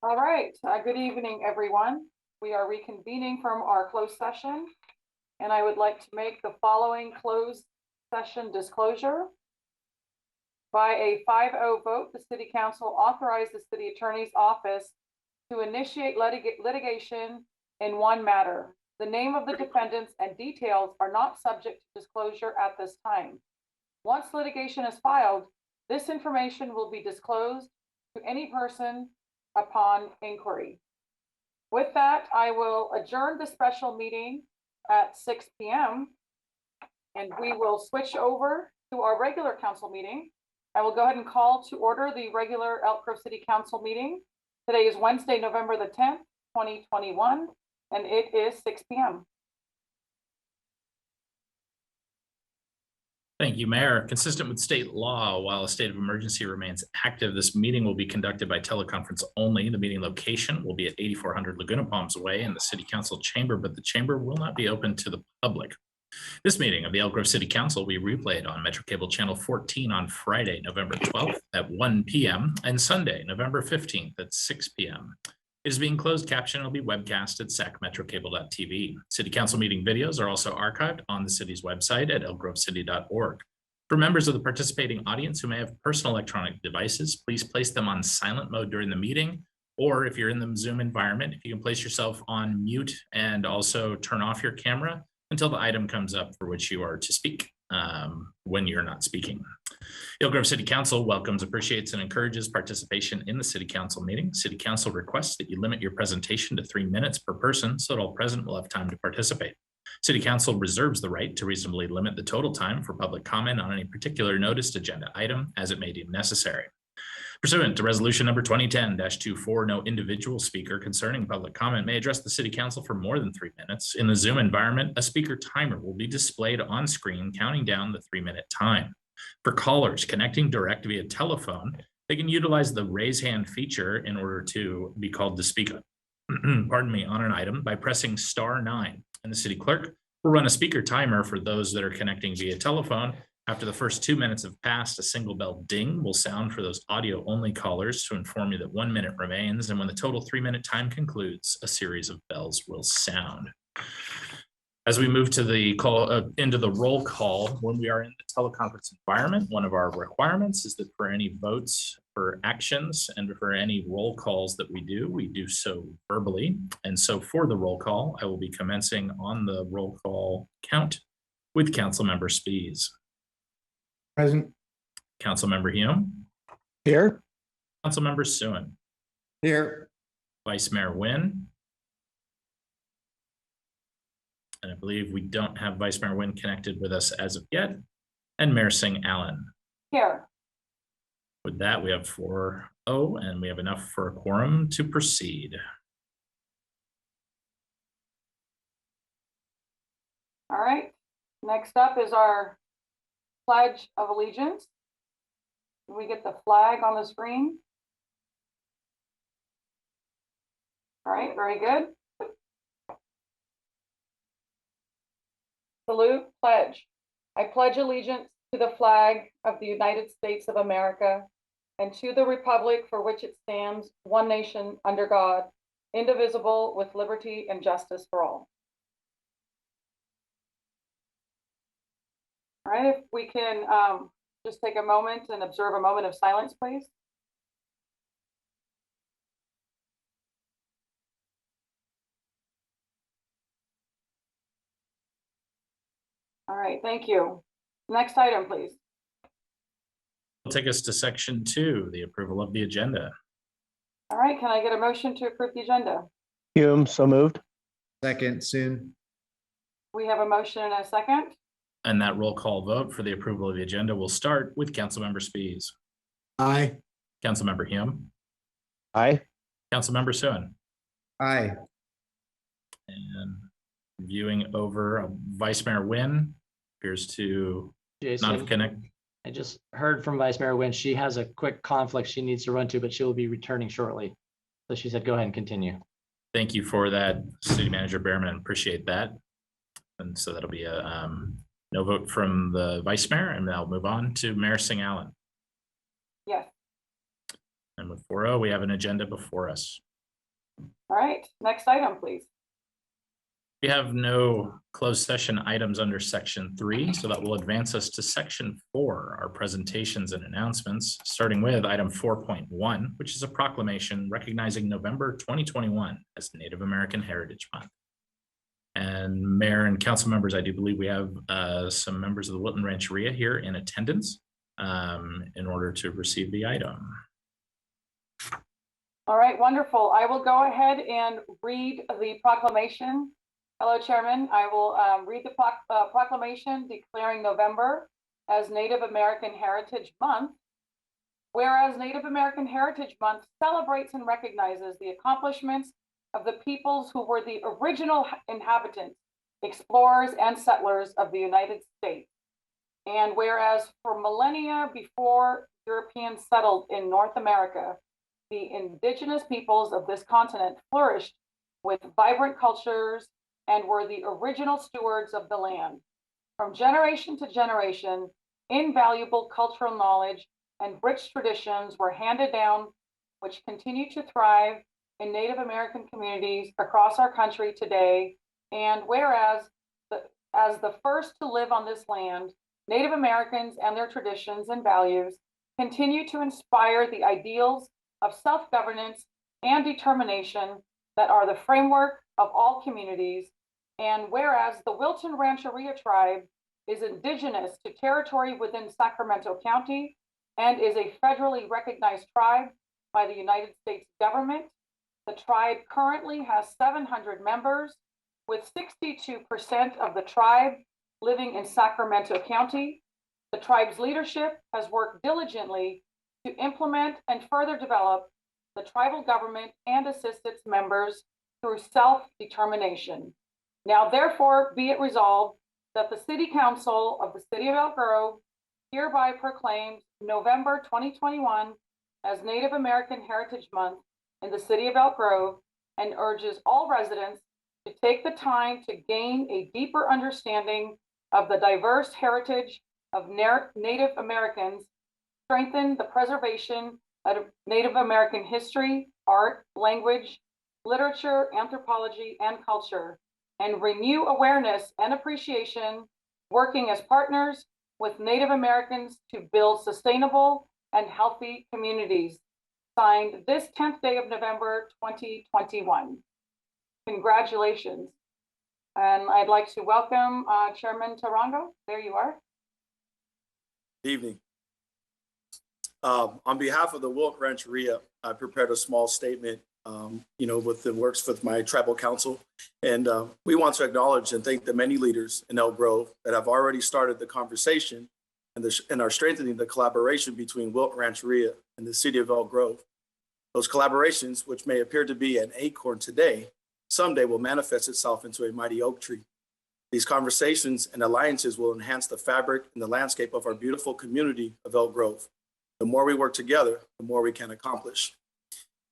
All right, good evening, everyone. We are reconvening from our closed session, and I would like to make the following closed session disclosure. By a 5-0 vote, the City Council authorized the City Attorney's Office to initiate litigation in one matter. The name of the defendants and details are not subject to disclosure at this time. Once litigation is filed, this information will be disclosed to any person upon inquiry. With that, I will adjourn the special meeting at 6 p.m. and we will switch over to our regular council meeting. I will go ahead and call to order the regular Elk Grove City Council meeting. Today is Wednesday, November the 10th, 2021, and it is 6 p.m. Thank you, Mayor. Consistent with state law, while a state of emergency remains active, this meeting will be conducted by teleconference only. The meeting location will be at 8400 Laguna Palms Way in the City Council chamber, but the chamber will not be open to the public. This meeting of the Elk Grove City Council will be replayed on Metro Cable Channel 14 on Friday, November 12th at 1 p.m. and Sunday, November 15th at 6 p.m. It is being closed captioned and will be webcast at sacmetrocable.tv. City Council meeting videos are also archived on the city's website at elkgrovecity.org. For members of the participating audience who may have personal electronic devices, please place them on silent mode during the meeting, or if you're in the Zoom environment, if you can place yourself on mute and also turn off your camera until the item comes up for which you are to speak when you're not speaking. Elk Grove City Council welcomes, appreciates, and encourages participation in the City Council meeting. City Council requests that you limit your presentation to 3 minutes per person so that all present will have time to participate. City Council reserves the right to reasonably limit the total time for public comment on any particular noticed agenda item as it may deem necessary. Pursuant to resolution number 2010-24, no individual speaker concerning public comment may address the City Council for more than 3 minutes. In the Zoom environment, a speaker timer will be displayed on screen counting down the 3-minute time. For callers connecting direct via telephone, they can utilize the raise hand feature in order to be called to speak pardon me, on an item by pressing *9. And the city clerk will run a speaker timer for those that are connecting via telephone. After the first 2 minutes have passed, a single bell ding will sound for those audio only callers to inform you that 1 minute remains. And when the total 3-minute time concludes, a series of bells will sound. As we move to the call into the roll call, when we are in the teleconference environment, one of our requirements is that for any votes for actions and for any roll calls that we do so verbally. And so for the roll call, I will be commencing on the roll call count with Councilmember Spies. Present. Councilmember Hume. Here. Councilmember Suen. Here. Vice Mayor Nguyen. And I believe we don't have Vice Mayor Nguyen connected with us as of yet. And Mayor Singh-Allen. Here. With that, we have 4-0, and we have enough for a quorum to proceed. All right. Next up is our Pledge of Allegiance. Can we get the flag on the screen? All right, very good. Salute, pledge. I pledge allegiance to the flag of the United States of America and to the republic for which it stands, one nation under God, indivisible, with liberty and justice for all. All right, if we can just take a moment and observe a moment of silence, please. All right, thank you. Next item, please. Will take us to section 2, the approval of the agenda. All right, can I get a motion to approve the agenda? Hume, so moved. Second, Soon. We have a motion and a second. And that roll call vote for the approval of the agenda will start with Councilmember Spies. Aye. Councilmember Hume. Aye. Councilmember Suen. Aye. And viewing over Vice Mayor Nguyen appears to Jason, not have connected. I just heard from Vice Mayor Nguyen. She has a quick conflict she needs to run to, but she will be returning shortly. So she said, go ahead and continue. Thank you for that, City Manager Behrman. Appreciate that. And so that'll be a no vote from the Vice Mayor, and I'll move on to Mayor Singh-Allen. Yes. And with 4-0, we have an agenda before us. All right, next item, please. We have no closed session items under section 3, so that will advance us to section 4, our presentations and announcements, starting with item 4.1, which is a proclamation recognizing November 2021 as Native American Heritage Month. And Mayor and council members, I do believe we have some members of the Wilton Rancheria here in attendance in order to receive the item. All right, wonderful. I will go ahead and read the proclamation. Hello, Chairman. I will read the proclamation declaring November as Native American Heritage Month. Whereas Native American Heritage Month celebrates and recognizes the accomplishments of the peoples who were the original inhabitants, explorers, and settlers of the United States. And whereas for millennia before Europeans settled in North America, the indigenous peoples of this continent flourished with vibrant cultures and were the original stewards of the land. From generation to generation, invaluable cultural knowledge and rich traditions were handed down, which continue to thrive in Native American communities across our country today. And whereas as the first to live on this land, Native Americans and their traditions and values continue to inspire the ideals of self-governance and determination that are the framework of all communities. And whereas the Wilton Rancheria tribe is indigenous to territory within Sacramento County and is a federally recognized tribe by the United States government, the tribe currently has 700 members, with 62% of the tribe living in Sacramento County. The tribe's leadership has worked diligently to implement and further develop the tribal government and assist its members through self-determination. Now, therefore, be it resolved that the City Council of the City of Elk Grove hereby proclaims November 2021 as Native American Heritage Month in the City of Elk Grove and urges all residents to take the time to gain a deeper understanding of the diverse heritage of Native Americans, strengthen the preservation of Native American history, art, language, literature, anthropology, and culture, and renew awareness and appreciation, working as partners with Native Americans to build sustainable and healthy communities. Signed this 10th day of November, 2021. Congratulations. And I'd like to welcome Chairman Tarango. There you are. Evening. On behalf of the Wilton Rancheria, I prepared a small statement, with the works with my tribal council. And we want to acknowledge and thank the many leaders in Elk Grove that have already started the conversation and are strengthening the collaboration between Wilton Rancheria and the City of Elk Grove. Those collaborations, which may appear to be an acorn today, someday will manifest itself into a mighty oak tree. These conversations and alliances will enhance the fabric and the landscape of our beautiful community of Elk Grove. The more we work together, the more we can accomplish.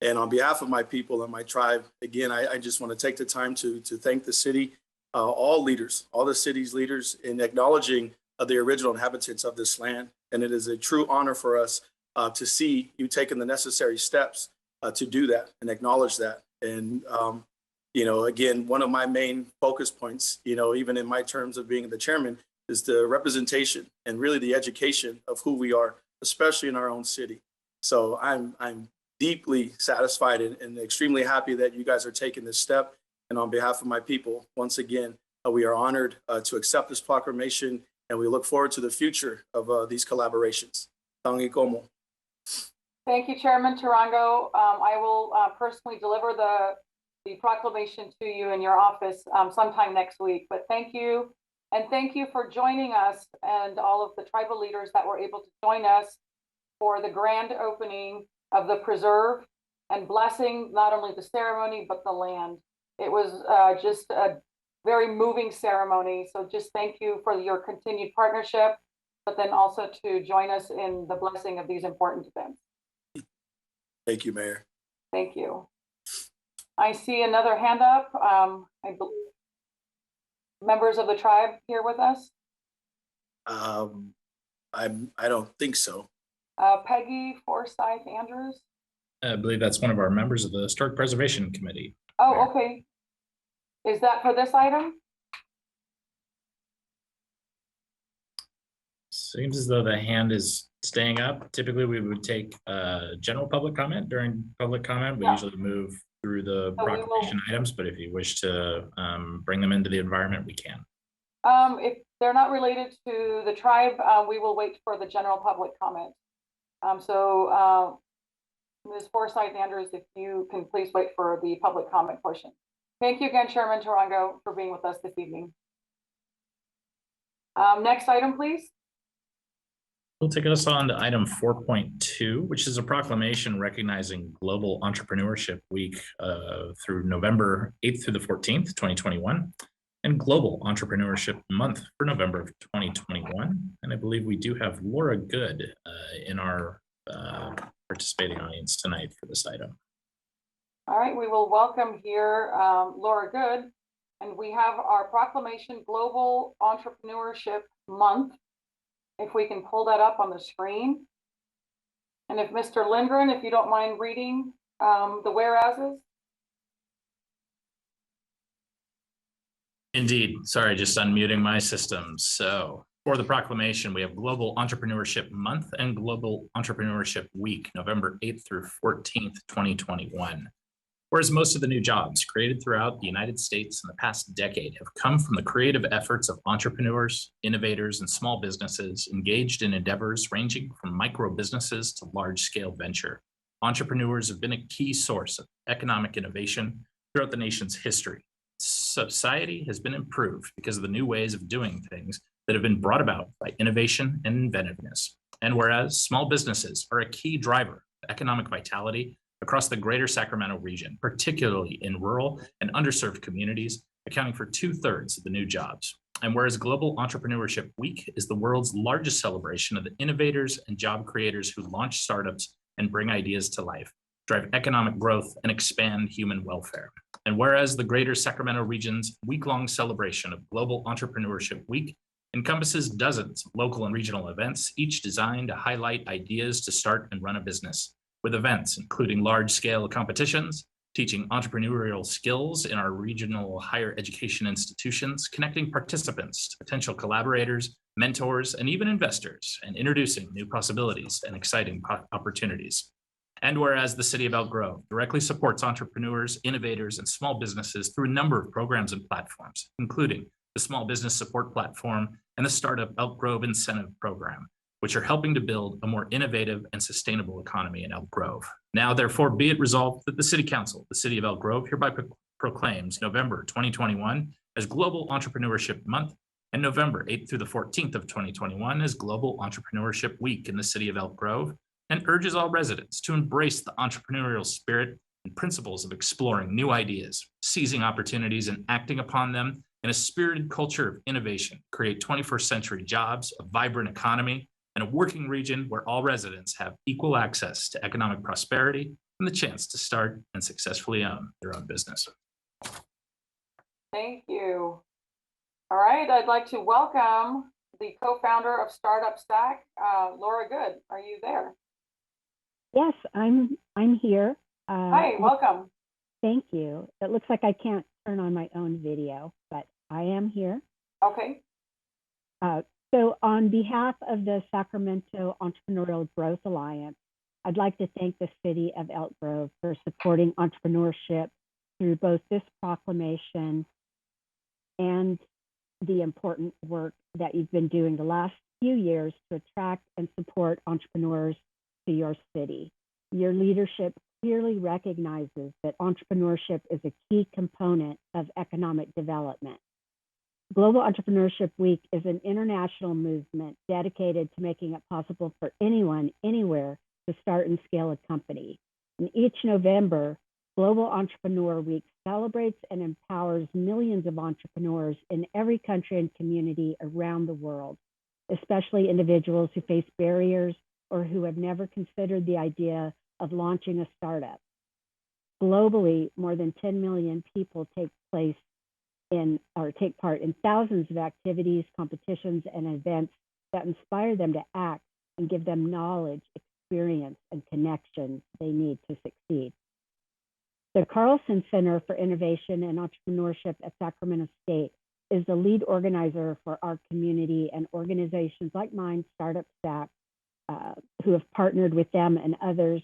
And on behalf of my people and my tribe, again, I just want to take the time to thank the city, all leaders, all the city's leaders in acknowledging the original inhabitants of this land. And it is a true honor for us to see you taking the necessary steps to do that and acknowledge that. And, again, one of my main focus points, even in my terms of being the chairman, is the representation and really the education of who we are, especially in our own city. So I'm deeply satisfied and extremely happy that you guys are taking this step. And on behalf of my people, once again, we are honored to accept this proclamation, and we look forward to the future of these collaborations. Tangi Como. Thank you, Chairman Tarango. I will personally deliver the proclamation to you in your office sometime next week. But thank you. And thank you for joining us and all of the tribal leaders that were able to join us for the grand opening of the preserve and blessing not only the ceremony, but the land. It was just a very moving ceremony. So just thank you for your continued partnership, but then also to join us in the blessing of these important events. Thank you, Mayor. Thank you. I see another hand up. I believe members of the tribe here with us. I don't think so. Peggy Forsyth Andrews. I believe that's one of our members of the Historic Preservation Committee. Oh, okay. Is that for this item? Seems as though the hand is staying up. Typically, we would take general public comment during public comment. We Yeah. usually move through the So we will- proclamation items, but if you wish to bring them into the environment, we can. If they're not related to the tribe, we will wait for the general public comment. Ms. Forsyth Andrews, if you can please wait for the public comment portion. Thank you again, Chairman Tarango, for being with us this evening. Next item, please. We'll take us on to item 4.2, which is a proclamation recognizing Global Entrepreneurship Week through November 8th through the 14th, 2021, and Global Entrepreneurship Month for November of 2021. And I believe we do have Laura Good in our participating audience tonight for this item. All right, we will welcome here Laura Good, and we have our proclamation Global Entrepreneurship Month. If we can pull that up on the screen. And if Mr. Lindgren, if you don't mind reading the whereases. Indeed. Sorry, just unmuting my system. So for the proclamation, we have Global Entrepreneurship Month and Global Entrepreneurship Week, November 8th through 14th, 2021. Whereas most of the new jobs created throughout the United States in the past decade have come from the creative efforts of entrepreneurs, innovators, and small businesses engaged in endeavors ranging from micro businesses to large-scale venture. Entrepreneurs have been a key source of economic innovation throughout the nation's history. Society has been improved because of the new ways of doing things that have been brought about by innovation and inventiveness. And whereas small businesses are a key driver of economic vitality across the greater Sacramento region, particularly in rural and underserved communities, accounting for 2/3 of the new jobs. And whereas Global Entrepreneurship Week is the world's largest celebration of the innovators and job creators who launch startups and bring ideas to life, drive economic growth, and expand human welfare. And whereas the greater Sacramento region's week-long celebration of Global Entrepreneurship Week encompasses dozens of local and regional events, each designed to highlight ideas to start and run a business, with events including large-scale competitions, teaching entrepreneurial skills in our regional higher education institutions, connecting participants to potential collaborators, mentors, and even investors, and introducing new possibilities and exciting opportunities. And whereas the City of Elk Grove directly supports entrepreneurs, innovators, and small businesses through a number of programs and platforms, including the Small Business Support Platform and the Startup Elk Grove Incentive Program, which are helping to build a more innovative and sustainable economy in Elk Grove. Now, therefore, be it resolved that the City Council of the City of Elk Grove hereby proclaims November 2021 as Global Entrepreneurship Month and November 8th through the 14th of 2021 as Global Entrepreneurship Week in the City of Elk Grove, and urges all residents to embrace the entrepreneurial spirit and principles of exploring new ideas, seizing opportunities, and acting upon them in a spirited culture of innovation, create 21st century jobs, a vibrant economy, and a working region where all residents have equal access to economic prosperity and the chance to start and successfully own their own business. Thank you. All right, I'd like to welcome the co-founder of Startup Stack, Laura Good. Are you there? Yes, I'm here. Hi, welcome. Thank you. It looks like I can't turn on my own video, but I am here. Okay. So on behalf of the Sacramento Entrepreneurial Growth Alliance, I'd like to thank the City of Elk Grove for supporting entrepreneurship through both this proclamation and the important work that you've been doing the last few years to attract and support entrepreneurs to your city. Your leadership clearly recognizes that entrepreneurship is a key component of economic development. Global Entrepreneurship Week is an international movement dedicated to making it possible for anyone, anywhere, to start and scale a company. And each November, Global Entrepreneur Week celebrates and empowers millions of entrepreneurs in every country and community around the world, especially individuals who face barriers or who have never considered the idea of launching a startup. Globally, more than 10 million people take part in thousands of activities, competitions, and events that inspire them to act and give them knowledge, experience and connections they need to succeed. The Carlson Center for Innovation and Entrepreneurship at Sacramento State is the lead organizer for our community, and organizations like mine, Startup Stack, who have partnered with them and others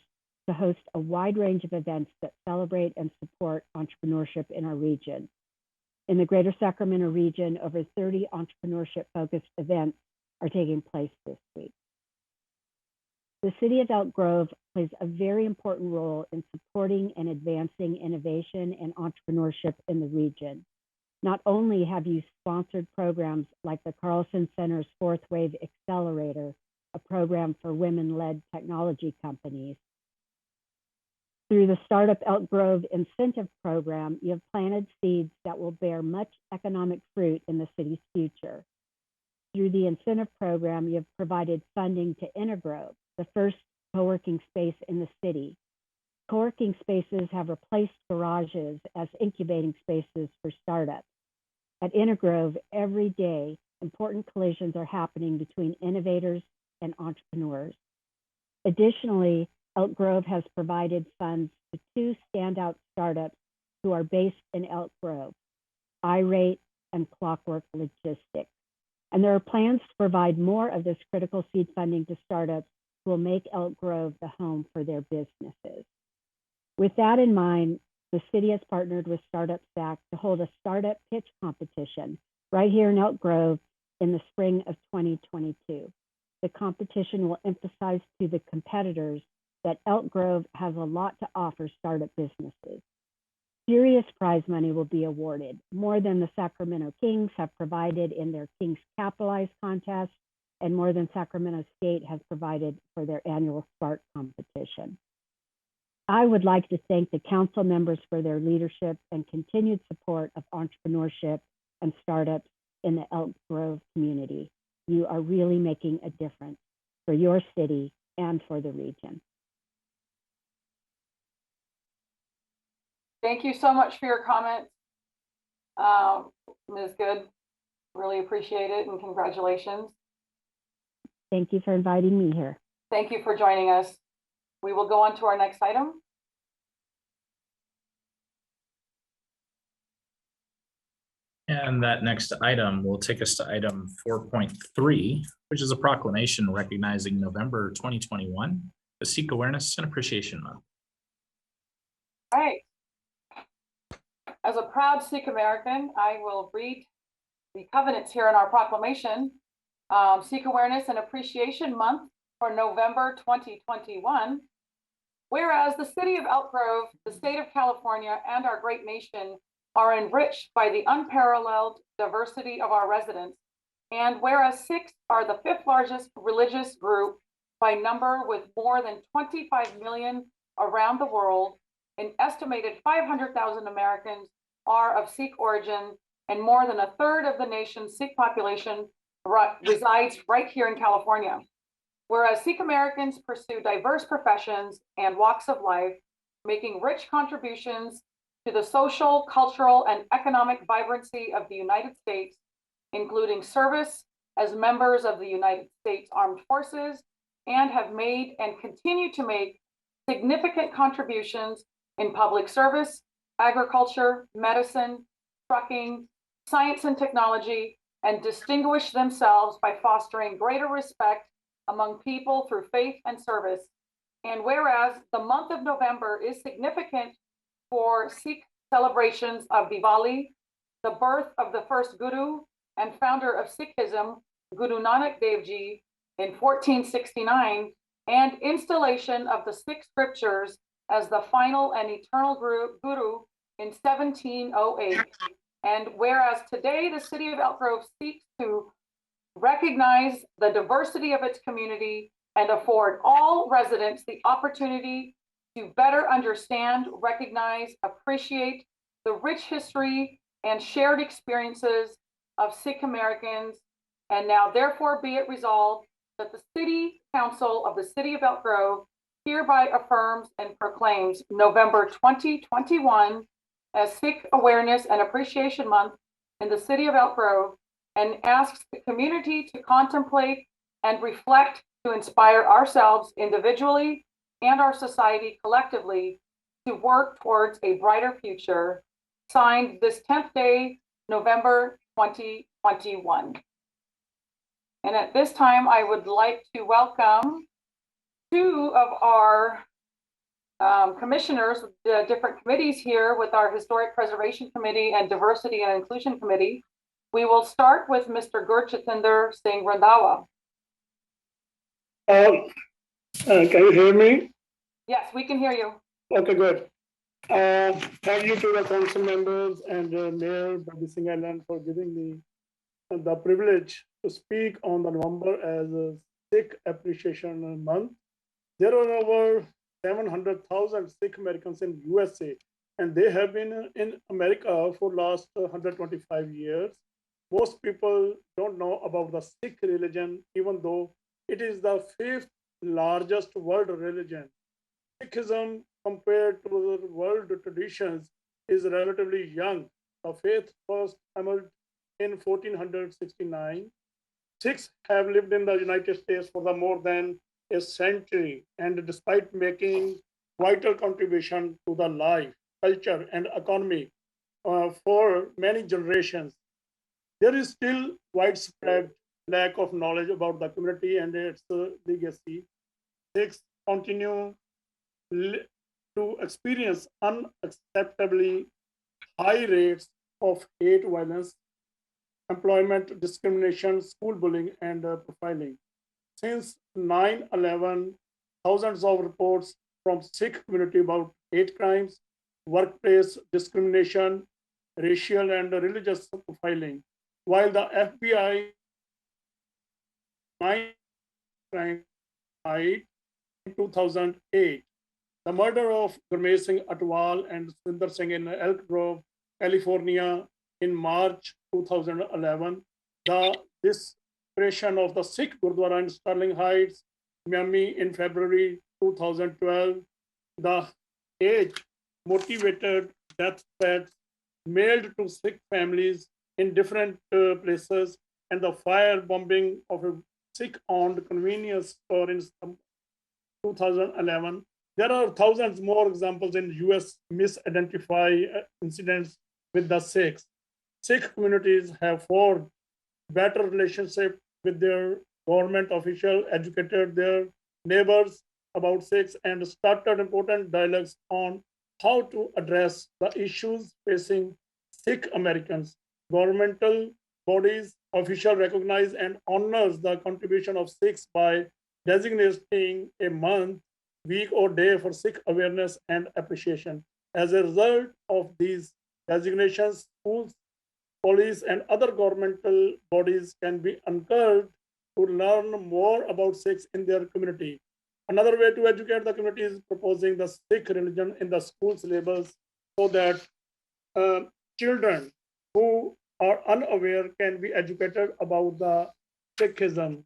to host a wide range of events that celebrate and support entrepreneurship in our region. In the greater Sacramento region, over 30 entrepreneurship-focused events are taking place this week. The City of Elk Grove plays a very important role in supporting and advancing innovation and entrepreneurship in the region. Not only have you sponsored programs like the Carlson Center's Fourth Wave Accelerator, a program for women-led technology companies. Through the Startup Elk Grove Incentive Program, you have planted seeds that will bear much economic fruit in the city's future. Through the incentive program, you have provided funding to Intergrove, the first co-working space in the city. Co-working spaces have replaced garages as incubating spaces for startups. At Intergrove, every day, important collisions are happening between innovators and entrepreneurs. Additionally, Elk Grove has provided funds to two standout startups who are based in Elk Grove, iRate and Clockwork Logistics. And there are plans to provide more of this critical seed funding to startups who will make Elk Grove the home for their businesses. With that in mind, the city has partnered with Startup Stack to hold a startup pitch competition right here in Elk Grove in the spring of 2022. The competition will emphasize to the competitors that Elk Grove has a lot to offer startup businesses. Serious prize money will be awarded, more than the Sacramento Kings have provided in their Kings Capitalize contest, and more than Sacramento State has provided for their annual Spark competition. I would like to thank the council members for their leadership and continued support of entrepreneurship and startups in the Elk Grove community. You are really making a difference for your city and for the region. Thank you so much for your comments, Ms. Good. Really appreciate it, and congratulations. Thank you for inviting me here. Thank you for joining us. We will go on to our next item. And that next item will take us to item 4.3, which is a proclamation recognizing November 2021 as Sikh Awareness and Appreciation Month. All right. As a proud Sikh American, I will read the covenants here in our proclamation. Sikh Awareness and Appreciation Month for November 2021. Whereas the city of Elk Grove, the state of California, and our great nation are enriched by the unparalleled diversity of our residents, and whereas Sikhs are the fifth largest religious group by number with more than 25 million around the world, an estimated 500,000 Americans are of Sikh origin, and more than a third of the nation's Sikh population resides right here in California. Whereas Sikh Americans pursue diverse professions and walks of life, making rich contributions to the social, cultural, and economic vibrancy of the United States, including service as members of the United States Armed Forces, and have made and continue to make significant contributions in public service, agriculture, medicine, trucking, science and technology, and distinguish themselves by fostering greater respect among people through faith and service. And whereas the month of November is significant for Sikh celebrations of Diwali, the birth of the first Guru and founder of Sikhism, Guru Nanak Dev Ji, in 1469, and installation of the six scriptures as the final and eternal Guru in 1708. And whereas today the city of Elk Grove seeks to recognize the diversity of its community and afford all residents the opportunity to better understand, recognize, appreciate the rich history and shared experiences of Sikh Americans. And now therefore be it resolved that the City Council of the City of Elk Grove hereby affirms and proclaims November 2021 as Sikh Awareness and Appreciation Month in the City of Elk Grove, and asks the community to contemplate and reflect to inspire ourselves individually and our society collectively to work towards a brighter future. Signed this 10th day, November 2021. And at this time, I would like to welcome two of our commissioners, the different committees here with our Historic Preservation Committee and Diversity and Inclusion Committee. We will start with Mr. Gurjitinder Singh Randhawa. Can you hear me? Yes, we can hear you. Okay, good. Thank you to the council members and Mayor Bobby Singh Allen for giving me the privilege to speak on the November as a Sikh Appreciation Month. There are over 700,000 Sikh Americans in USA, and they have been in America for last 125 years. Most people don't know about the Sikh religion, even though it is the 5th largest world religion. Sikhism, compared to the world traditions, is relatively young. The faith first emerged in 1469. Sikhs have lived in the United States for more than a century, and despite making vital contribution to the life, culture, and economy for many generations, there is still widespread lack of knowledge about the community and its legacy. Sikhs continue to experience unacceptably high rates of hate violence, employment discrimination, school bullying, and profiling. Since 9/11, thousands of reports from Sikh community about hate crimes, workplace discrimination, racial and religious profiling, while the FBI crime in 2008. The murder of Gurmeet Singh Atwal and Surinder Singh in Elk Grove, California in March 2011, the desecration of the Sikh Gurdwara in Sterling Heights, Miami in February 2012, the age-motivated death threats mailed to Sikh families in different places, and the fire bombing of a Sikh-owned convenience store in 2011. There are thousands more examples in US misidentified incidents with the Sikhs. Sikh communities have forged better relationship with their government officials, educated their neighbors about Sikhs, and started important dialogues on how to address the issues facing Sikh Americans. Governmental bodies, officials recognize and honors the contribution of Sikhs by designating a month, week, or day for Sikh awareness and appreciation. As a result of these designations, schools, police, and other governmental bodies can be encouraged to learn more about Sikhs in their community. Another way to educate the community is proposing the Sikh religion in the school syllabus so that children who are unaware can be educated about the Sikhism.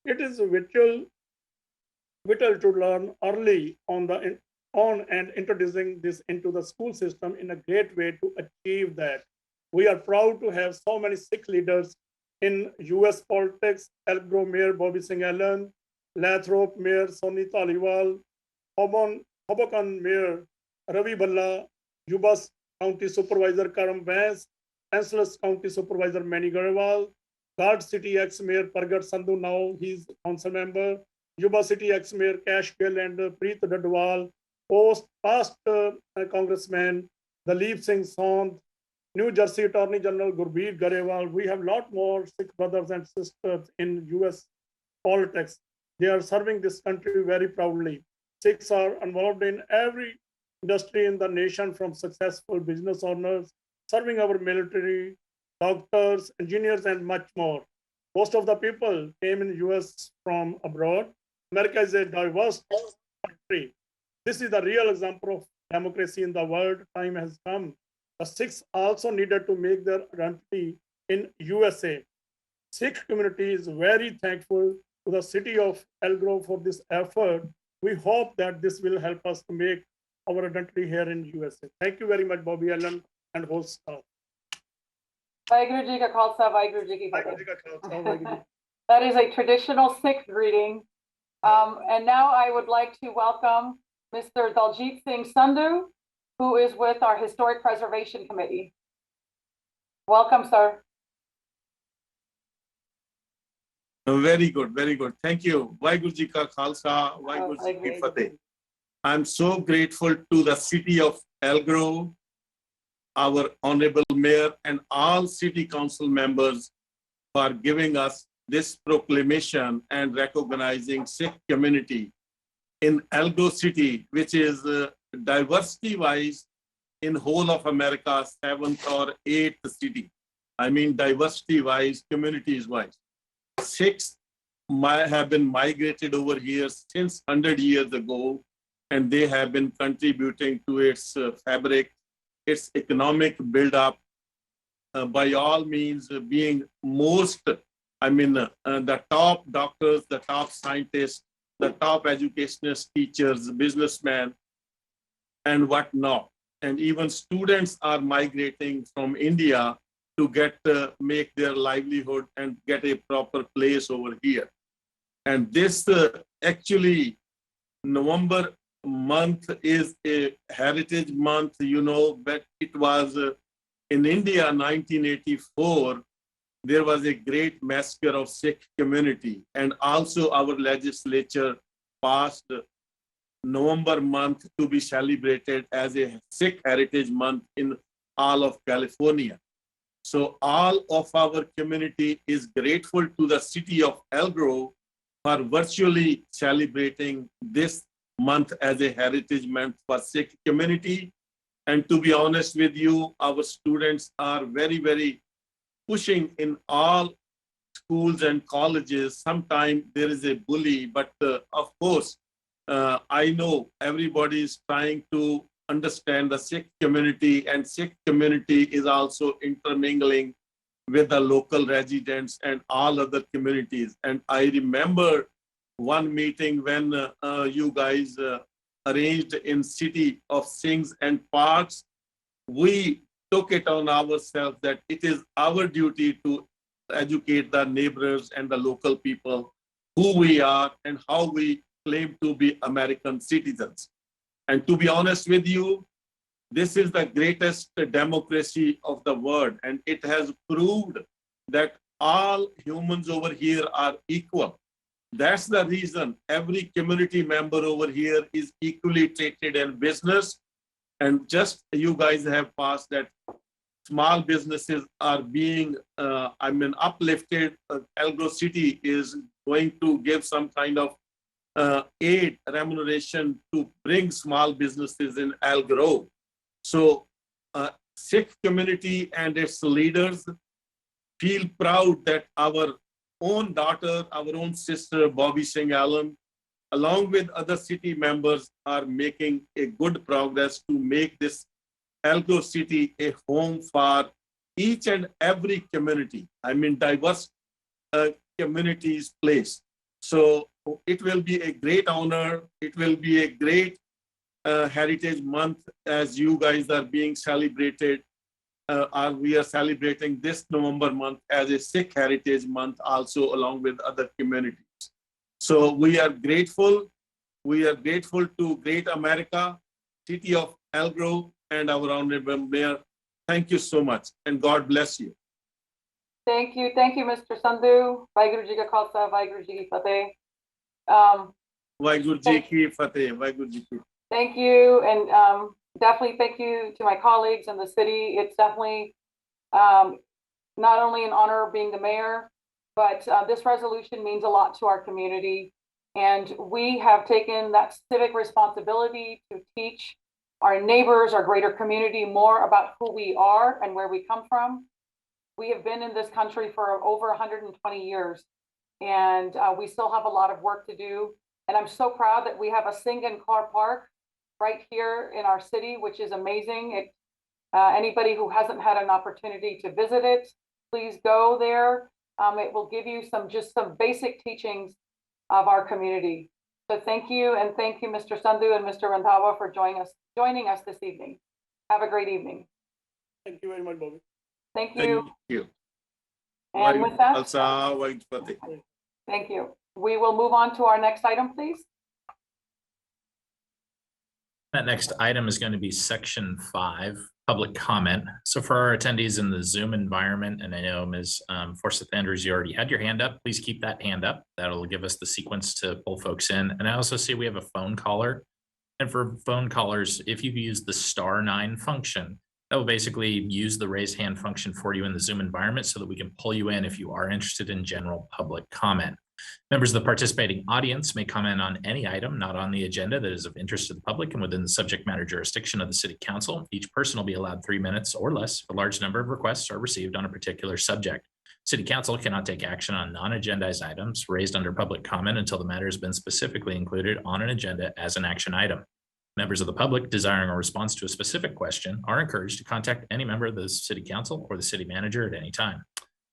It is vital to learn early on and introducing this into the school system in a great way to achieve that. We are proud to have so many Sikh leaders in US politics: Elk Grove Mayor Bobby Singh Allen, Lathrop Mayor Soni Taliwal, Hoboken Mayor Ravi Balla, Yuba County Supervisor Karam Vance, Angeles County Supervisor Manny Garewal, Guard City ex-Mayor Pargat Sandhu, now he's council member, Yuba City ex-Mayor Cash Gill and Preet Dadwal, past Congressman Dalip Singh Sondh, New Jersey Attorney General Gurveer Garewal. We have a lot more Sikh brothers and sisters in US politics. They are serving this country very proudly. Sikhs are involved in every industry in the nation, from successful business owners, serving our military, doctors, engineers, and much more. Most of the people came in US from abroad. America is a diverse country. This is the real example of democracy in the world. Time has come. The Sikhs also needed to make their identity in USA. Sikh community is very thankful to the city of Elk Grove for this effort. We hope that this will help us to make our identity here in USA. Thank you very much, Bobby Allen and whole staff. Vaheguru Ji ka Khalsa, Vaheguru Ji ki Fateh. Thank you. That is a traditional Sikh greeting. And now I would like to welcome Mr. Daljit Singh Sandhu, who is with our Historic Preservation Committee. Welcome, sir. Very good, very good. Thank you. Waheguru Ji Ka Khalsa, Waheguru Ji Ki Fateh. I'm so grateful to the city of Elgrove, our honorable mayor, and all city council members for giving us this proclamation and recognizing Sikh community in Elgrove city, which is diversity-wise in whole of America, 7th or 8th city. I mean diversity-wise, communities-wise. Sikhs have been migrated over here since 100 years ago, and they have been contributing to its fabric, its economic build-up, by all means being most, the top doctors, the top scientists, the top educationists, teachers, businessmen, and whatnot. And even students are migrating from India to get make their livelihood and get a proper place over here. And this actually November month is a heritage month, you know, but it was in India 1984, there was a great massacre of Sikh community, and also our legislature passed November month to be celebrated as a Sikh heritage month in all of California. So all of our community is grateful to the city of Elgrove for virtually celebrating this month as a heritage month for Sikh community. And to be honest with you, our students are very, very pushing in all schools and colleges. Sometimes there is a bully, but of course, I know everybody is trying to understand the Sikh community, and Sikh community is also intermingling with the local residents and all other communities. And I remember one meeting when you guys arranged in City of Sings and Parks. We took it on ourselves that it is our duty to educate the neighbors and the local people who we are and how we claim to be American citizens. And to be honest with you, this is the greatest democracy of the world, and it has proved that all humans over here are equal. That's the reason every community member over here is equally treated in business. And just you guys have passed that small businesses are being, uplifted. Elgrove City is going to give some kind of aid remuneration to bring small businesses in Elgrove. So Sikh community and its leaders feel proud that our own daughter, our own sister, Bobby Singh Allen, along with other city members, are making a good progress to make this Elgrove City a home for each and every community. Diverse communities place. So it will be a great honor. It will be a great heritage month as you guys are being celebrated. We are celebrating this November month as a Sikh Heritage Month also along with other communities. So we are grateful. We are grateful to Great America, City of Elgrove, and our Honorable Mayor. Thank you so much, and God bless you. Thank you, Mr. Sandhu. Waheguru Ji Ka Khalsa, Waheguru Ji Ki Fateh. Waheguru Ji Ki Fateh, Waheguru Ji Ki. Thank you, and definitely thank you to my colleagues in the city. It's definitely not only an honor being the mayor, but this resolution means a lot to our community. And we have taken that civic responsibility to teach our neighbors, our greater community, more about who we are and where we come from. We have been in this country for over 120 years, and we still have a lot of work to do. And I'm so proud that we have a Sing and Car Park right here in our city, which is amazing. Anybody who hasn't had an opportunity to visit it, please go there. It will give you some basic teachings of our community. So thank you, and thank you, Mr. Sandhu and Mr. Randhawa, for joining us this evening. Have a great evening. Thank you very much, Bobby. Thank you. Thank you. And with that, Khalsa, Waheguru Fateh. thank you. We will move on to our next item, please. That next item is going to be section 5, public comment. So for our attendees in the Zoom environment, and I know Ms. Forsyth Andrews, you already had your hand up. Please keep that hand up. That'll give us the sequence to pull folks in. And I also see we have a phone caller. And for phone callers, if you use the *9 function, that will basically use the raise hand function for you in the Zoom environment so that we can pull you in if you are interested in general public comment. Members of the participating audience may comment on any item not on the agenda that is of interest to the public and within the subject matter jurisdiction of the City Council. Each person will be allowed 3 minutes or less if a large number of requests are received on a particular subject. City Council cannot take action on non-agendized items raised under public comment until the matter has been specifically included on an agenda as an action item. Members of the public desiring a response to a specific question are encouraged to contact any member of the City Council or the City Manager at any time.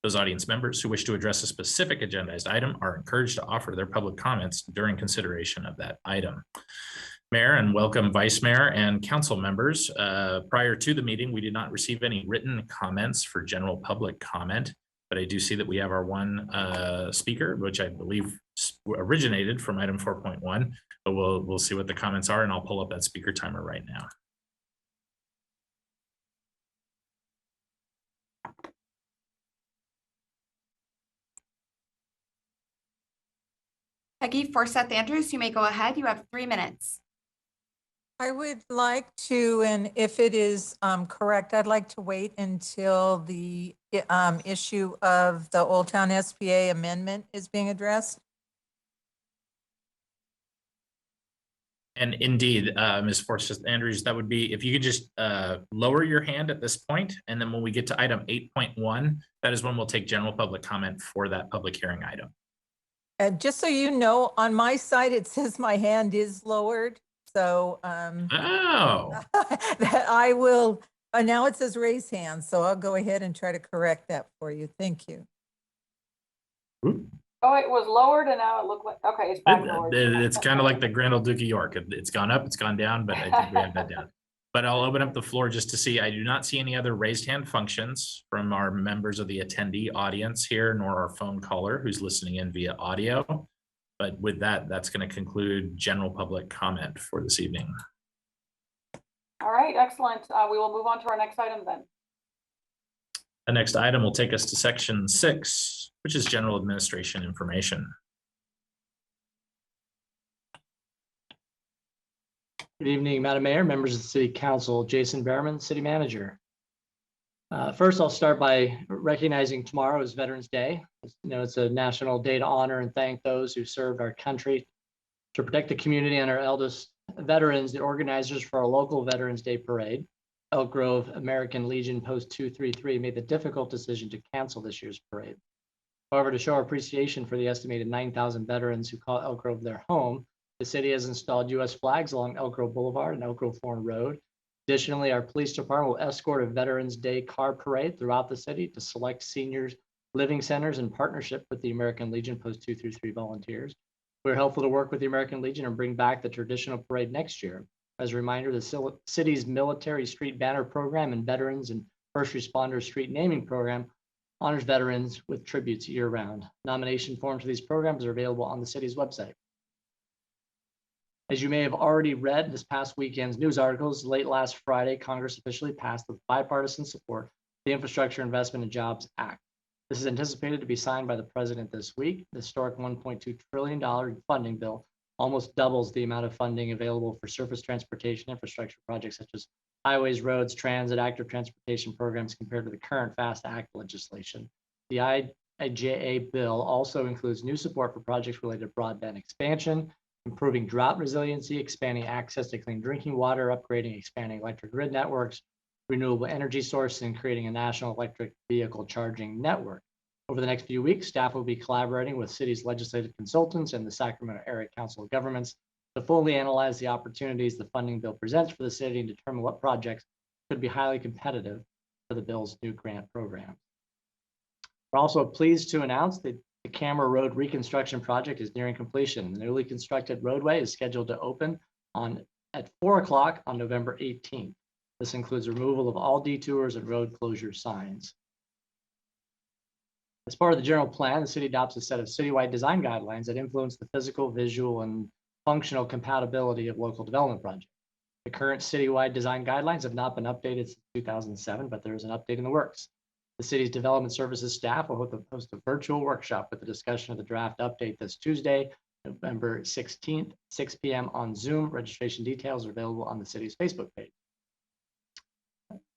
Those audience members who wish to address a specific agendized item are encouraged to offer their public comments during consideration of that item. Mayor, and welcome Vice Mayor and council members. Prior to the meeting, we did not receive any written comments for general public comment, but I do see that we have our one speaker, which I believe originated from item 4.1, but we'll see what the comments are, and I'll pull up that speaker timer right now. Peggy Forsyth Andrews, you may go ahead. You have 3 minutes. I would like to, and if it is correct, I'd like to wait until the issue of the Old Town SPA amendment is being addressed. And indeed, Ms. Forsyth Andrews, that would be if you could just lower your hand at this point, and then when we get to item 8.1, that is when we'll take general public comment for that public hearing item. And just so you know, on my side, it says my hand is lowered. So that I will, now it says raise hand. So I'll go ahead and try to correct that for you. Thank you. Oh, it was lowered and now it looked like, okay, it's back lowered. It's kind of like the Grand Old Duke of York. It's gone up, it's gone down, but I think we have that down. But I'll open up the floor just to see. I do not see any other raised hand functions from our members of the attendee audience here, nor our phone caller who's listening in via audio. But with that, that's going to conclude general public comment for this evening. All right, excellent. We will move on to our next item then. The next item will take us to section 6, which is general administration information. Good evening, Madam Mayor, members of the City Council, Jason Behrman, City Manager. First, I'll start by recognizing tomorrow is Veterans Day. It's a national day to honor and thank those who served our country to protect the community and our eldest veterans. The organizers for our local Veterans Day parade, Elk Grove American Legion Post 233, made the difficult decision to cancel this year's parade. However, to show our appreciation for the estimated 9,000 veterans who call Elk Grove their home, the city has installed U.S. flags along Elk Grove Boulevard and Elk Grove Foreign Road. Additionally, our police department will escort a Veterans Day car parade throughout the city to select seniors living centers in partnership with the American Legion Post 233 volunteers. We're hopeful to work with the American Legion and bring back the traditional parade next year. As a reminder, the city's military street banner program and veterans and first responders street naming program honors veterans with tributes year-round. Nomination forms for these programs are available on the city's website. As you may have already read this past weekend's news articles, late last Friday, Congress officially passed with bipartisan support the Infrastructure Investment and Jobs Act. This is anticipated to be signed by the president this week. The historic $1.2 trillion funding bill almost doubles the amount of funding available for surface transportation infrastructure projects such as highways, roads, transit, active transportation programs compared to the current FAST Act legislation. The IIJA bill also includes new support for projects related to broadband expansion, improving drought resiliency, expanding access to clean drinking water, upgrading, expanding electric grid networks, renewable energy sources, and creating a national electric vehicle charging network. Over the next few weeks, staff will be collaborating with city's legislative consultants and the Sacramento Area Council of Governments to fully analyze the opportunities the funding bill presents for the city and determine what projects could be highly competitive for the bill's new grant program. We're also pleased to announce that the Camera Road reconstruction project is nearing completion. The newly constructed roadway is scheduled to open at 4 o'clock on November 18th. This includes removal of all detours and road closure signs. As part of the general plan, the city adopts a set of citywide design guidelines that influence the physical, visual, and functional compatibility of local development projects. The current citywide design guidelines have not been updated since 2007, but there is an update in the works. The city's development services staff will host a virtual workshop with the discussion of the draft update this Tuesday, November 16th, 6 p.m. on Zoom. Registration details are available on the city's Facebook page.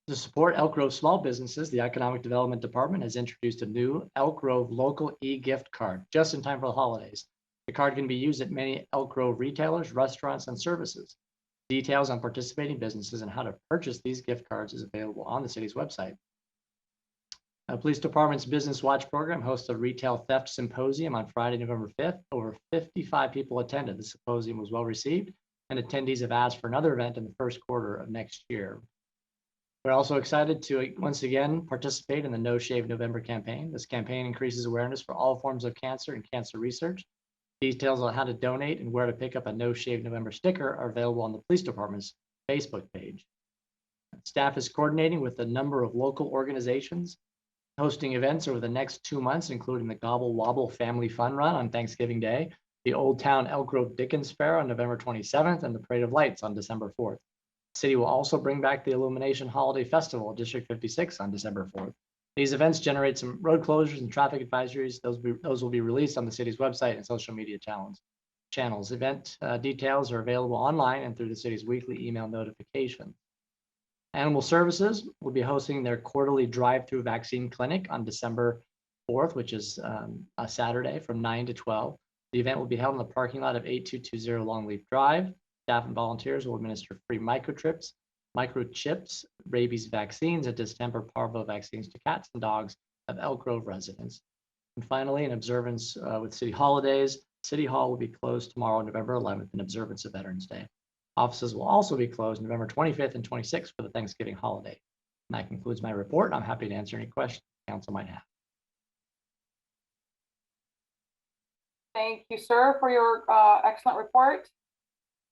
To support Elk Grove small businesses, the Economic Development Department has introduced a new Elk Grove local e-gift card just in time for the holidays. The card can be used at many Elk Grove retailers, restaurants, and services. Details on participating businesses and how to purchase these gift cards is available on the city's website. Police Department's Business Watch program hosts a retail theft symposium on Friday, November 5th. Over 55 people attended. The symposium was well received, and attendees have asked for another event in the first quarter of next year. We're also excited to once again participate in the No Shave November campaign. This campaign increases awareness for all forms of cancer and cancer research. Details on how to donate and where to pick up a No Shave November sticker are available on the police department's Facebook page. Staff is coordinating with a number of local organizations, hosting events over the next 2 months, including the Gobble Wobble Family Fun Run on Thanksgiving Day, the Old Town Elk Grove Dickens Fair on November 27th, and the Parade of Lights on December 4th. The city will also bring back the Illumination Holiday Festival at District 56 on December 4th. These events generate some road closures and traffic advisories. Those will be released on the city's website and social media channels. Event details are available online and through the city's weekly email notification. Animal Services will be hosting their quarterly drive-through vaccine clinic on December 4th, which is a Saturday from 9 to 12. The event will be held in the parking lot of 8220 Longleaf Drive. Staff and volunteers will administer free microchips, rabies vaccines, and distemper parvo vaccines to cats and dogs of Elk Grove residents. And finally, in observance with city holidays, City Hall will be closed tomorrow, November 11th, in observance of Veterans Day. Offices will also be closed November 25th and 26th for the Thanksgiving holiday. And that concludes my report. I'm happy to answer any questions the council might have. Thank you, sir, for your excellent report.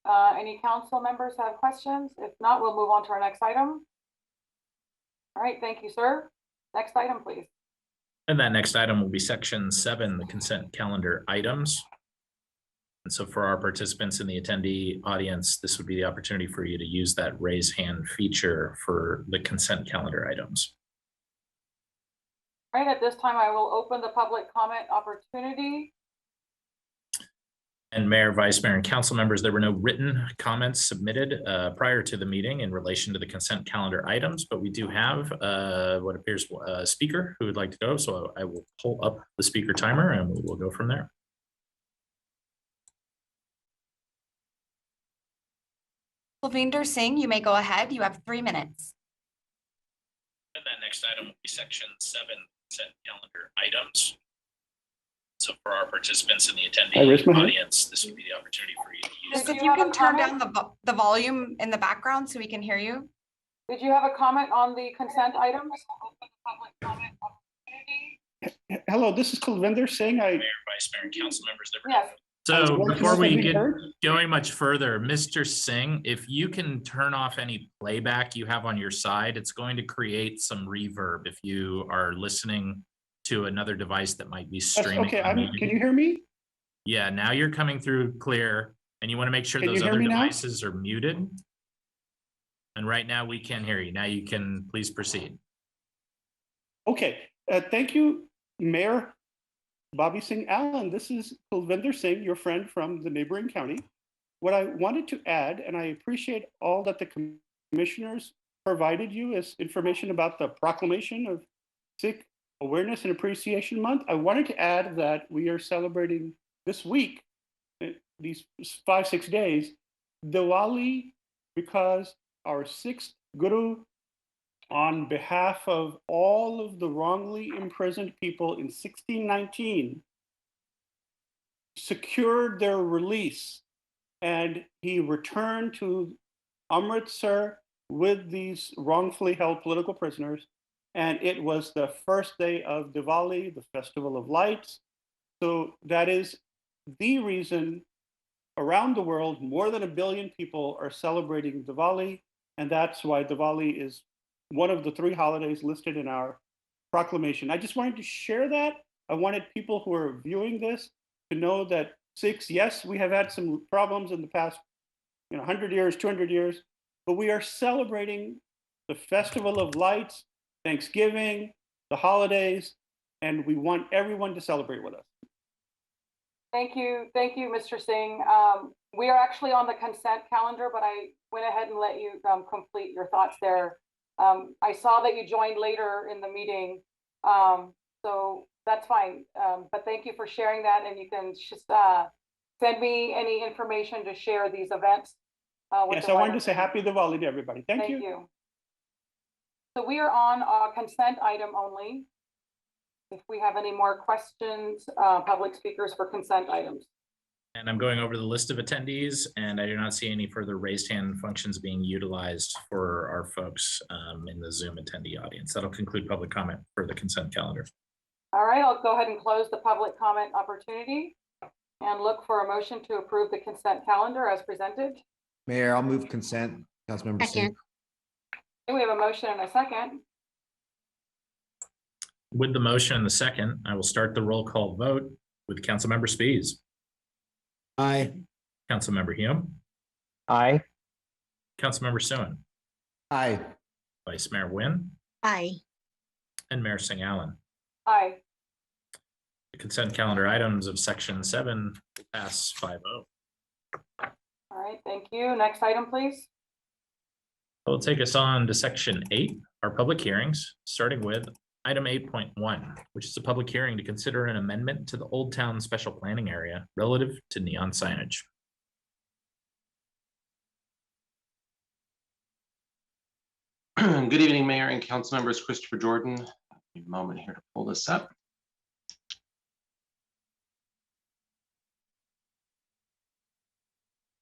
Any council members have questions? If not, we'll move on to our next item. All right, thank you, sir. Next item, please. And that next item will be section 7, the consent calendar items. And so for our participants in the attendee audience, this would be the opportunity for you to use that raise hand feature for the consent calendar items. All right, at this time, I will open the public comment opportunity. And Mayor, Vice Mayor, and council members, there were no written comments submitted prior to the meeting in relation to the consent calendar items, but we do have what appears a speaker who would like to go. So I will pull up the speaker timer and we will go from there. Kulvinder Singh, you may go ahead. You have 3 minutes. And that next item will be section 7, consent calendar items. So for our participants in the attendee audience, this would be the opportunity for you to use. Just if you can turn down the volume in the background so we can hear you. Did you have a comment on the consent items? Hello, this is Kulvinder Singh. Mayor, Vice Mayor, and council members. Yes. So before we get going much further, Mr. Singh, if you can turn off any playback you have on your side, it's going to create some reverb if you are listening to another device that might be streaming. Okay, can you hear me? Yeah, now you're coming through clear, and you want to make sure those other devices are muted. And right now we can hear you. Now you can please proceed. Okay, thank you, Mayor Bobby Singh Allen. This is Kulvinder Singh, your friend from the neighboring county. What I wanted to add, and I appreciate all that the commissioners provided you as information about the proclamation of Sikh Awareness and Appreciation Month. I wanted to add that we are celebrating this week, these 5-6 days, Diwali, because our 6th Guru, on behalf of all of the wrongly imprisoned people in 1619, secured their release, and he returned to Amritsar with these wrongfully held political prisoners. And it was the first day of Diwali, the Festival of Lights. So that is the reason around the world, more than 1 billion people are celebrating Diwali. And that's why Diwali is one of the 3 holidays listed in our proclamation. I just wanted to share that. I wanted people who are viewing this to know that 6, yes, we have had some problems in the past, 100 years, 200 years, but we are celebrating the Festival of Lights, Thanksgiving, the holidays, and we want everyone to celebrate with us. Thank you, Mr. Singh. We are actually on the consent calendar, but I went ahead and let you complete your thoughts there. I saw that you joined later in the meeting, so that's fine. But thank you for sharing that, and you can just send me any information to share these events. Yes, I wanted to say happy Diwali to everybody. Thank you. So we are on a consent item only. If we have any more questions, public speakers for consent items. And I'm going over the list of attendees, and I do not see any further raised hand functions being utilized for our folks in the Zoom attendee audience. That'll conclude public comment for the consent calendar. All right, I'll go ahead and close the public comment opportunity and look for a motion to approve the consent calendar as presented. Mayor, I'll move consent. Councilmember Singh. We have a motion and a second. With the motion and the second, I will start the roll call vote with Councilmember Spies. Aye. Councilmember Hume. Aye. Councilmember Suen. Aye. Vice Mayor Nguyen. Aye. And Mayor Singh Allen. Aye. The consent calendar items of section 7 will pass 5-0. All right, thank you. Next item, please. Will take us on to section 8, our public hearings, starting with item 8.1, which is a public hearing to consider an amendment to the Old Town Special Planning Area relative to neon signage. Good evening, Mayor and council members. Christopher Jordan. A moment here to pull this up.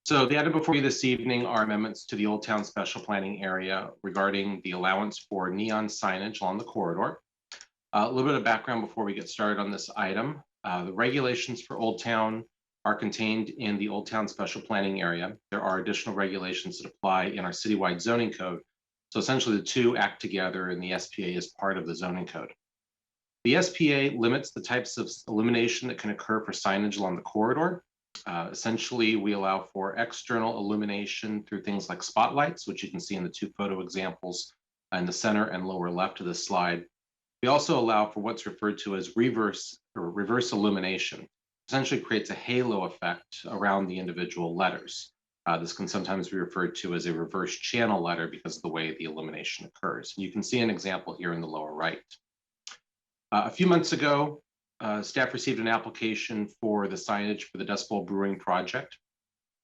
So the item before you this evening are amendments to the Old Town Special Planning Area regarding the allowance for neon signage along the corridor. A little bit of background before we get started on this item. The regulations for Old Town are contained in the Old Town Special Planning Area. There are additional regulations that apply in our citywide zoning code. So essentially the two act together, and the SPA is part of the zoning code. The SPA limits the types of illumination that can occur for signage along the corridor. Essentially, we allow for external illumination through things like spotlights, which you can see in the two photo examples in the center and lower left of this slide. We also allow for what's referred to as reverse illumination. Essentially creates a halo effect around the individual letters. This can sometimes be referred to as a reverse channel letter because of the way the illumination occurs. And you can see an example here in the lower right. A few months ago, staff received an application for the signage for the Dust Bowl Brewing project.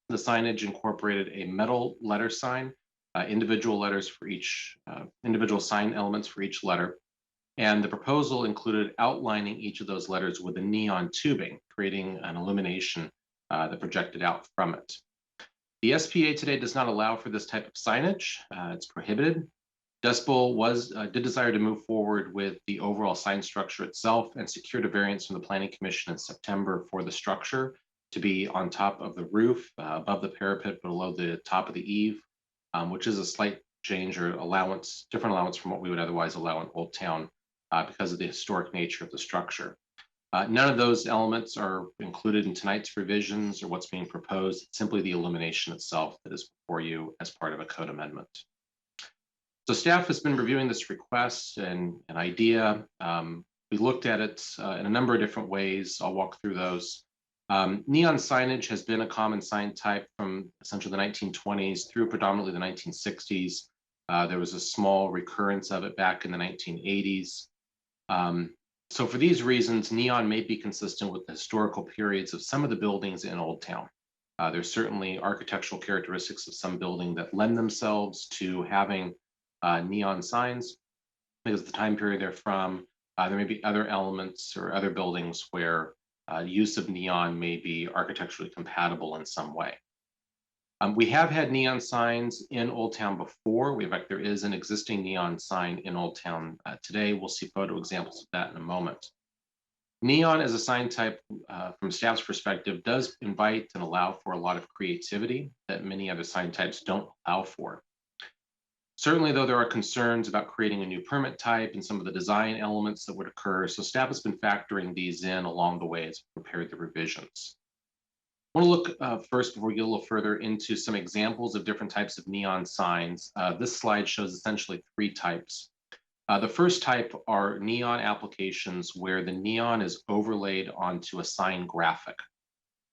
The signage incorporated a metal letter sign, individual letters for each, individual sign elements for each letter. And the proposal included outlining each of those letters with a neon tubing, creating an illumination that projected out from it. The SPA today does not allow for this type of signage. It's prohibited. Dust Bowl did desire to move forward with the overall sign structure itself and secured a variance from the Planning Commission in September for the structure to be on top of the roof, above the parapet, below the top of the eave, which is a slight change or allowance, different allowance from what we would otherwise allow in Old Town because of the historic nature of the structure. None of those elements are included in tonight's revisions or what's being proposed. It's simply the illumination itself that is before you as part of a code amendment. So staff has been reviewing this request and an idea. We looked at it in a number of different ways. I'll walk through those. Neon signage has been a common sign type from essentially the 1920s through predominantly the 1960s. There was a small recurrence of it back in the 1980s. So for these reasons, neon may be consistent with the historical periods of some of the buildings in Old Town. There's certainly architectural characteristics of some building that lend themselves to having neon signs because of the time period they're from. There may be other elements or other buildings where use of neon may be architecturally compatible in some way. We have had neon signs in Old Town before. There is an existing neon sign in Old Town today. We'll see photo examples of that in a moment. Neon as a sign type, from staff's perspective, does invite and allow for a lot of creativity that many other sign types don't allow for. Certainly, though, there are concerns about creating a new permit type and some of the design elements that would occur. So staff has been factoring these in along the way as we prepared the revisions. I want to look first, before we get a little further, into some examples of different types of neon signs. This slide shows essentially 3 types. The first type are neon applications where the neon is overlaid onto a sign graphic,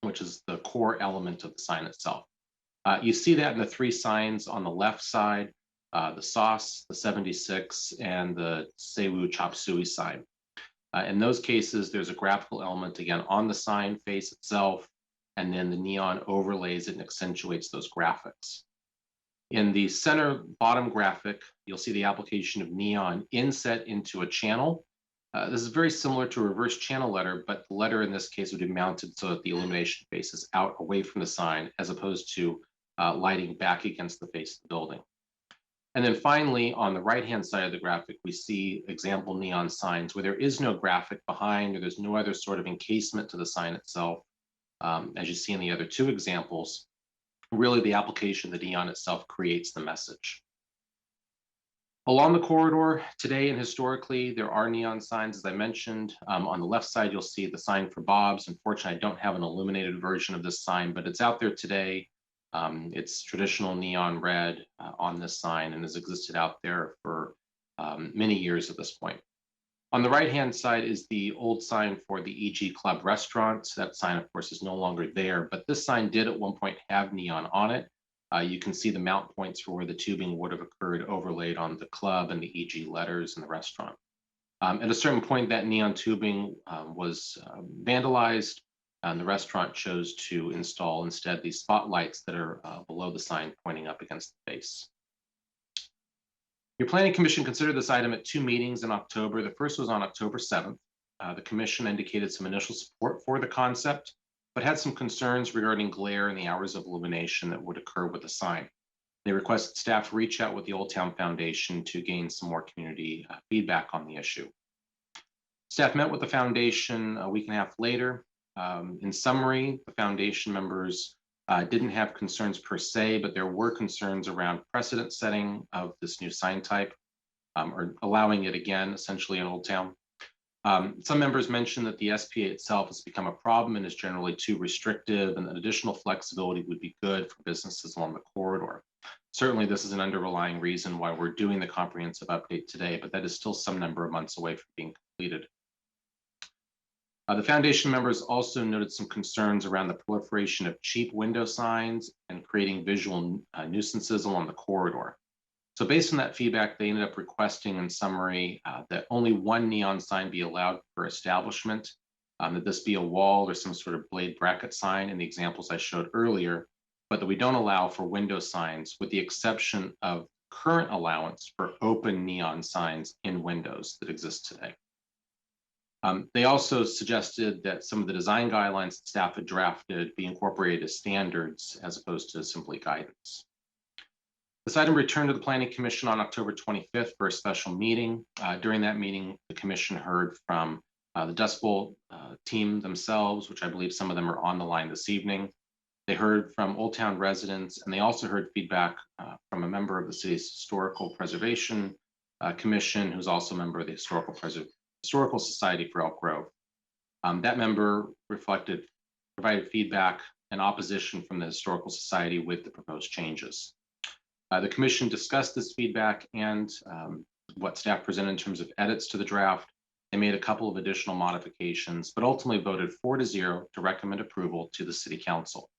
which is the core element of the sign itself. You see that in the 3 signs on the left side, the sauce, the 76, and the Sewu Chop Suey sign. In those cases, there's a graphical element, again, on the sign face itself, and then the neon overlays it and accentuates those graphics. In the center bottom graphic, you'll see the application of neon inset into a channel. This is very similar to a reverse channel letter, but the letter in this case would be mounted so that the illumination faces out away from the sign, as opposed to lighting back against the face of the building. And then finally, on the right-hand side of the graphic, we see example neon signs where there is no graphic behind, or there's no other sort of encasement to the sign itself. As you see in the other 2 examples, really the application of the neon itself creates the message. Along the corridor today and historically, there are neon signs, as I mentioned. On the left side, you'll see the sign for Bob's. Unfortunately, I don't have an illuminated version of this sign, but it's out there today. It's traditional neon red on this sign and has existed out there for many years at this point. On the right-hand side is the old sign for the EG Club restaurant. That sign, of course, is no longer there, but this sign did at one point have neon on it. You can see the mount points for where the tubing would have occurred overlaid on the club and the EG letters in the restaurant. At a certain point, that neon tubing was vandalized, and the restaurant chose to install instead these spotlights that are below the sign pointing up against the face. Your Planning Commission considered this item at 2 meetings in October. The first was on October 7th. The commission indicated some initial support for the concept, but had some concerns regarding glare and the hours of illumination that would occur with the sign. They requested staff reach out with the Old Town Foundation to gain some more community feedback on the issue. Staff met with the foundation a week and a half later. In summary, the foundation members didn't have concerns per se, but there were concerns around precedent setting of this new sign type, or allowing it again, essentially in Old Town. Some members mentioned that the SPA itself has become a problem and is generally too restrictive, and that additional flexibility would be good for businesses along the corridor. Certainly, this is an underlying reason why we're doing the comprehensive update today, but that is still some number of months away from being completed. The foundation members also noted some concerns around the proliferation of cheap window signs and creating visual nuisances along the corridor. So based on that feedback, they ended up requesting in summary that only 1 neon sign be allowed per establishment, that this be a wall or some sort of blade bracket sign in the examples I showed earlier, but that we don't allow for window signs with the exception of current allowance for open neon signs in windows that exist today. They also suggested that some of the design guidelines that staff had drafted be incorporated as standards as opposed to simply guidance. This item returned to the Planning Commission on October 25th for a special meeting. During that meeting, the commission heard from the Dust Bowl team themselves, which I believe some of them are on the line this evening. They heard from Old Town residents, and they also heard feedback from a member of the city's Historical Preservation Commission, who's also a member of the Historical Society for Elk Grove. That member provided feedback and opposition from the Historical Society with the proposed changes. The commission discussed this feedback and what staff presented in terms of edits to the draft. They made a couple of additional modifications, but ultimately voted 4-0 to recommend approval to the City Council.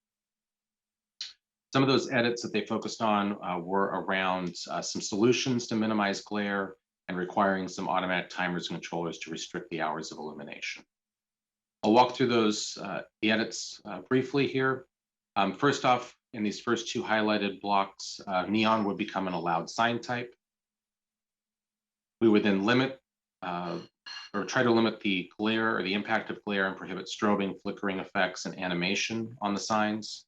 Some of those edits that they focused on were around some solutions to minimize glare and requiring some automatic timers and controllers to restrict the hours of illumination. I'll walk through those the edits briefly here. First off, in these first 2 highlighted blocks, neon would become an allowed sign type. We would then limit or try to limit the glare or the impact of glare and prohibit strobing, flickering effects, and animation on the signs.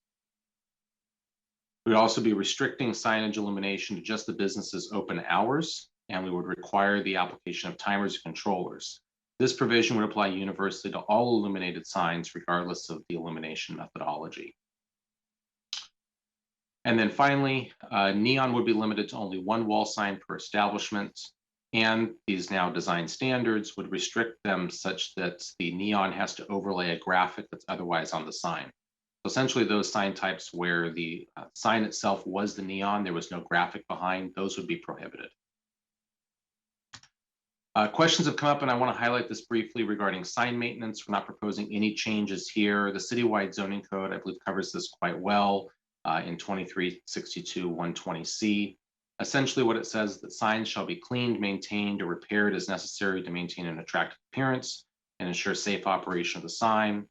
We'd also be restricting signage illumination to just the business's open hours, and we would require the application of timers and controllers. This provision would apply universally to all illuminated signs, regardless of the illumination methodology. And then finally, neon would be limited to only one wall sign per establishment. And these now design standards would restrict them such that the neon has to overlay a graphic that's otherwise on the sign. So essentially those sign types where the sign itself was the neon, there was no graphic behind, those would be prohibited. Questions have come up and I want to highlight this briefly regarding sign maintenance. We're not proposing any changes here. The citywide zoning code, I believe, covers this quite well in 2362-120C. Essentially what it says is that signs shall be cleaned, maintained, or repaired as necessary to maintain an attractive appearance and ensure safe operation of the sign.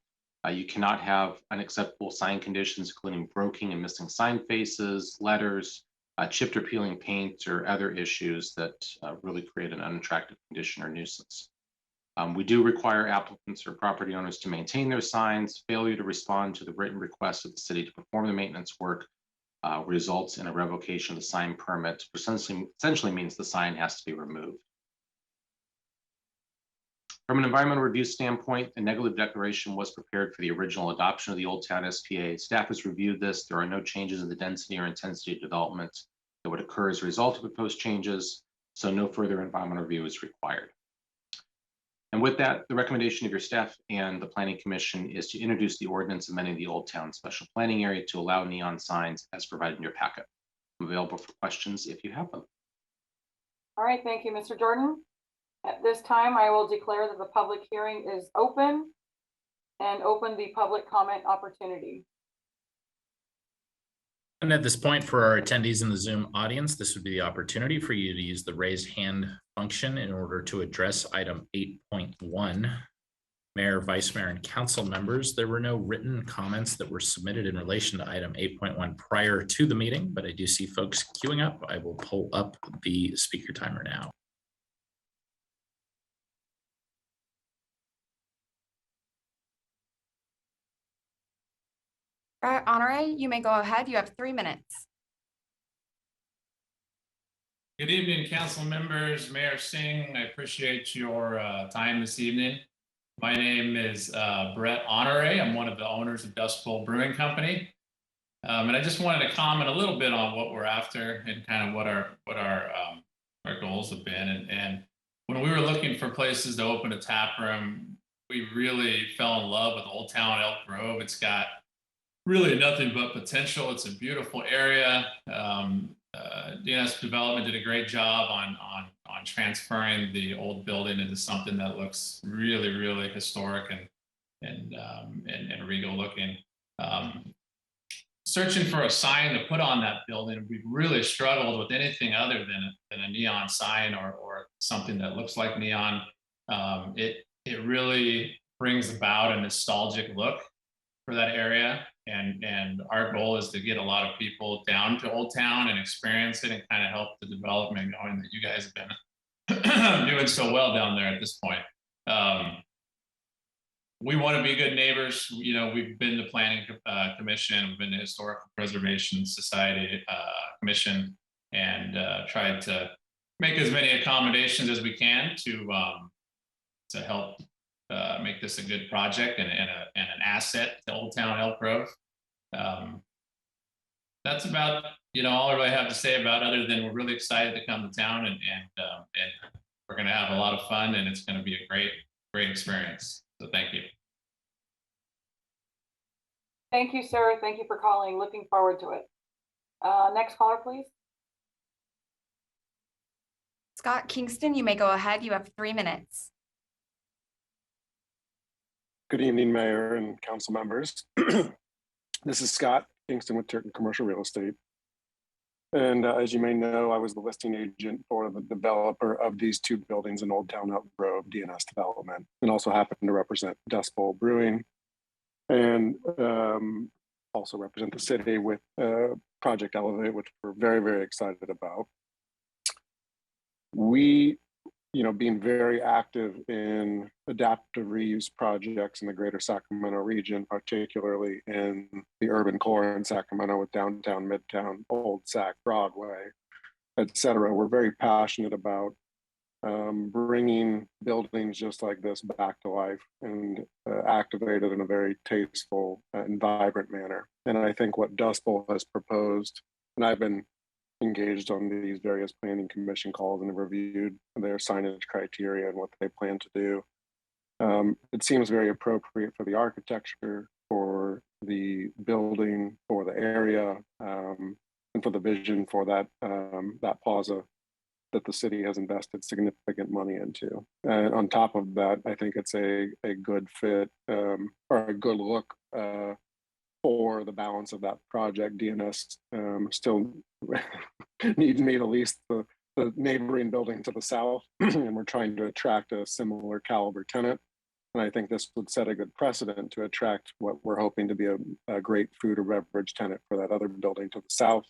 You cannot have unacceptable sign conditions, including broken and missing sign faces, letters, chipped or peeling paint, or other issues that really create an unattractive condition or nuisance. We do require applicants or property owners to maintain their signs. Failure to respond to the written request of the city to perform the maintenance work results in a revocation of the sign permit, which essentially means the sign has to be removed. From an environmental review standpoint, a negative declaration was prepared for the original adoption of the Old Town SPA. Staff has reviewed this. There are no changes in the density or intensity of development that would occur as a result of proposed changes, so no further environmental review is required. And with that, the recommendation of your staff and the Planning Commission is to introduce the ordinance amending the Old Town Special Planning Area to allow neon signs as provided in your packet. I'm available for questions if you have them. All right, thank you, Mr. Jordan. At this time, I will declare that the public hearing is open and open the public comment opportunity. And at this point, for our attendees in the Zoom audience, this would be the opportunity for you to use the raised hand function in order to address item 8.1. Mayor, Vice Mayor, and council members, there were no written comments that were submitted in relation to item 8.1 prior to the meeting, but I do see folks queuing up. I will pull up the speaker timer now. Honore, you may go ahead. You have 3 minutes. Good evening, council members, Mayor Singh. I appreciate your time this evening. My name is Brett Honore. I'm one of the owners of Dust Bowl Brewing Company. And I just wanted to comment a little bit on what we're after and kind of what our goals have been. And when we were looking for places to open a tap room, we really fell in love with Old Town Elk Grove. It's got really nothing but potential. It's a beautiful area. DNS Development did a great job on transferring the old building into something that looks really, really historic and regal looking. Searching for a sign to put on that building, we really struggled with anything other than a neon sign or something that looks like neon. It really brings about a nostalgic look for that area. And our goal is to get a lot of people down to Old Town and experience it and kind of help the development going that you guys have been doing so well down there at this point. We want to be good neighbors. You know, we've been to Planning Commission, we've been to Historical Preservation Society Commission, and tried to make as many accommodations as we can to help make this a good project and an asset to Old Town Elk Grove. That's about all I really have to say about it, other than we're really excited to come to town and we're going to have a lot of fun and it's going to be a great experience. So thank you. Thank you, sir. Thank you for calling. Looking forward to it. Next caller, please. Scott Kingston, you may go ahead. You have 3 minutes. Good evening, Mayor and council members. This is Scott Kingston with Turton Commercial Real Estate. And as you may know, I was the listing agent for the developer of these two buildings in Old Town Elk Grove, DNS Development, and also happen to represent Dust Bowl Brewing and also represent the city with Project Elevate, which we're very, very excited about. We being very active in adaptive reuse projects in the greater Sacramento region, particularly in the urban core in Sacramento with downtown, midtown, Old Sac, Broadway, et cetera. We're very passionate about bringing buildings just like this back to life and activated in a very tasteful and vibrant manner. And I think what Dust Bowl has proposed, and I've been engaged on these various planning commission calls and have reviewed their signage criteria and what they plan to do. It seems very appropriate for the architecture, for the building, for the area, and for the vision for that that plaza that the city has invested significant money into. And on top of that, I think it's a good fit or a good look for the balance of that project. DNS still needs me to lease the neighboring building to the south, and we're trying to attract a similar caliber tenant. And I think this would set a good precedent to attract what we're hoping to be a great food or beverage tenant for that other building to the south.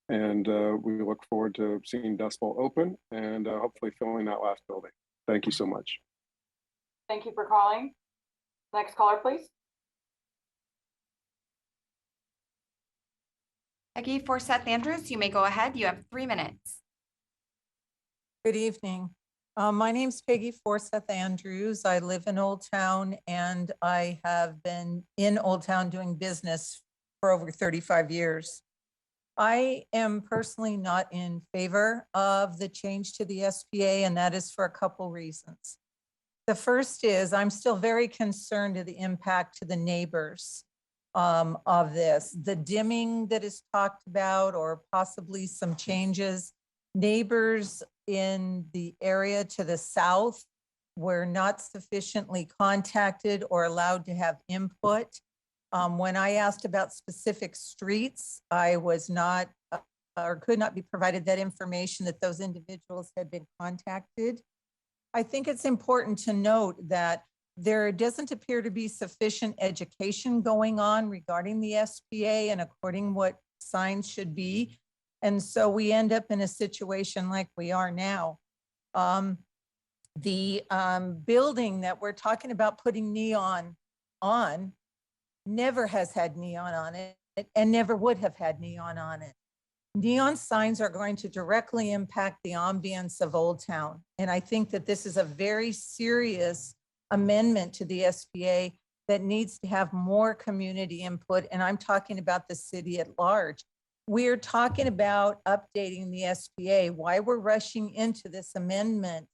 And we look forward to seeing Dust Bowl open and hopefully filling that last building. Thank you so much. Thank you for calling. Next caller, please. Peggy Forsyth Andrews, you may go ahead. You have 3 minutes. Good evening. My name's Peggy Forsyth Andrews. I live in Old Town, and I have been in Old Town doing business for over 35 years. I am personally not in favor of the change to the SPA, and that is for a couple reasons. The first is I'm still very concerned of the impact to the neighbors of this. The dimming that is talked about, or possibly some changes. Neighbors in the area to the south were not sufficiently contacted or allowed to have input. When I asked about specific streets, I was not or could not be provided that information that those individuals had been contacted. I think it's important to note that there doesn't appear to be sufficient education going on regarding the SPA and according what signs should be. And so we end up in a situation like we are now. The building that we're talking about putting neon on never has had neon on it and never would have had neon on it. Neon signs are going to directly impact the ambience of Old Town. And I think that this is a very serious amendment to the SPA that needs to have more community input. And I'm talking about the city at large. We're talking about updating the SPA. Why we're rushing into this amendment,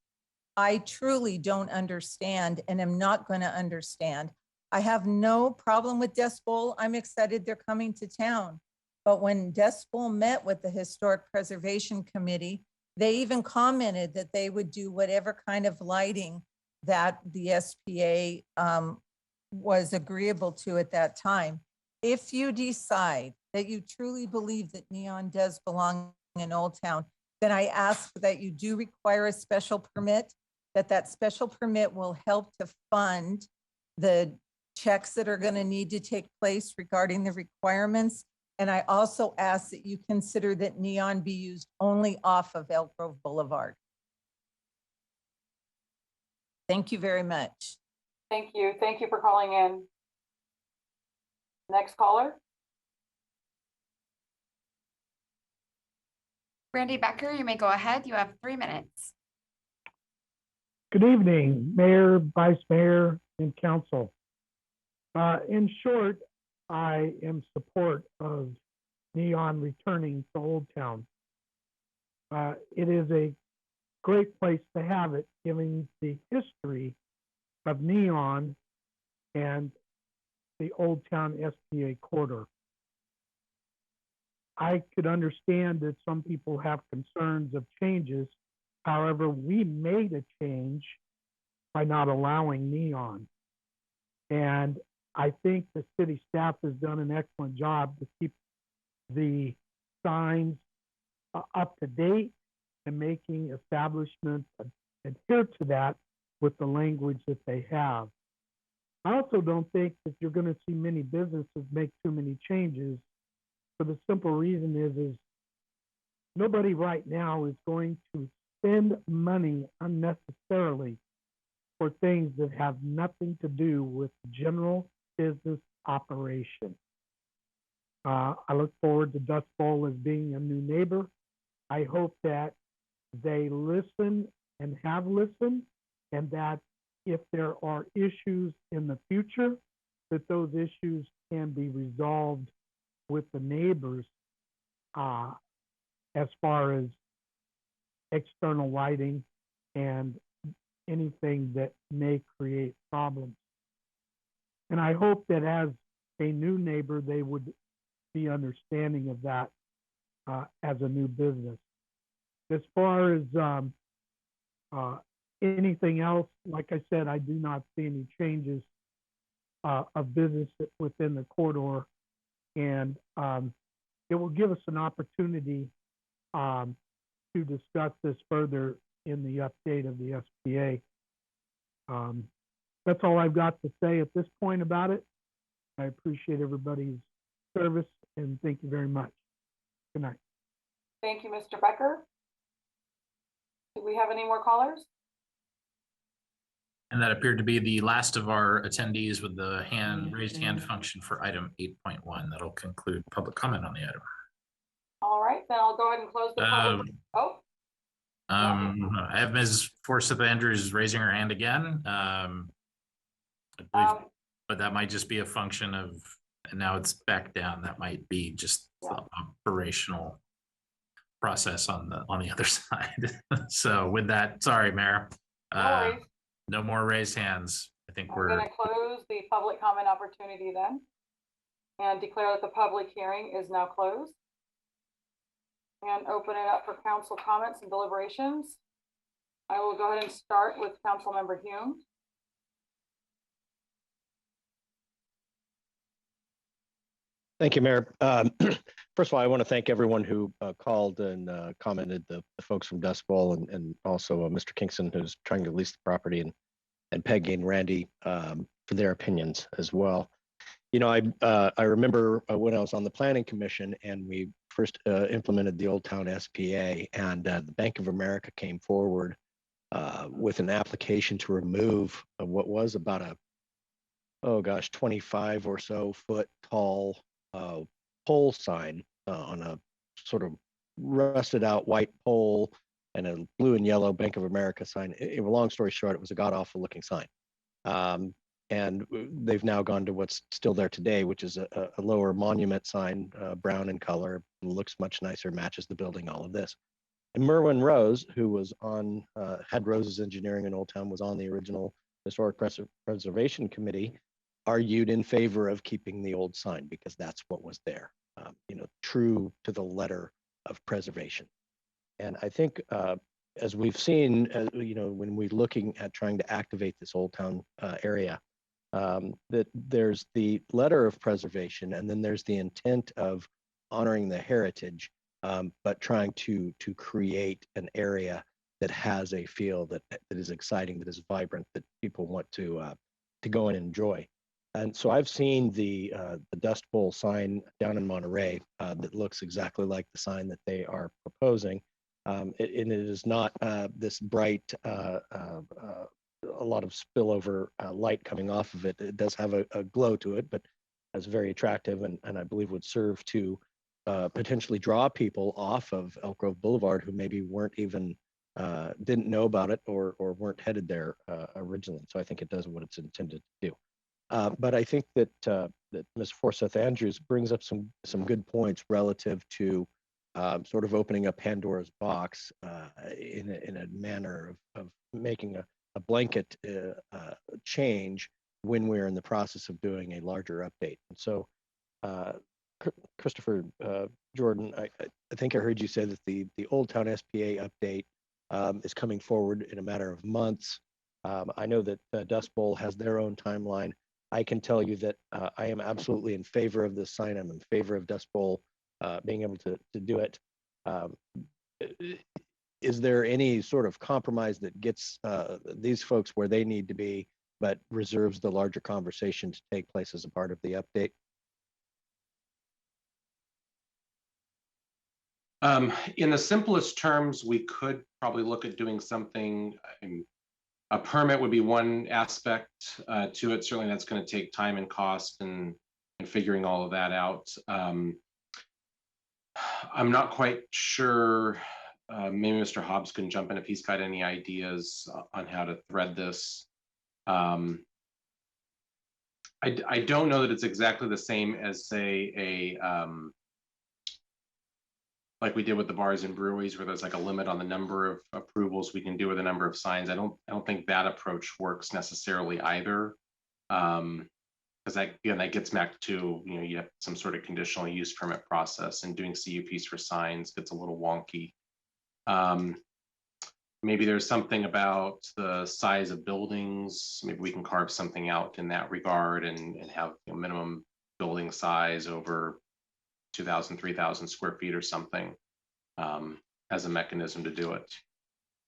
I truly don't understand and am not going to understand. I have no problem with Dust Bowl. I'm excited they're coming to town. But when Dust Bowl met with the Historic Preservation Committee, they even commented that they would do whatever kind of lighting that the SPA was agreeable to at that time. If you decide that you truly believe that neon does belong in Old Town, then I ask that you do require a special permit, that special permit will help to fund the checks that are going to need to take place regarding the requirements. And I also ask that you consider that neon be used only off of Elk Grove Boulevard. Thank you very much. Thank you. Thank you for calling in. Next caller. Randy Becker, you may go ahead. You have 3 minutes. Good evening, Mayor, Vice Mayor, and Council. In short, I am support of neon returning to Old Town. It is a great place to have it, given the history of neon and the Old Town SPA corridor. I could understand that some people have concerns of changes. However, we made a change by not allowing neon. And I think the city staff has done an excellent job to keep the signs up to date and making establishments adhere to that with the language that they have. I also don't think that you're going to see many businesses make too many changes, for the simple reason is nobody right now is going to spend money unnecessarily for things that have nothing to do with general business operation. I look forward to Dust Bowl as being a new neighbor. I hope that they listen and have listened, and that if there are issues in the future, that those issues can be resolved with the neighbors as far as external lighting and anything that may create problems. And I hope that as a new neighbor, they would be understanding of that as a new business. As far as anything else, like I said, I do not see any changes of business within the corridor. And it will give us an opportunity to discuss this further in the update of the SPA. That's all I've got to say at this point about it. I appreciate everybody's service and thank you very much. Good night. Thank you, Mr. Becker. Do we have any more callers? And that appeared to be the last of our attendees with the raised hand function for item 8.1. That'll conclude public comment on the item. All right, then I'll go ahead and close the public. I have Ms. Forsyth Andrews raising her hand again. I believe, but that might just be a function of, and now it's back down. That might be just the operational process on the other side. So with that, sorry, Mayor. No more raised hands. I think we're going to close the public comment opportunity then and declare that the public hearing is now closed and open it up for council comments and deliberations. I will go ahead and start with Council Member Hume. Thank you, Mayor. First of all, I want to thank everyone who called and commented, the folks from Dust Bowl and also Mr. Kingston, who's trying to lease the property, and Peggy and Randy for their opinions as well. You know, I remember when I was on the Planning Commission and we first implemented the Old Town SPA, and the Bank of America came forward with an application to remove what was about a 25 or so foot tall pole sign on a sort of rusted out white pole and a blue and yellow Bank of America sign. Long story short, it was a god awful looking sign. And they've now gone to what's still there today, which is a lower monument sign, brown in color, looks much nicer, matches the building, all of this. And Merwin Rose, who was on, had Rose's Engineering in Old Town, was on the original Historic Preservation Committee, argued in favor of keeping the old sign because that's what was there, you know, true to the letter of preservation. And I think as we've seen, you know, when we're looking at trying to activate this Old Town area, that there's the letter of preservation and then there's the intent of honoring the heritage, but trying to create an area that has a feel that is exciting, that is vibrant, that people want to go and enjoy. And so I've seen the Dust Bowl sign down in Monterey that looks exactly like the sign that they are proposing. And it is not this bright, a lot of spillover light coming off of it. It does have a glow to it, but it's very attractive and I believe would serve to potentially draw people off of Elk Grove Boulevard who maybe weren't even, didn't know about it or weren't headed there originally. So I think it does what it's intended to do. But I think that that Ms. Forsyth Andrews brings up some good points relative to sort of opening up Pandora's box in a manner of making a blanket change when we're in the process of doing a larger update. And so, Christopher Jordan, I think I heard you say that the Old Town SPA update is coming forward in a matter of months. I know that Dust Bowl has their own timeline. I can tell you that I am absolutely in favor of this sign. I'm in favor of Dust Bowl being able to do it. Is there any sort of compromise that gets these folks where they need to be, but reserves the larger conversation to take place as a part of the update? In the simplest terms, we could probably look at doing something. A permit would be one aspect to it. Certainly that's going to take time and cost and figuring all of that out. I'm not quite sure maybe Mr. Hobbs can jump in if he's got any ideas on how to thread this. I don't know that it's exactly the same as, say, like we did with the bars and breweries, where there's like a limit on the number of approvals we can do with the number of signs. I don't think that approach works necessarily either. Because that gets back to, you have some sort of conditional use permit process, and doing CUPs for signs gets a little wonky. Maybe there's something about the size of buildings. Maybe we can carve something out in that regard and have a minimum building size over 2,000, 3,000 square feet or something as a mechanism to do it.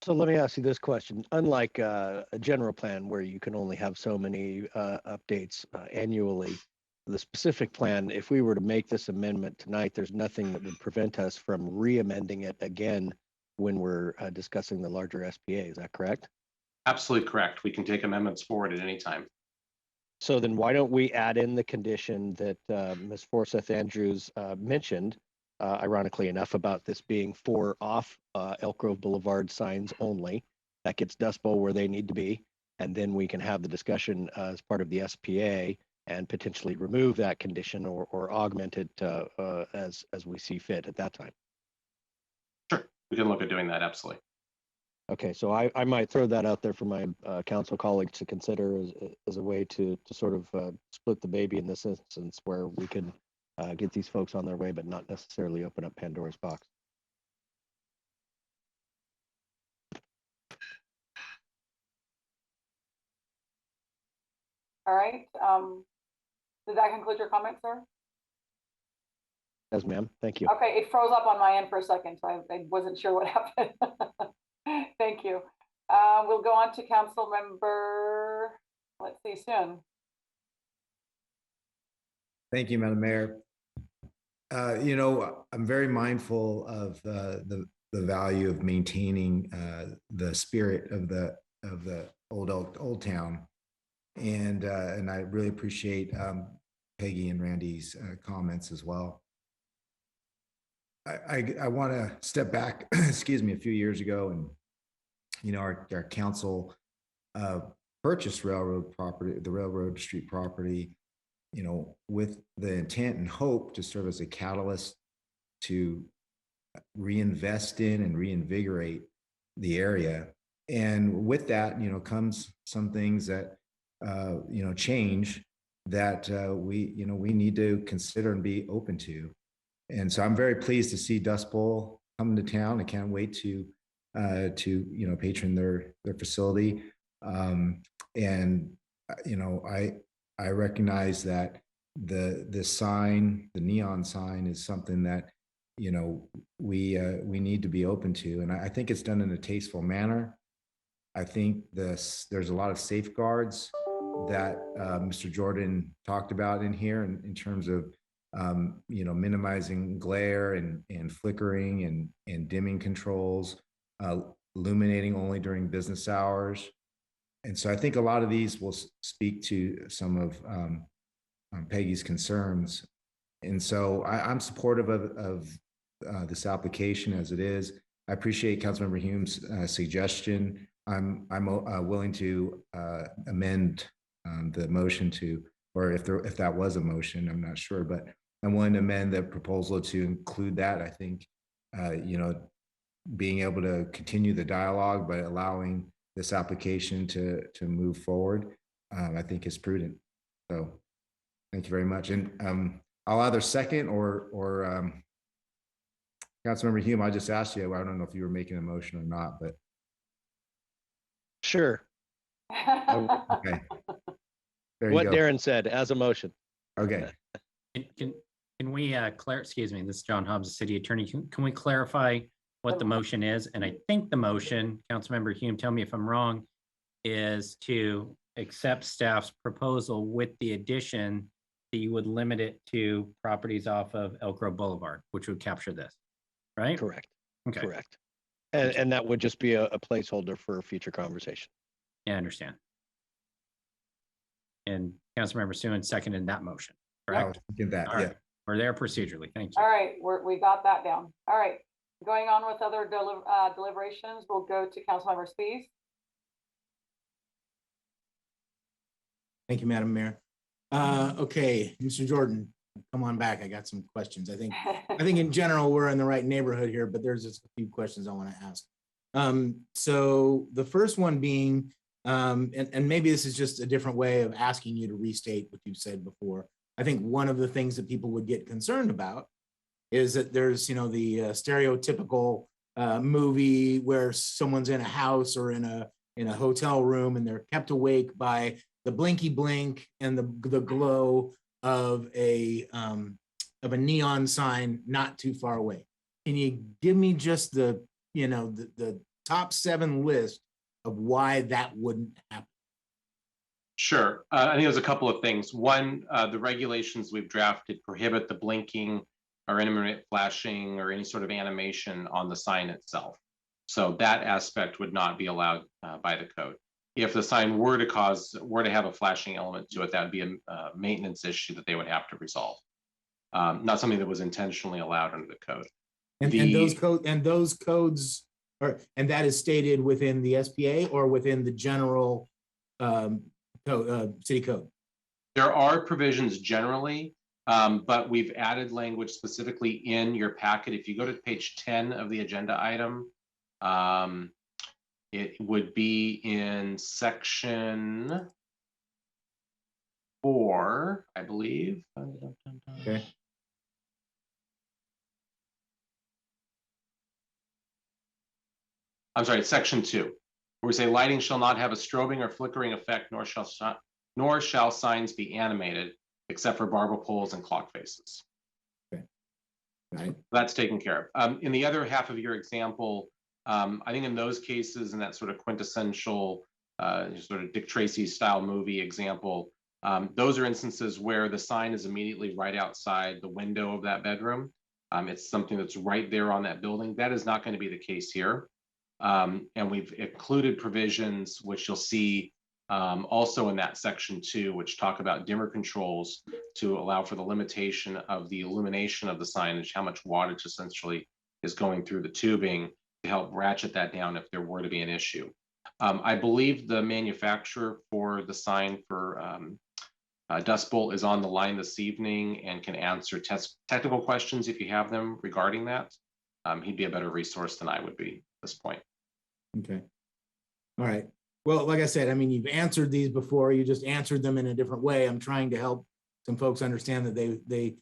So let me ask you this question. Unlike a general plan where you can only have so many updates annually, the specific plan, if we were to make this amendment tonight, there's nothing that would prevent us from re-amending it again when we're discussing the larger SPA. Is that correct? Absolutely correct. We can take amendments forward at any time. So then why don't we add in the condition that Ms. Forsyth Andrews mentioned, ironically enough, about this being for off Elk Grove Boulevard signs only. That gets Dust Bowl where they need to be. And then we can have the discussion as part of the SPA and potentially remove that condition or augment it as we see fit at that time. Sure, we can look at doing that, absolutely. Okay, so I might throw that out there for my council colleagues to consider as a way to sort of split the baby in this instance, where we can get these folks on their way, but not necessarily open up Pandora's box. All right. Did that conclude your comment, sir? Yes, ma'am. Thank you. Okay, it froze up on my end for a second, so I wasn't sure what happened. Thank you. We'll go on to council member, let's see, Soon. Thank you, Madam Mayor. I'm very mindful of the value of maintaining the spirit of the old town, and I really appreciate Peggy and Randy's comments as well. I want to step back, excuse me, a few years ago, and our council purchased railroad property, the Railroad Street property, with the intent and hope to serve as a catalyst to reinvest in and reinvigorate the area. And with that, comes some things that change that we need to consider and be open to. And so I'm very pleased to see Dust Bowl come to town. I can't wait to patron their facility. I recognize that the sign, the neon sign, is something that we need to be open to, and I think it's done in a tasteful manner. I think there's a lot of safeguards that Mr. Jordan talked about in here in terms of minimizing glare and flickering and dimming controls, illuminating only during business hours. And so I think a lot of these will speak to some of Peggy's concerns. And so I'm supportive of this application as it is. I appreciate Councilmember Hume's suggestion. I'm willing to amend the motion to, or if that was a motion, I'm not sure, but I'm willing to amend the proposal to include that. I think, being able to continue the dialogue by allowing this application to move forward, I think is prudent. So thank you very much. And I'll either second or Councilmember Hume, I just asked you, I don't know if you were making a motion or not, but. Sure. Okay. What Darren said as a motion. Okay. Can we excuse me, this is John Hobbs, the city attorney. Can we clarify what the motion is? And I think the motion, Councilmember Hume, tell me if I'm wrong, is to accept staff's proposal with the addition that you would limit it to properties off of Elk Grove Boulevard, which would capture this, right? Correct. Okay. Correct. And that would just be a placeholder for future conversation. Yeah, I understand. And Councilmember Suen seconded that motion, correct? That, All right. We're there procedurally. Thank you. All right, we got that down. All right. Going on with other deliberations, we'll go to Councilmember Spies. Thank you, Madam Mayor. Okay, Mr. Jordan, come on back. I got some questions. I think in general, we're in the right neighborhood here, but there's just a few questions I want to ask. So the first one being, and maybe this is just a different way of asking you to restate what you've said before. I think one of the things that people would get concerned about is that there's, you know, the stereotypical movie where someone's in a house or in a hotel room and they're kept awake by the blinky blink and the glow of a neon sign not too far away. Can you give me just the, you know, the top 7 list of why that wouldn't happen? Sure. I think there's a couple of things. One, the regulations we've drafted prohibit the blinking or intermittent flashing or any sort of animation on the sign itself. So that aspect would not be allowed by the code. If the sign were to have a flashing element to it, that would be a maintenance issue that they would have to resolve. Not something that was intentionally allowed under the code. And those codes and that is stated within the SPA or within the general city code? There are provisions generally, but we've added language specifically in your packet. If you go to page 10 of the agenda item, it would be in section 4, I believe. Okay. I'm sorry, section 2, where we say lighting shall not have a strobing or flickering effect, nor shall signs be animated, except for barber poles and clock faces. Okay. Right. That's taken care of. In the other half of your example, I think in those cases, in that sort of quintessential sort of Dick Tracy style movie example, those are instances where the sign is immediately right outside the window of that bedroom. It's something that's right there on that building. That is not going to be the case here. And we've included provisions, which you'll see also in that section 2, which talk about dimmer controls to allow for the limitation of the illumination of the signage, how much wattage essentially is going through the tubing to help ratchet that down if there were to be an issue. I believe the manufacturer for the sign for Dust Bowl is on the line this evening and can answer technical questions if you have them regarding that. He'd be a better resource than I would be at this point. Okay. All right. Well, like I said, I mean, you've answered these before. You just answered them in a different way. I'm trying to help some folks understand that they,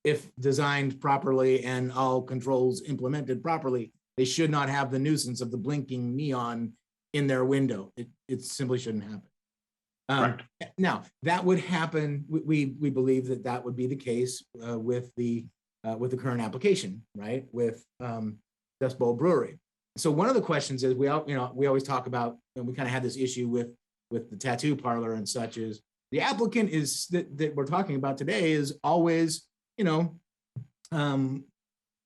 if designed properly and all controls implemented properly, they should not have the nuisance of the blinking neon in their window. It simply shouldn't happen. Now, that would happen. We believe that would be the case with the current application, right? With Dust Bowl Brewery. So one of the questions is we always talk about, and we kind of had this issue with the tattoo parlor and such, is the applicant is that we're talking about today is always,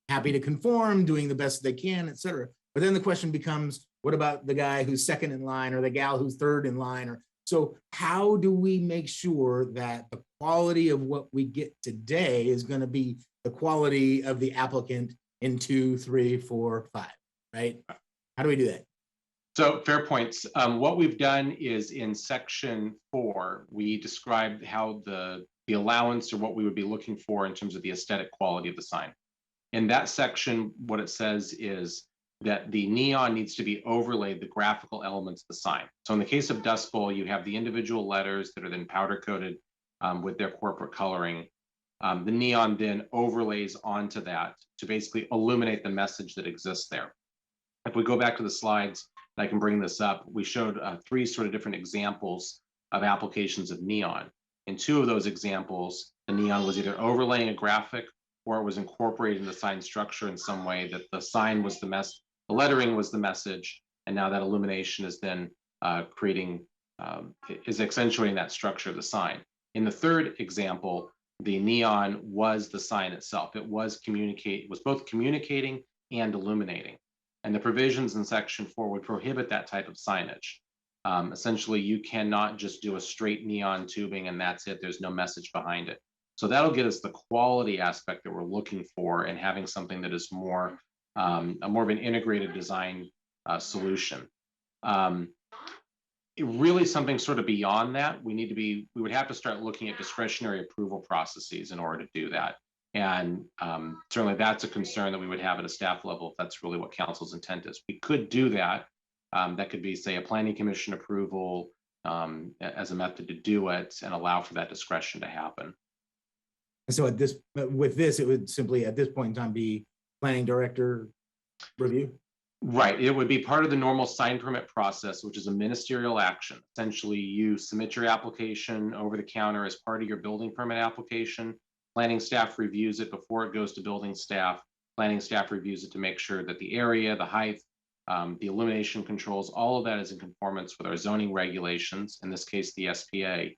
happy to conform, doing the best they can, et cetera. But then the question becomes, what about the guy who's second in line or the gal who's third in line? So how do we make sure that the quality of what we get today is going to be the quality of the applicant in 2, 3, 4, 5? Right? How do we do that? So fair points. What we've done is in section 4, we described how the allowance or what we would be looking for in terms of the aesthetic quality of the sign. In that section, what it says is that the neon needs to be overlaid the graphical elements of the sign. So in the case of Dust Bowl, you have the individual letters that are then powder coated with their corporate coloring. The neon then overlays onto that to basically illuminate the message that exists there. If we go back to the slides, I can bring this up. We showed 3 sort of different examples of applications of neon. In 2 of those examples, the neon was either overlaying a graphic or it was incorporated in the sign structure in some way that the sign was the lettering was the message, and now that illumination is then is accentuating that structure of the sign. In the 3rd example, the neon was the sign itself. It was both communicating and illuminating. And the provisions in section 4 would prohibit that type of signage. Essentially, you cannot just do a straight neon tubing and that's it. There's no message behind it. So that'll get us the quality aspect that we're looking for and having something that is more a more of an integrated design solution. Really something sort of beyond that, we would have to start looking at discretionary approval processes in order to do that. And certainly that's a concern that we would have at a staff level if that's really what council's intent is. We could do that. That could be, say, a planning commission approval as a method to do it and allow for that discretion to happen. And so with this, it would simply at this point in time be planning director review? Right, it would be part of the normal sign permit process, which is a ministerial action. Essentially, you submit your application over the counter as part of your building permit application. Planning staff reviews it before it goes to building staff. Planning staff reviews it to make sure that the area, the height, the illumination controls, all of that is in conformance with our zoning regulations, in this case, the SPA.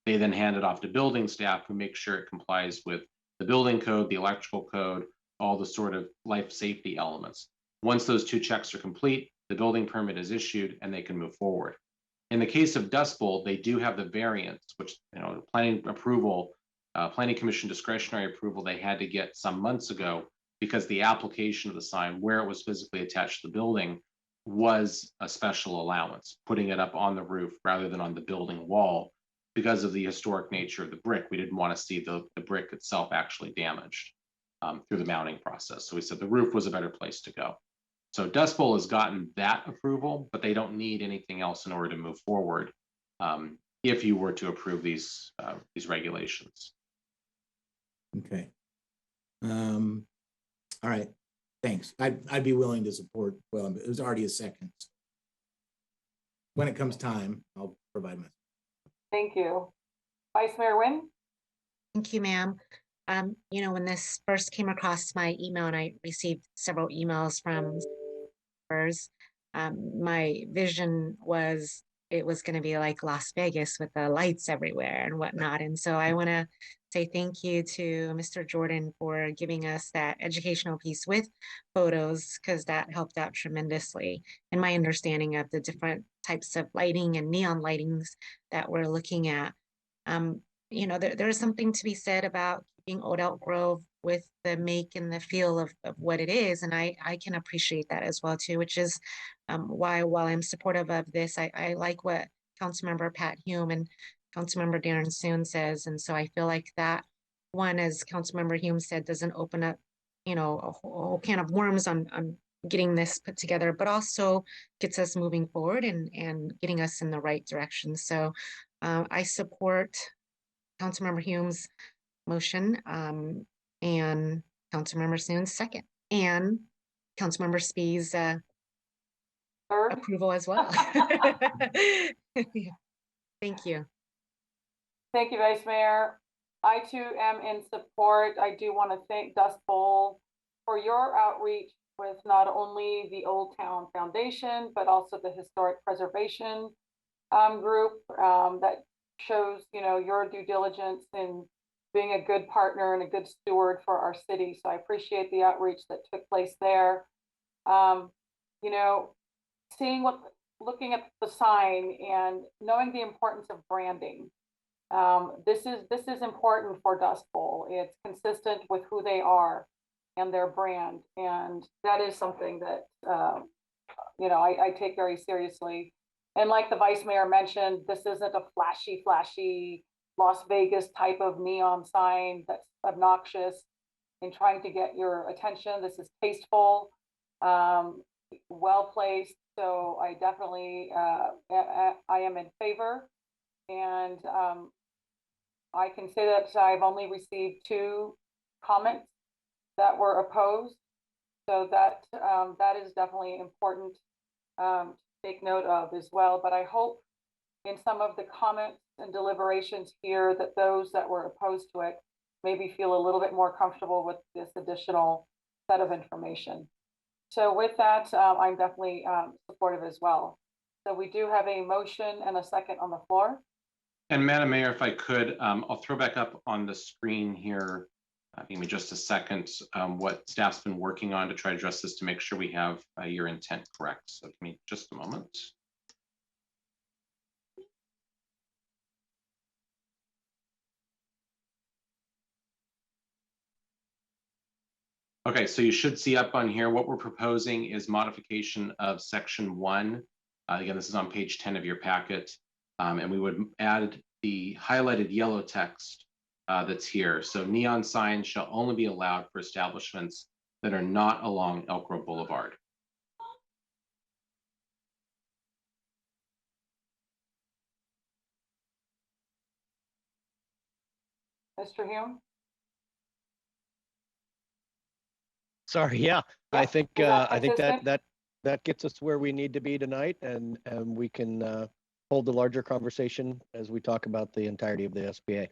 They then hand it off to building staff who make sure it complies with the building code, the electrical code, all the sort of life safety elements. Once those two checks are complete, the building permit is issued and they can move forward. In the case of Dust Bowl, they do have the variance, which, planning approval, planning commission discretionary approval, they had to get some months ago because the application of the sign where it was physically attached to the building was a special allowance, putting it up on the roof rather than on the building wall because of the historic nature of the brick. We didn't want to see the brick itself actually damaged through the mounting process. So we said the roof was a better place to go. So Dust Bowl has gotten that approval, but they don't need anything else in order to move forward if you were to approve these regulations. Okay. All right. Thanks. I'd be willing to support. Well, it was already a second. When it comes time, I'll provide my. Thank you. Vice Mayor Nguyen? Thank you, ma'am. When this first came across my email and I received several emails from my vision was it was going to be like Las Vegas with the lights everywhere and whatnot. And so I want to say thank you to Mr. Jordan for giving us that educational piece with photos, because that helped out tremendously in my understanding of the different types of lighting and neon lightings that we're looking at. There is something to be said about keeping Old Elk Grove with the make and the feel of what it is. And I can appreciate that as well too, which is why, while I'm supportive of this, I like what Councilmember Pat Hume and Councilmember Darren Soon says. And so I feel like that one, as Councilmember Hume said, doesn't open up, a whole can of worms on getting this put together, but also gets us moving forward and getting us in the right direction. So I support Councilmember Hume's motion and Councilmember Soon's second, and Councilmember Spee's approval as well. Thank you. Thank you, Vice Mayor. I too am in support. I do want to thank Dust Bowl for your outreach with not only the Old Town Foundation, but also the Historic Preservation group that shows, your due diligence in being a good partner and a good steward for our city. So I appreciate the outreach that took place there. Looking at the sign and knowing the importance of branding. This is important for Dust Bowl. It's consistent with who they are and their brand. And that is something that, I take very seriously. And like the Vice Mayor mentioned, this isn't a flashy Las Vegas type of neon sign that's obnoxious and trying to get your attention. This is tasteful, well placed. So I definitely, I am in favor. And I can say that I've only received 2 comments that were opposed. So that is definitely important to take note of as well. But I hope in some of the comments and deliberations here that those that were opposed to it maybe feel a little bit more comfortable with this additional set of information. So with that, I'm definitely supportive as well. So we do have a motion and a second on the floor. And Madam Mayor, if I could, I'll throw back up on the screen here, give me just a second, what staff's been working on to try to address this to make sure we have your intent correct. So give me just a moment. Okay, so you should see up on here, what we're proposing is modification of section 1. Again, this is on page 10 of your packet. And we would add the highlighted yellow text that's here. So neon signs shall only be allowed for establishments that are not along Elk Grove Boulevard. Mr. Hume? Sorry, yeah, I think, Is that I think consistent? that gets us where we need to be tonight, and we can hold the larger conversation as we talk about the entirety of the SBA.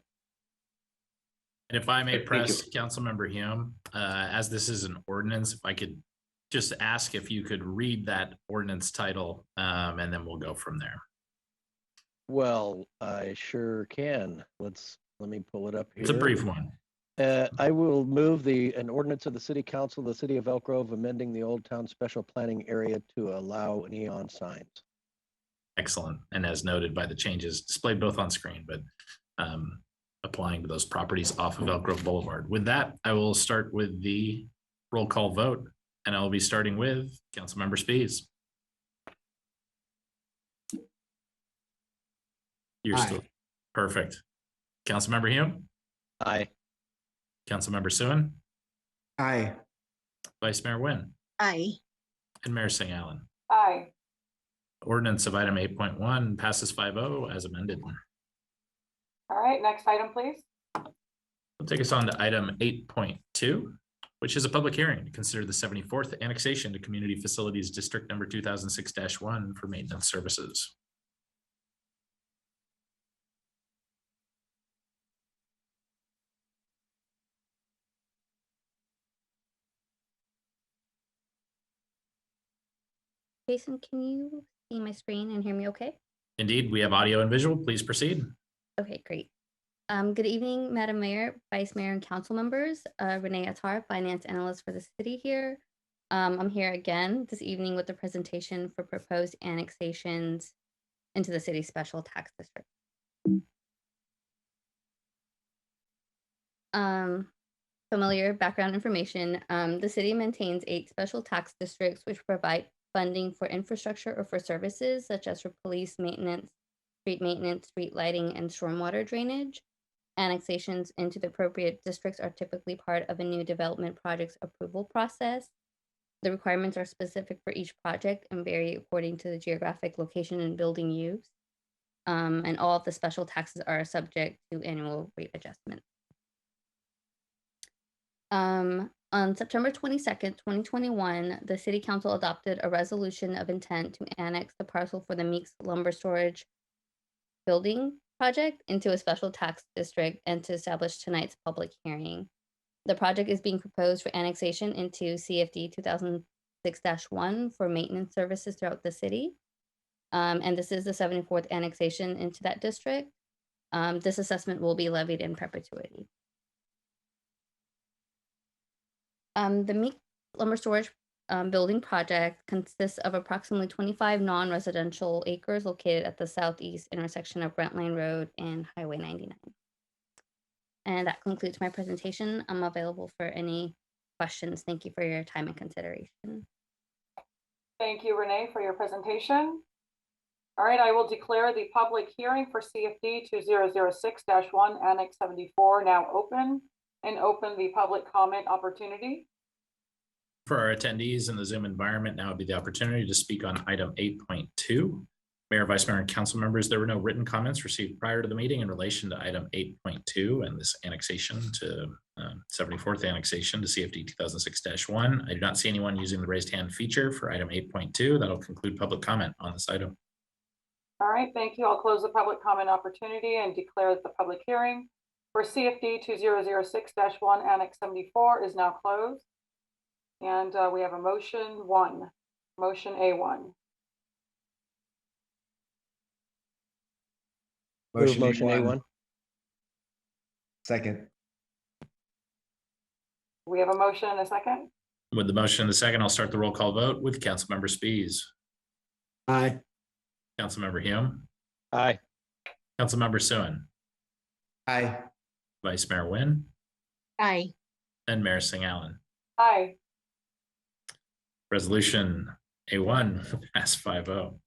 And if I may Thank you. press Councilmember Hume, as this is an ordinance, if I could just ask if you could read that ordinance title, and then we'll go from there. Well, I sure can. Let me pull it up here. It's a brief one. I will move an ordinance of the City Council of the City of Elk Grove amending the Old Town Special Planning Area to allow neon signs. Excellent. And as noted by the changes displayed both on screen, but applying to those properties off of Elk Grove Boulevard. With that, I will start with the roll call vote, and I'll be starting with Councilmember Spies. You're Aye. still perfect. Councilmember Hume, Aye. Councilmember Suen, Aye. Vice Mayor Nguyen, Aye. and Mayor Singh Allen. Aye. Ordinance of item 8.1 passes 5-0 as amended. All right, next item, please. We'll take us on to item 8.2, which is a public hearing to consider the 74th annexation to Community Facilities District Number 2006-1 for maintenance services. Jason, can you see my screen and hear me okay? Indeed, we have audio and visual. Please proceed. Okay, great. Good evening, Madam Mayor, Vice Mayor, and council members. Renee Attar, Finance Analyst for the city here. I'm here again this evening with the presentation for proposed annexations into the city's special tax district. Familiar background information. The city maintains 8 special tax districts which provide funding for infrastructure or for services such as for police maintenance, street lighting, and stormwater drainage. Annexations into the appropriate districts are typically part of a new development project's approval process. The requirements are specific for each project and vary according to the geographic location and building use. And all of the special taxes are subject to annual rate adjustment. On September 22nd, 2021, the City Council adopted a resolution of intent to annex the parcel for the Meeks Lumber Storage Building project into a special tax district and to establish tonight's public hearing. The project is being proposed for annexation into CFD 2006-1 for maintenance services throughout the city. And this is the 74th annexation into that district. This assessment will be levied in perpetuity. The Meeks Lumber Storage Building project consists of approximately 25 non-residential acres located at the southeast intersection of Brent Lane Road and Highway 99. And that concludes my presentation. I'm available for any questions. Thank you for your time and consideration. Thank you, Renee, for your presentation. All right, I will declare the public hearing for CFD 2006-1 Annex 74 now open and open the public comment opportunity. For our attendees in the Zoom environment, now would be the opportunity to speak on item 8.2. Mayor, Vice Mayor, and council members, there were no written comments received prior to the meeting in relation to item 8.2 and this annexation to 74th annexation to CFD 2006-1. I do not see anyone using the raised hand feature for item 8.2. That'll conclude public comment on this item. All right, thank you. I'll close the public comment opportunity and declare that the public hearing for CFD 2006-1 Annex 74 is now closed. And we have a motion A1. Motion A1. Second. We have a motion and a second. With the motion and the second, I'll start the roll call vote with Councilmember Spies. Aye. Councilmember Hume. Aye. Councilmember Suen. Aye. Vice Mayor Nguyen Aye. and Mayor Singh Allen. Aye. Resolution A1 will pass 5-0.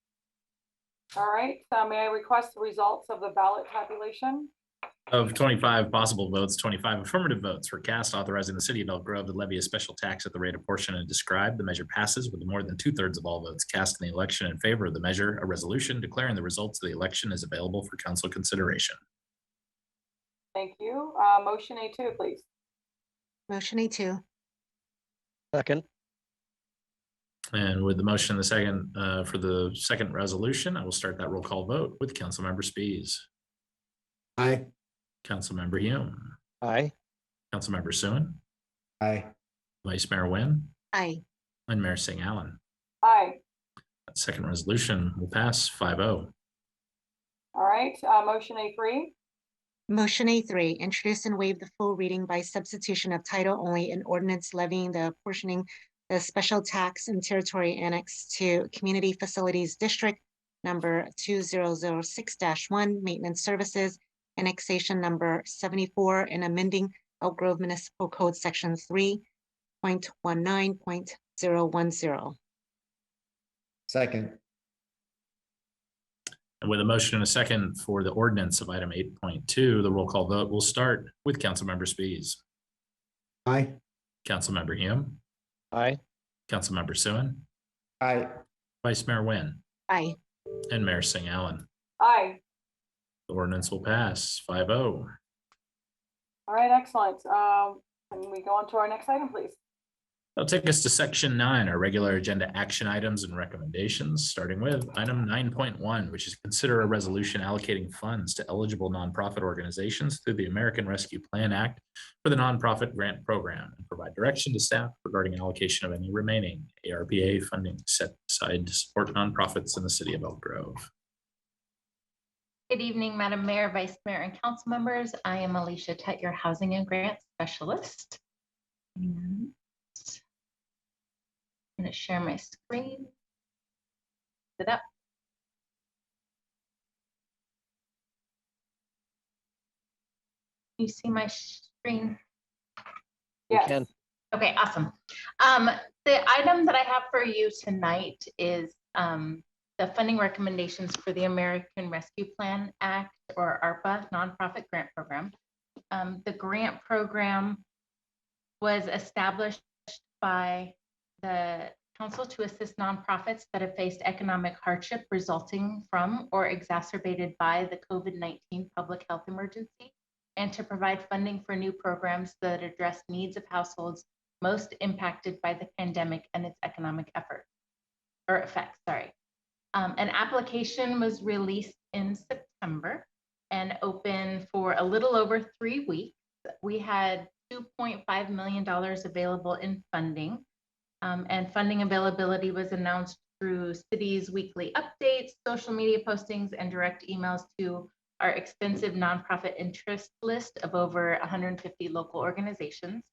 All right, may I request the results of the ballot tabulation? Of 25 possible votes, 25 affirmative votes were cast authorizing the city of Elk Grove to levy a special tax at the rate apportioned and described. The measure passes with more than 2/3 of all votes cast in the election in favor of the measure. A resolution declaring the results of the election is available for council consideration. Thank you. Motion A2, please. Motion A2. Second. And with the motion, the second for the second resolution, I will start that roll call vote with Councilmember Spies. Aye. Councilmember Hume. Aye. Councilmember Suen. Aye. Vice Mayor Nguyen. Aye. And Mayor Singh Allen. Aye. That second resolution will pass 5-0. All right, motion A3. Motion A3, introduce and waive the full reading by substitution of title only in ordinance levying the apportioning the special tax and territory annexed to Community Facilities District number 2006-1, Maintenance Services, annexation number 74, and amending Elk Grove Municipal Code Section 3.19.010. Second. And with a motion and a second for the ordinance of item 8.2, the roll call vote will start with Councilmember Spies. Aye. Councilmember Hume. Aye. Councilmember Suen. Aye. Vice Mayor Nguyen. Aye. And Mayor Singh Allen. Aye. The ordinance will pass 5-0. All right, excellent. Can we go on to our next item, please? That'll take us to section 9, our regular agenda action items and recommendations, starting with item 9.1, which is consider a resolution allocating funds to eligible nonprofit organizations through the American Rescue Plan Act for the nonprofit grant program and provide direction to staff regarding allocation of any remaining ARPA funding set aside to support nonprofits in the city of Elk Grove. Good evening, Madam Mayor, Vice Mayor, and council members. I am Alicia Tutt, your Housing and Grant Specialist. I'm going to share my screen. It up. You see my screen? Yes. Okay, awesome. The item that I have for you tonight is the funding recommendations for the American Rescue Plan Act, or ARPA, nonprofit grant program. The grant program was established by the Council to assist nonprofits that have faced economic hardship resulting from or exacerbated by the COVID-19 public health emergency, and to provide funding for new programs that address needs of households most impacted by the pandemic and its economic effects. An application was released in September and open for a little over 3 weeks. We had $2.5 million available in funding, and funding availability was announced through city's weekly updates, social media postings, and direct emails to our extensive nonprofit interest list of over 150 local organizations.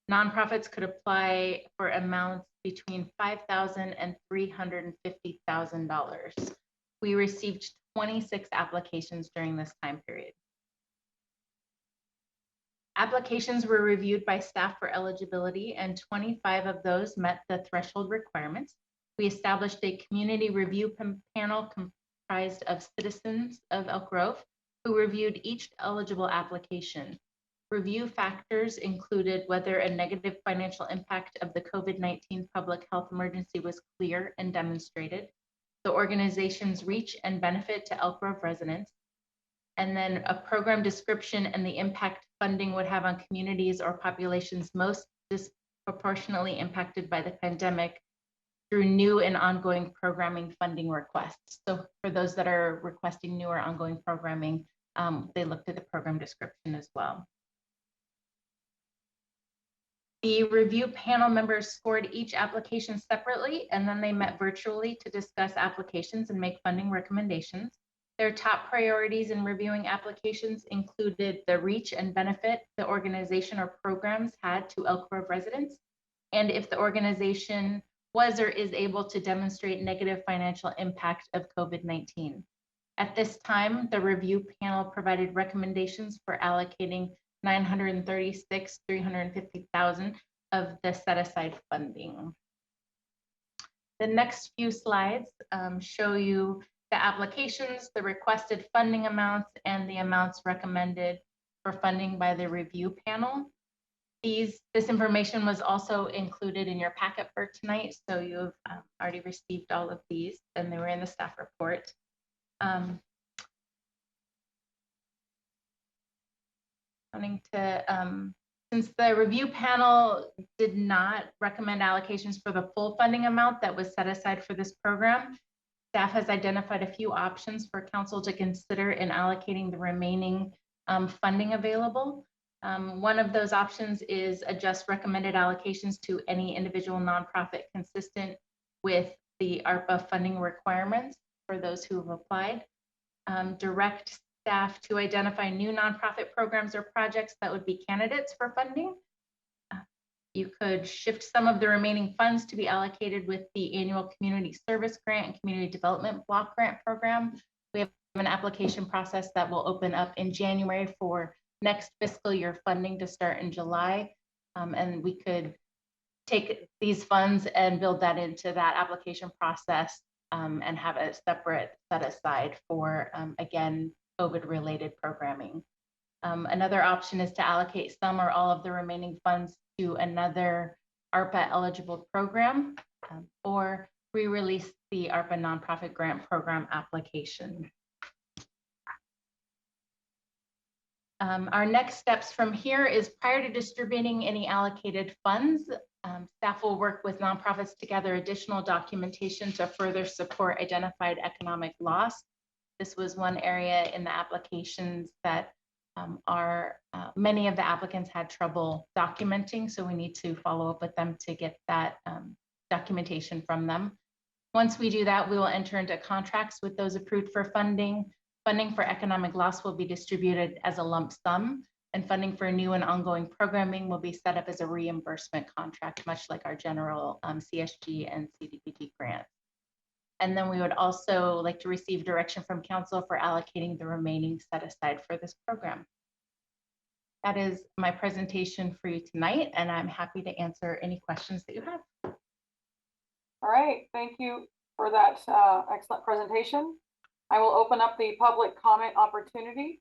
Nonprofits could apply for amounts between $5,000 and $350,000. We received 26 applications during this time period. Applications were reviewed by staff for eligibility, and 25 of those met the threshold requirements. We established a community review panel comprised of citizens of Elk Grove who reviewed each eligible application. Review factors included whether a negative financial impact of the COVID-19 public health emergency was clear and demonstrated, the organization's reach and benefit to Elk Grove residents, and then a program description and the impact funding would have on communities or populations most disproportionately impacted by the pandemic through new and ongoing programming funding requests. So for those that are requesting new or ongoing programming, they looked at the program description as well. The review panel members scored each application separately, and then they met virtually to discuss applications and make funding recommendations. Their top priorities in reviewing applications included the reach and benefit the organization or programs had to Elk Grove residents, and if the organization was or is able to demonstrate negative financial impact of COVID-19. At this time, the review panel provided recommendations for allocating $936,350,000 of the set aside funding. The next few slides show you the applications, the requested funding amounts, and the amounts recommended for funding by the review panel. This information was also included in your packet for tonight, so you've already received all of these, and they were in the staff report. Since the review panel did not recommend allocations for the full funding amount that was set aside for this program, staff has identified a few options for council to consider in allocating the remaining funding available. One of those options is adjust recommended allocations to any individual nonprofit consistent with the ARPA funding requirements for those who have applied. Direct staff to identify new nonprofit programs or projects that would be candidates for funding. You could shift some of the remaining funds to be allocated with the annual community service grant and community development block grant program. We have an application process that will open up in January for next fiscal year funding to start in July. And we could take these funds and build that into that application process and have a separate set aside for, again, COVID-related programming. Another option is to allocate some or all of the remaining funds to another ARPA eligible program or re-release the ARPA nonprofit grant program application. Our next steps from here is prior to distributing any allocated funds, staff will work with nonprofits to gather additional documentation to further support identified economic loss. This was one area in the applications that many of the applicants had trouble documenting, so we need to follow up with them to get that documentation from them. Once we do that, we will enter into contracts with those approved for funding. Funding for economic loss will be distributed as a lump sum, and funding for new and ongoing programming will be set up as a reimbursement contract, much like our general CSG and CDBG grants. And then we would also like to receive direction from council for allocating the remaining set aside for this program. That is my presentation for you tonight, and I'm happy to answer any questions that you have. All right, thank you for that excellent presentation. I will open up the public comment opportunity.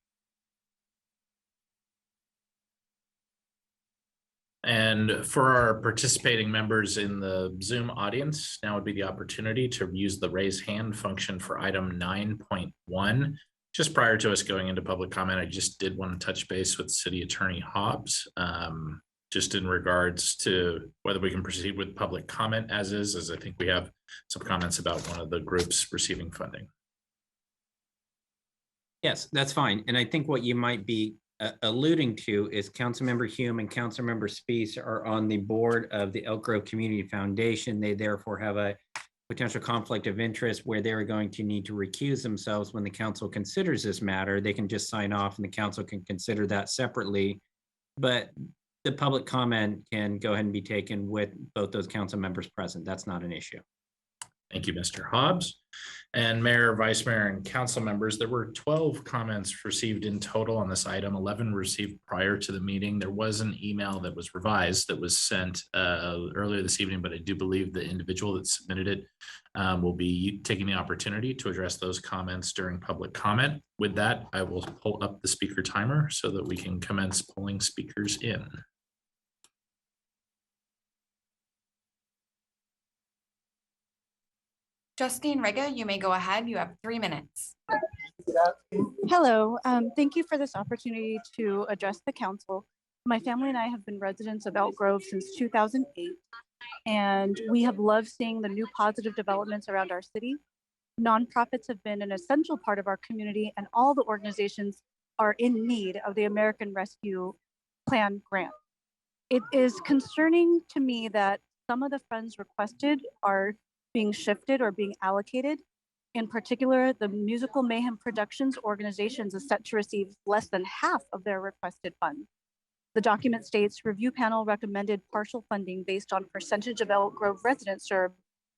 And for our participating members in the Zoom audience, now would be the opportunity to use the raise hand function for item 9.1. Just prior to us going into public comment, I just did want to touch base with City Attorney Hobbs, just in regards to whether we can proceed with public comment as I think we have some comments about one of the groups receiving funding. Yes, that's fine. And I think what you might be alluding to is Councilmember Hume and Councilmember Spees are on the board of the Elk Grove Community Foundation. They therefore have a potential conflict of interest where they're going to need to recuse themselves when the council considers this matter. They can just sign off and the council can consider that separately. But the public comment can go ahead and be taken with both those council members present. That's not an issue. Thank you, Mr. Hobbs. And Mayor, Vice Mayor, and council members, there were 12 comments received in total on this item, 11 received prior to the meeting. There was an email that was revised that was sent earlier this evening, but I do believe the individual that submitted it will be taking the opportunity to address those comments during public comment. With that, I will pull up the speaker timer so that we can commence pulling speakers in. Justine Riga, you may go ahead. You have 3 minutes. Hello, thank you for this opportunity to address the council. My family and I have been residents of Elk Grove since 2008, and we have loved seeing the new positive developments around our city. Nonprofits have been an essential part of our community, and all the organizations are in need of the American Rescue Plan grant. It is concerning to me that some of the funds requested are being shifted or being allocated. In particular, the Musical Mayhem Productions organizations is set to receive less than half of their requested funds. The document states review panel recommended partial funding based on percentage of Elk Grove residents served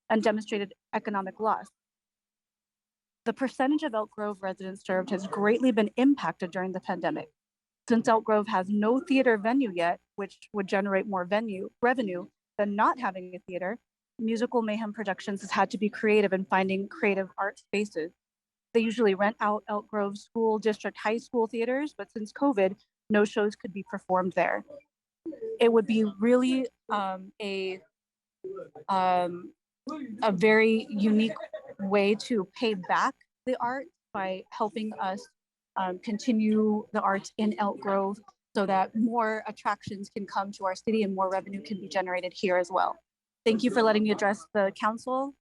and demonstrated economic loss. The percentage of Elk Grove residents served has greatly been impacted during the pandemic. Since Elk Grove has no theater venue yet, which would generate more revenue than not having a theater, Musical Mayhem Productions has had to be creative in finding creative art spaces. They usually rent out Elk Grove School District High School theaters, but since COVID, no shows could be performed there. It would be really a very unique way to pay back the art by helping us continue the arts in Elk Grove so that more attractions can come to our city and more revenue can be generated here as well. Thank you for letting me address the council.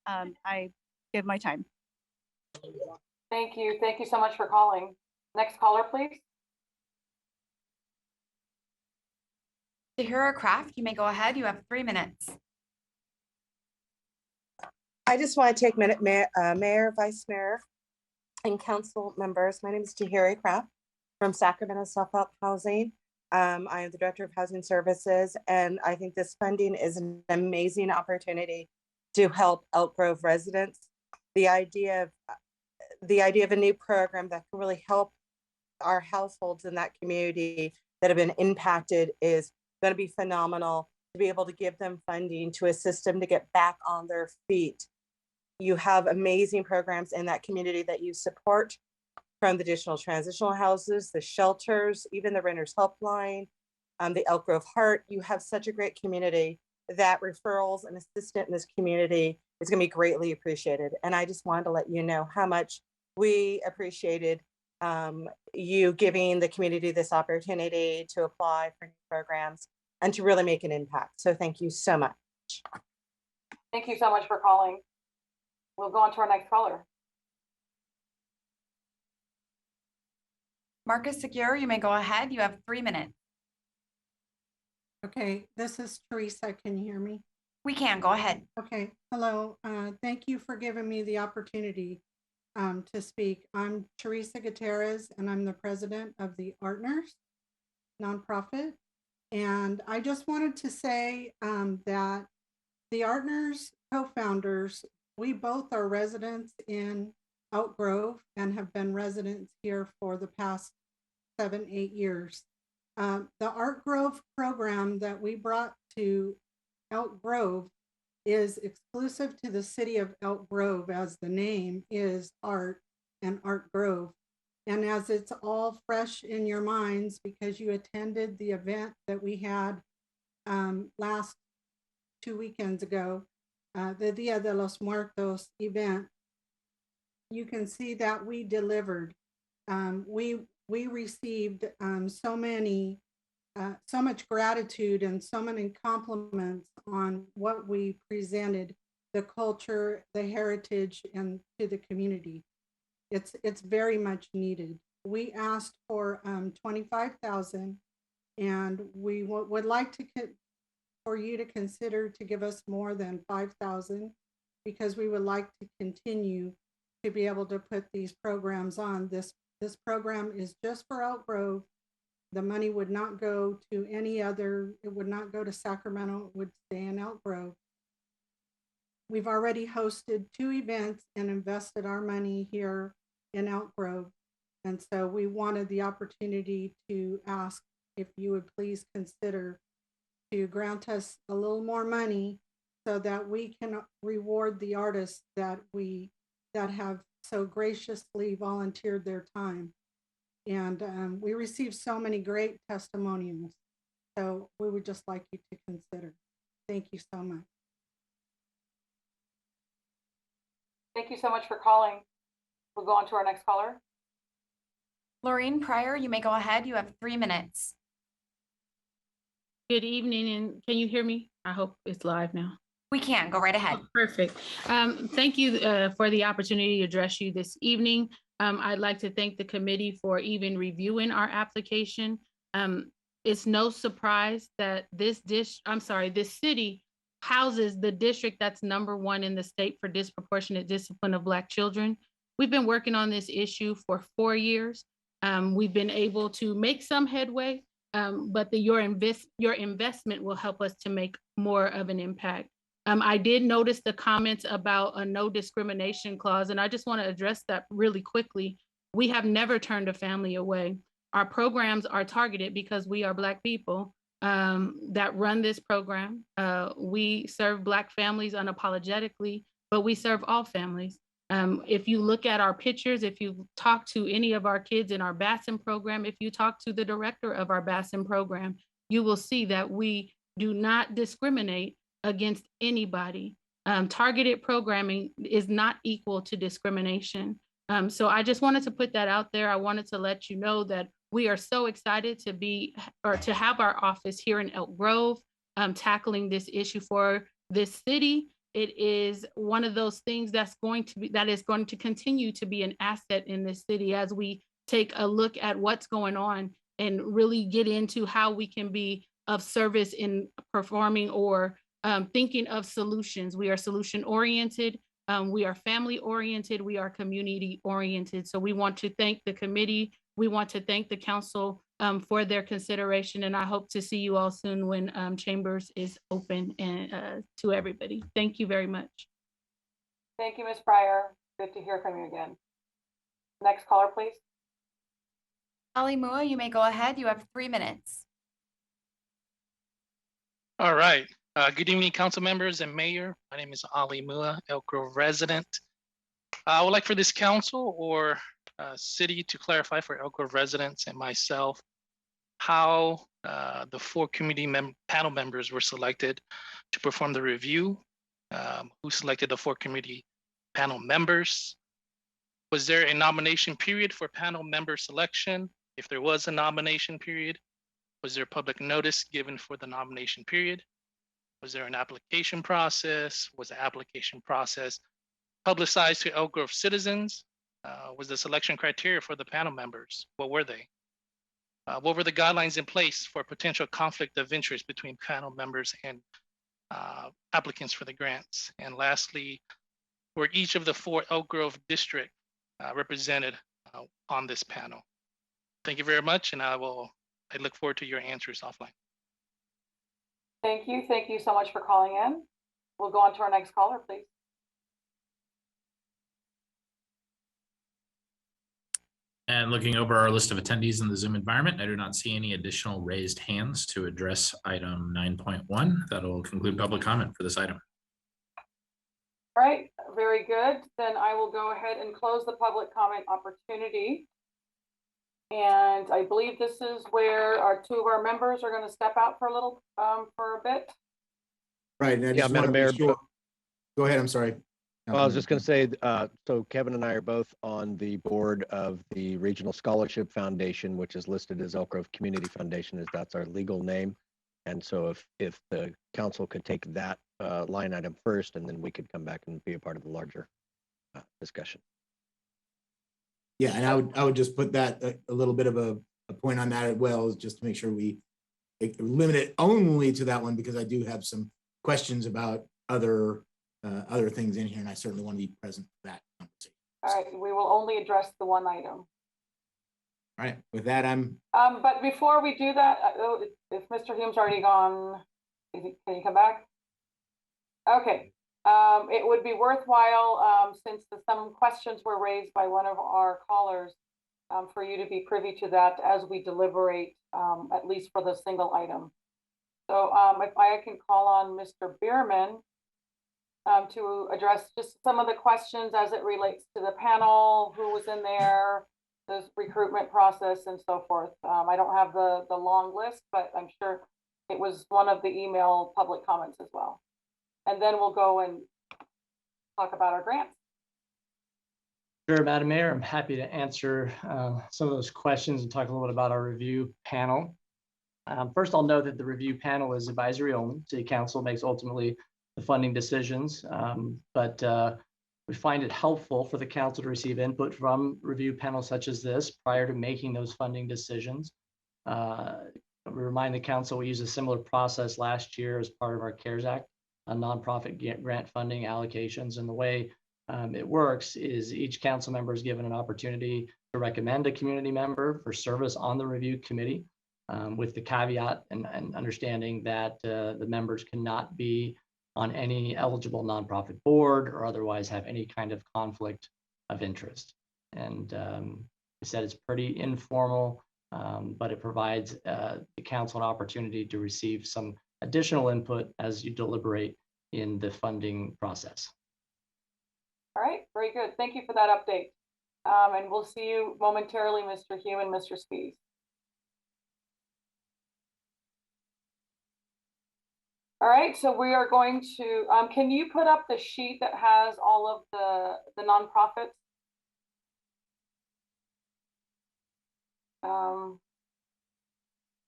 I give my time. Thank you. Thank you so much for calling. Next caller, please. Tahira Kraft, you may go ahead. You have 3 minutes. I just want to take a minute, Mayor, Vice Mayor, and council members. My name is Tahiri Kraft from Sacramento Self-Help Housing. I am the Director of Housing Services, and I think this funding is an amazing opportunity to help Elk Grove residents. The idea of a new program that can really help our households in that community that have been impacted is going to be phenomenal, to be able to give them funding to assist them to get back on their feet. You have amazing programs in that community that you support, from the additional transitional houses, the shelters, even the Renters Helpline, the Elk Grove Heart. You have such a great community that referrals and assistance in this community is going to be greatly appreciated. And I just wanted to let you know how much we appreciated you giving the community this opportunity to apply for new programs and to really make an impact. So thank you so much. Thank you so much for calling. We'll go on to our next caller. Marcus Secure, you may go ahead. You have 3 minutes. Okay, this is Teresa. Can you hear me? We can. Go ahead. Okay, hello. Thank you for giving me the opportunity to speak. I'm Teresa Gutierrez, and I'm the president of the Art Nurse nonprofit. And I just wanted to say that the Art Nurse co-founders, we both are residents in Elk Grove and have been residents here for the past 7-8 years. The Art Grove program that we brought to Elk Grove is exclusive to the city of Elk Grove, as the name is Art and Art Grove. And as it's all fresh in your minds because you attended the event that we had last 2 weekends ago, the Dia de los Muertos event, you can see that we delivered. We received so much gratitude and so many compliments on what we presented, the culture, the heritage, and to the community. It's very much needed. We asked for 25,000, and we would like for you to consider to give us more than 5,000, because we would like to continue to be able to put these programs on. This program is just for Elk Grove. The money would not go to any other, it would not go to Sacramento, it would stay in Elk Grove. We've already hosted 2 events and invested our money here in Elk Grove. And so we wanted the opportunity to ask if you would please consider to grant us a little more money so that we can reward the artists that have so graciously volunteered their time. And we received so many great testimonials. So we would just like you to consider. Thank you so much. Thank you so much for calling. We'll go on to our next caller. Laureen Pryor, you may go ahead. You have 3 minutes. Good evening, and can you hear me? I hope it's live now. We can. Go right ahead. Oh, perfect. Thank you for the opportunity to address you this evening. I'd like to thank the committee for even reviewing our application. It's no surprise that this city houses the district that's #1 in the state for disproportionate discipline of Black children. We've been working on this issue for 4 years. We've been able to make some headway, but your investment will help us to make more of an impact. I did notice the comments about a no discrimination clause, and I just want to address that really quickly. We have never turned a family away. our programs are targeted because we are Black people that run this program. We serve Black families unapologetically, but we serve all families. If you look at our pictures, if you talk to any of our kids in our BASSM program, if you talk to the director of our BASSM program, you will see that we do not discriminate against anybody. Targeted programming is not equal to discrimination. So I just wanted to put that out there. I wanted to let you know that we are so excited to be, or to have our office here in Elk Grove, tackling this issue for this city. It is one of those things that is going to continue to be an asset in this city as we take a look at what's going on and really get into how we can be of service in performing or thinking of solutions. We are solution oriented. We are family oriented. We are community oriented. So we want to thank the committee. We want to thank the council for their consideration. And I hope to see you all soon when Chambers is open and to everybody. Thank you very much. Thank you, Ms. Pryor. Good to hear from you again. Next caller, please. Ali Mua, you may go ahead. You have 3 minutes. All right. Good evening, council members and mayor. My name is Ali Mua, Elk Grove resident. I would like for this council or city to clarify for Elk Grove residents and myself how the 4 committee panel members were selected to perform the review. Who selected the 4 committee panel members? Was there a nomination period for panel member selection? If there was a nomination period, was there public notice given for the nomination period? Was there an application process? Was the application process publicized to Elk Grove citizens? Was the selection criteria for the panel members? What were they? What were the guidelines in place for potential conflict of interest between panel members and applicants for the grants? And lastly, were each of the 4 Elk Grove district represented on this panel? Thank you very much, and I look forward to your answers offline. Thank you. Thank you so much for calling in. We'll go on to our next caller, please. And looking over our list of attendees in the Zoom environment, I do not see any additional raised hands to address item 9.1. That'll conclude public comment for this item. All right, very good. Then I will go ahead and close the public comment opportunity. And I believe this is where our 2 of our members are going to step out for a bit. Right. And I just Madam Mayor. Sure. Go ahead. I'm sorry. Well, I was just going to say, so Kevin and I are both on the board of the Regional Scholarship Foundation, which is listed as Elk Grove Community Foundation, as that's our legal name. And so if the council could take that line item first, and then we could come back and be a part of the larger discussion. Yeah, and I would just put that a little bit of a point on that as well, is just to make sure we limit it only to that one, because I do have some questions about other things in here, and I certainly want to be present for that conversation. All right, we will only address the one item. All right, with that, I'm. But before we do that, if Mr. Hume's already gone, can you come back? Okay. It would be worthwhile, since some questions were raised by one of our callers, for you to be privy to that as we deliberate, at least for the single item. So if I can call on Mr. Bierman to address just some of the questions as it relates to the panel, who was in there, the recruitment process and so forth. I don't have the long list, but I'm sure it was one of the email public comments as well. And then we'll go and talk about our grants. Sure, Madam Mayor, I'm happy to answer some of those questions and talk a little bit about our review panel. First, I'll note that the review panel is advisory only. City Council makes ultimately the funding decisions, but we find it helpful for the council to receive input from review panels such as this prior to making those funding decisions. We remind the council we used a similar process last year as part of our CARES Act on nonprofit grant funding allocations. And the way it works is each council member is given an opportunity to recommend a community member for service on the review committee, with the caveat and understanding that the members cannot be on any eligible nonprofit board or otherwise have any kind of conflict of interest. And I said it's pretty informal. but it provides the council an opportunity to receive some additional input as you deliberate in the funding process. All right, very good. Thank you for that update. And we'll see you momentarily, Mr. Hume and Mr. Spies. All right, so we are going to, can you put up the sheet that has all of the nonprofits?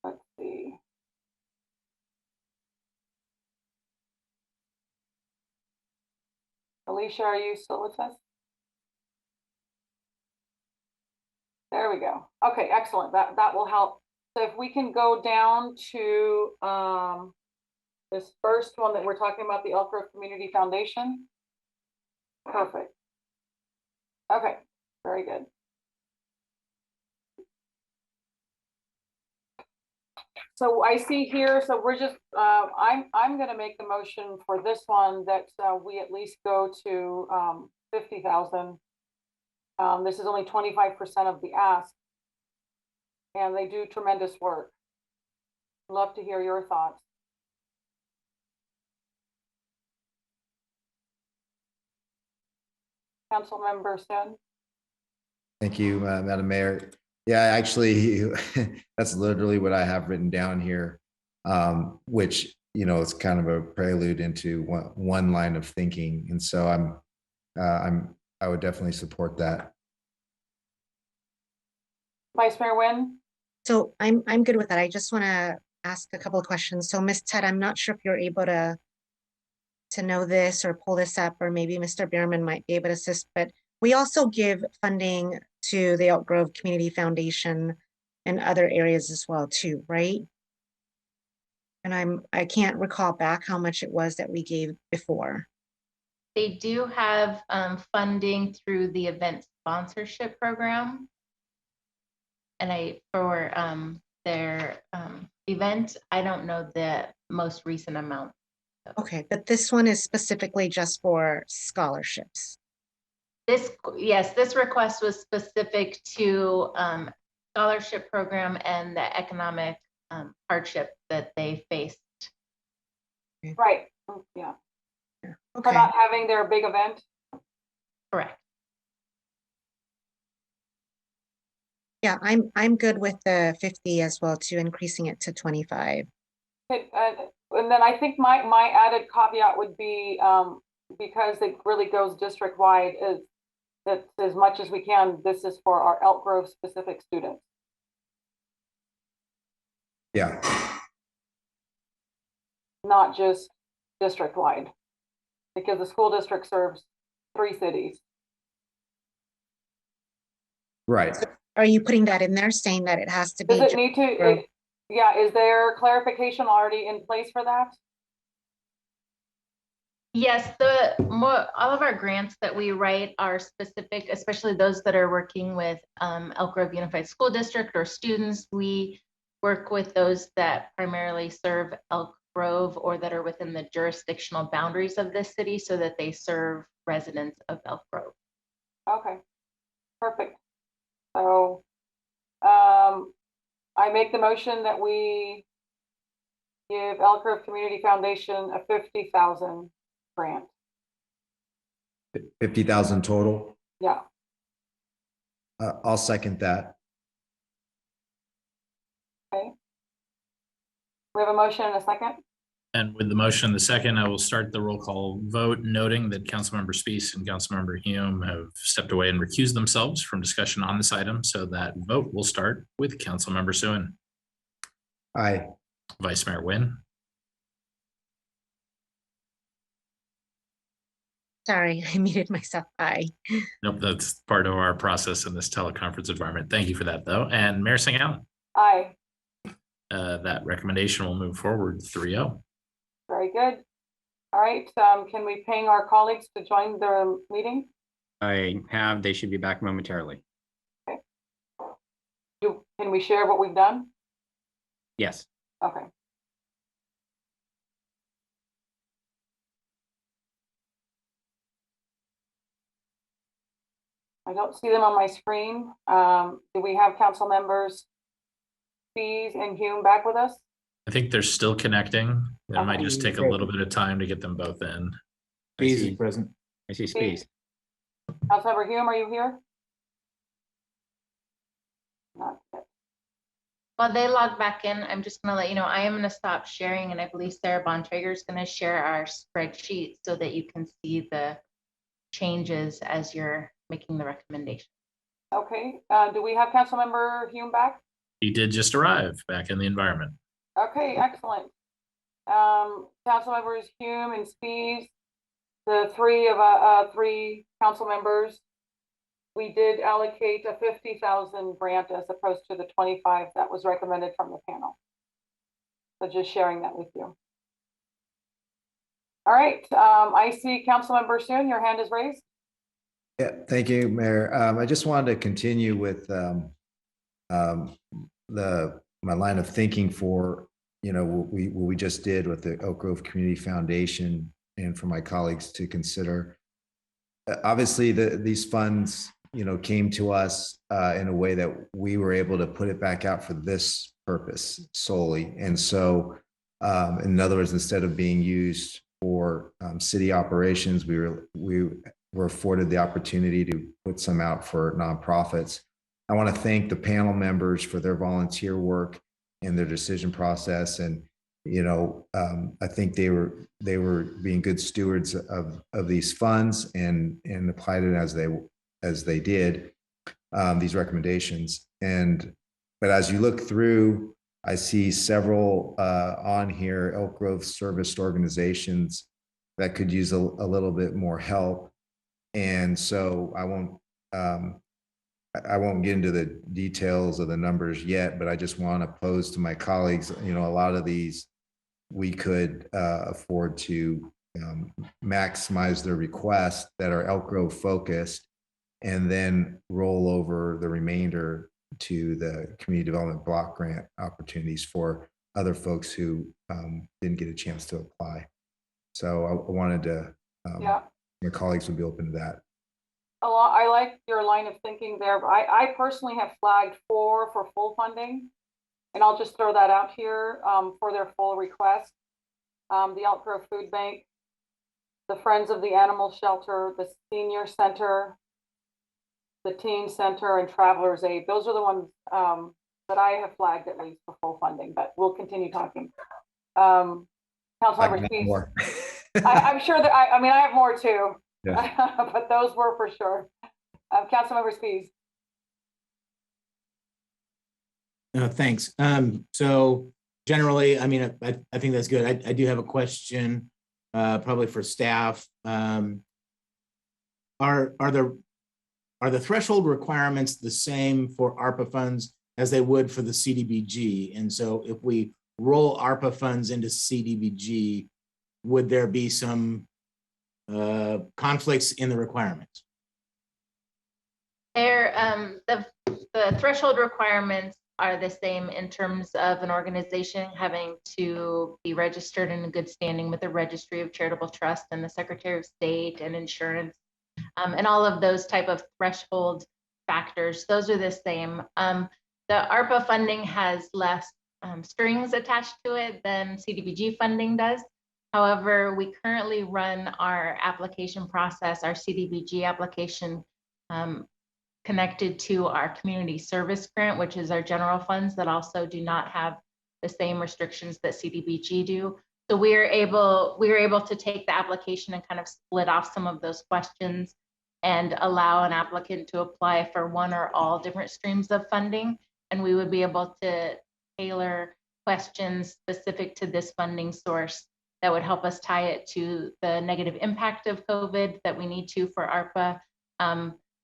Let's see. Alicia, are you still with us? There we go. Okay, excellent. That will help. So if we can go down to this first one that we're talking about, the Elk Grove Community Foundation. Perfect. Okay, very good. So I see here, so we're just, I'm gonna make the motion for this one that we at least go to 50,000. This is only 25% of the ask. And they do tremendous work. Love to hear your thoughts. Councilmember Sun. Thank you, Madam Mayor. Yeah, actually, that's literally what I have written down here, which, you know, it's kind of a prelude into one line of thinking. And so I would definitely support that. Vice Mayor Nguyen. So I'm good with that. I just want to ask a couple of questions. So Ms. Ted, I'm not sure if you're able to know this or pull this up, or maybe Mr. Bierman might be able to assist, but we also give funding to the Elk Grove Community Foundation and other areas as well too, right? And I can't recall back how much it was that we gave before. They do have funding through the event sponsorship program. And for their event, I don't know the most recent amount. Okay, but this one is specifically just for scholarships. Yes, this request was specific to scholarship program and the economic hardship that they faced. Right, yeah. Okay. For not having their big event. Correct. Yeah, I'm good with the 50 as well too, increasing it to 25. Okay, and then I think my added caveat would be because it really goes district wide, is that as much as we can, this is for our Elk Grove specific students. Yeah. Not just district wide, because the school district serves 3 cities. Right. Are you putting that in there, saying that it has to be? Does it need to? Yeah, is there clarification already in place for that? Yes, all of our grants that we write are specific, especially those that are working with Elk Grove Unified School District or students. We work with those that primarily serve Elk Grove or that are within the jurisdictional boundaries of this city so that they serve residents of Elk Grove. Okay, perfect. So I make the motion that we give Elk Grove Community Foundation a 50,000 grant. 50,000 total. Yeah. I'll second that. Okay. We have a motion and a second. And with the motion and the second, I will start the roll call vote, noting that Councilmember Spies and Councilmember Hume have stepped away and recused themselves from discussion on this item. So that vote will start with Councilmember Suen. Aye. Vice Mayor Nguyen. Sorry, I muted myself. Aye. Nope, that's part of our process in this teleconference environment. Thank you for that, though. And Mayor Singh-Allen. Aye. That recommendation will move forward 3-0. Very good. All right, can we ping our colleagues to join the meeting? They should be back momentarily. Okay. Can we share what we've done? Yes. Okay. I don't see them on my screen. Do we have council members Spies and Hume back with us? I think they're still connecting. It might Okay. just take a little bit of time to get them both in. Spies is present. I see Spies. Councilmember Hume, are you here? Not yet. While they log back in, I'm just gonna let you know, I am gonna stop sharing, and I believe Sarah Bontrager is gonna share our spreadsheet so that you can see the changes as you're making the recommendation. Okay, do we have Councilmember Hume back? He did just arrive back in the environment. Okay, excellent. Council members Hume and Spies, the three council members, we did allocate a 50,000 grant as opposed to the 25 that was recommended from the panel. So just sharing that with you. All right, I see Councilmember Soon, your hand is raised. Yeah, thank you, Mayor. I just wanted to continue with my line of thinking for, what we just did with the Elk Grove Community Foundation, and for my colleagues to consider. Obviously, these funds, came to us in a way that we were able to put it back out for this purpose solely. And so, in other words, instead of being used for city operations, we were afforded the opportunity to put some out for nonprofits. I want to thank the panel members for their volunteer work and their decision process. And, I think they were being good stewards of these funds and applied it as they did these recommendations. But as you look through, I see several on here, Elk Grove serviced organizations that could use a little bit more help. And so I won't get into the details of the numbers yet, but I just want to pose to my colleagues, a lot of these we could afford to maximize their requests that are Elk Grove focused, and then roll over the remainder to the community development block grant opportunities for other folks who didn't get a chance to apply. So I wanted to, my colleagues would be open to that. I like your line of thinking there. But I personally have flagged 4 for full funding, and I'll just throw that out here for their full request. The Elk Grove Food Bank, the Friends of the Animal Shelter, the Senior Center, the Teen Center, and Travelers Aid. Those are the ones that I have flagged at least for full funding, but we'll continue talking. Councilmember Spies, I'm sure that I have more too. Yeah. But those were for sure. Councilmember Spies. Thanks. So generally, I think that's good. I do have a question, probably for staff. Are the threshold requirements the same for ARPA funds as they would for the CDBG? And so if we roll ARPA funds into CDBG, would there be some conflicts in the requirements? The threshold requirements are the same in terms of an organization having to be registered in good standing with the Registry of Charitable Trust and the Secretary of State and insurance, and all of those type of threshold factors. Those are the same. The ARPA funding has less strings attached to it than CDBG funding does. However, we currently run our application process, our CDBG application, connected to our community service grant, which is our general funds that also do not have the same restrictions that CDBG do. So we are able to take the application and kind of split off some of those questions and allow an applicant to apply for one or all different streams of funding. And we would be able to tailor questions specific to this funding source that would help us tie it to the negative impact of COVID that we need to for ARPA,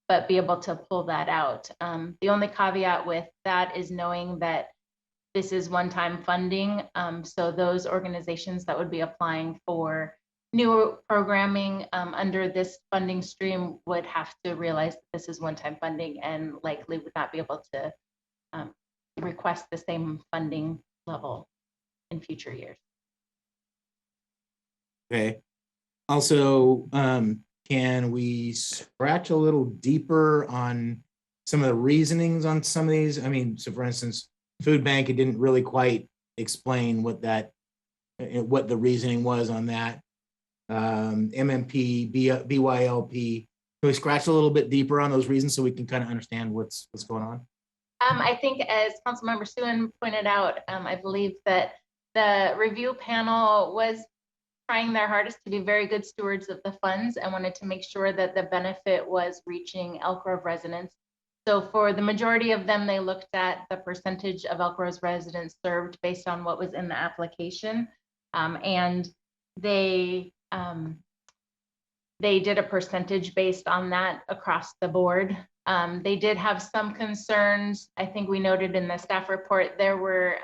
but be able to pull that out. The only caveat with that is knowing that this is one-time funding. So those organizations that would be applying for new programming under this funding stream would have to realize that this is one-time funding and likely would not be able to request the same funding level in future years. Okay. Also, can we scratch a little deeper on some of the reasonings on some of these? I mean, so for instance, food bank, it didn't really quite explain what what the reasoning was on that. MMP, BYLP. Can we scratch a little bit deeper on those reasons so we can kind of understand what's going on? I think as Councilmember Suen pointed out, I believe that the review panel was trying their hardest to be very good stewards of the funds and wanted to make sure that the benefit was reaching Elk Grove residents. So for the majority of them, they looked at the percentage of Elk Grove residents served based on what was in the application. And they did a percentage based on that across the board. They did have some concerns. I think we noted in the staff report, there were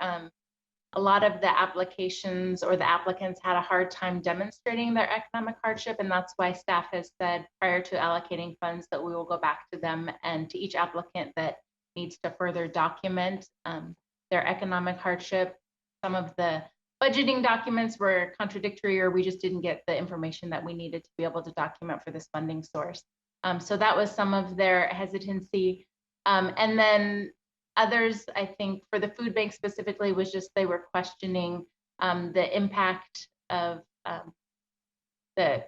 a lot of the applications or the applicants had a hard time demonstrating their economic hardship. And that's why staff has said prior to allocating funds that we will go back to them and to each applicant that needs to further document their economic hardship. Some of the budgeting documents were contradictory, or we just didn't get the information that we needed to be able to document for this funding source. So that was some of their hesitancy. And then others, I think for the food bank specifically, was just they were questioning the impact of the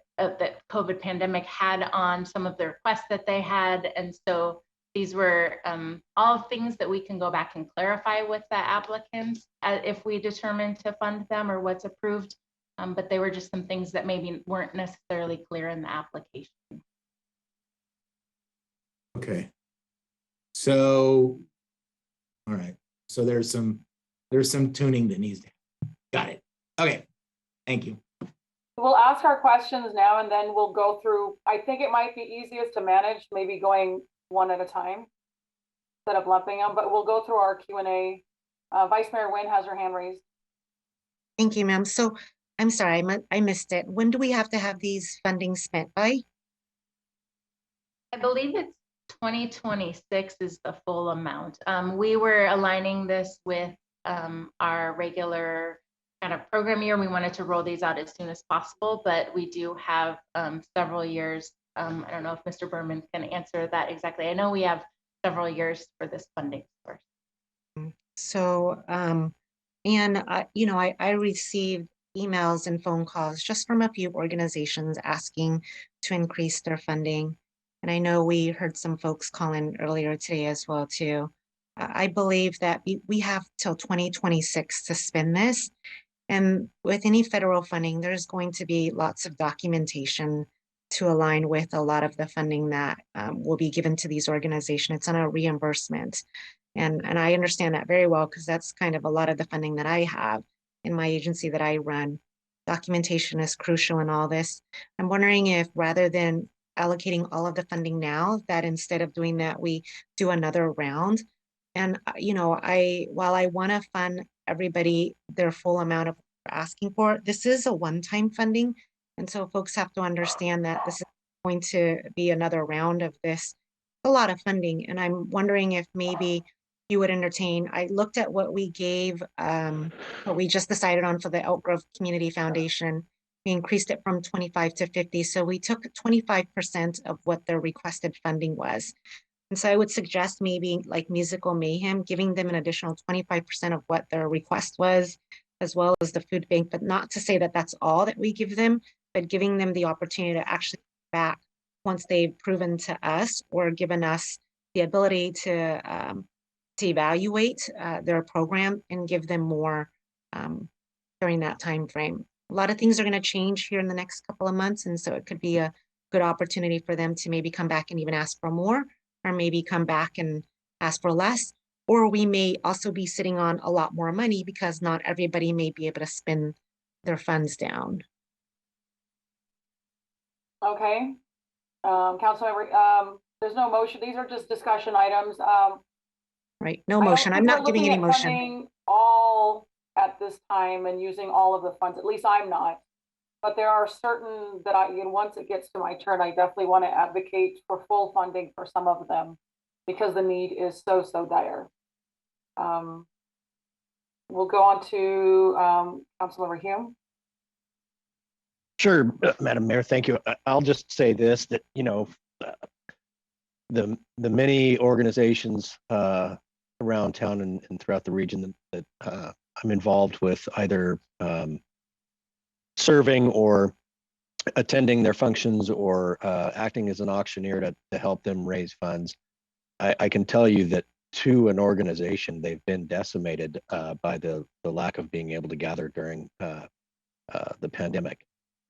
COVID pandemic had on some of the requests that they had. And so these were all things that we can go back and clarify with the applicants if we determine to fund them or what's approved. But they were just some things that maybe weren't necessarily clear in the application. Okay. So, all right. So there's some tuning that needs to happen. Got it. Okay. Thank you. We'll ask our questions now and then we'll go through. I think it might be easiest to manage maybe going one at a time instead of lumping them, but we'll go through our Q&A. Vice Mayor Nguyen has her hand raised. Thank you, ma'am. So I'm sorry, I missed it. When do we have to have these funding spent by? I believe it's 2026 is the full amount. We were aligning this with our regular kind of program year. We wanted to roll these out as soon as possible, but we do have several years. I don't know if Mr. Berman can answer that exactly. I know we have several years for this funding source. So, and I received emails and phone calls just from a few organizations asking to increase their funding. And I know we heard some folks call in earlier today as well too. I believe that we have till 2026 to spend this. And with any federal funding, there's going to be lots of documentation to align with a lot of the funding that will be given to these organizations. It's on a reimbursement. And I understand that very well because that's kind of a lot of the funding that I have in my agency that I run. Documentation is crucial in all this. I'm wondering if rather than allocating all of the funding now, that instead of doing that, we do another round. And, while I want to fund everybody their full amount of what they're asking for, this is a one-time funding. And so folks have to understand that this is going to be another round of this. A lot of funding. And I'm wondering if maybe you would entertain, I looked at what we gave, what we just decided on for the Elk Grove Community Foundation. We increased it from 25 to 50. So we took 25% of what their requested funding was. And so I would suggest maybe like Musical Mayhem, giving them an additional 25% of what their request was, as well as the food bank, but not to say that that's all that we give them, but giving them the opportunity to actually back once they've proven to us or given us the ability to evaluate their program and give them more during that time frame. A lot of things are going to change here in the next couple of months, and so it could be a good opportunity for them to maybe come back and even ask for more, or maybe come back and ask for less, or we may also be sitting on a lot more money because not everybody may be able to spend their funds down. Okay. Councilmember, there's no motion. These are just discussion items. Right, no motion. I'm not giving any motion. Funding all at this time and using all of the funds, at least I'm not. But there are certain that once it gets to my turn, I definitely want to advocate for full funding for some of them because the need is so dire. We'll go on to Councilmember Hume. Sure, Madam Mayor, thank you. I'll just say this, that, the many organizations around town and throughout the region that I'm involved with, either serving or attending their functions or acting as an auctioneer to help them raise funds. I can tell you that to an organization, they've been decimated by the lack of being able to gather during the pandemic.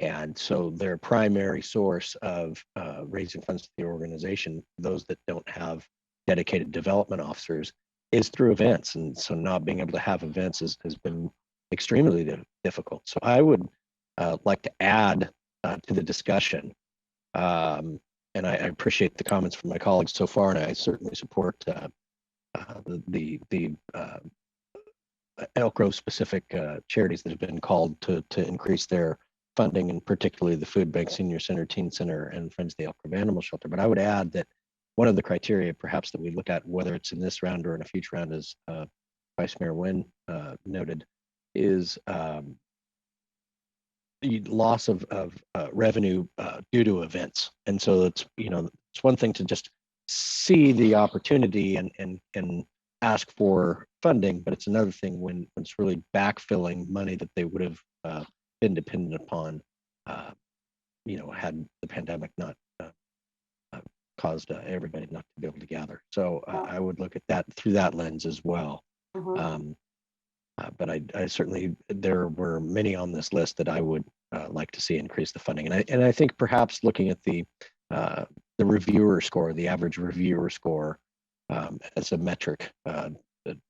And so their primary source of raising funds to the organization, those that don't have dedicated development officers, is through events. And so not being able to have events has been extremely difficult. So I would like to add to the discussion, and I appreciate the comments from my colleagues so far, and I certainly support the Elk Grove specific charities that have been called to increase their funding, and particularly the Food Bank Senior Center, Teen Center, and Friends of the Elk Grove Animal Shelter. But I would add that one of the criteria perhaps that we look at, whether it's in this round or in a future round, as Vice Mayor Nguyen noted, is the loss of revenue due to events. And so it's one thing to just see the opportunity and ask for funding, but it's another thing when it's really backfilling money that they would have been dependent upon, had the pandemic not caused everybody not to be able to gather. So I would look at that through that lens as well. But I certainly, there were many on this list that I would like to see increase the funding. And I think perhaps looking at the reviewer score, the average reviewer score, as a metric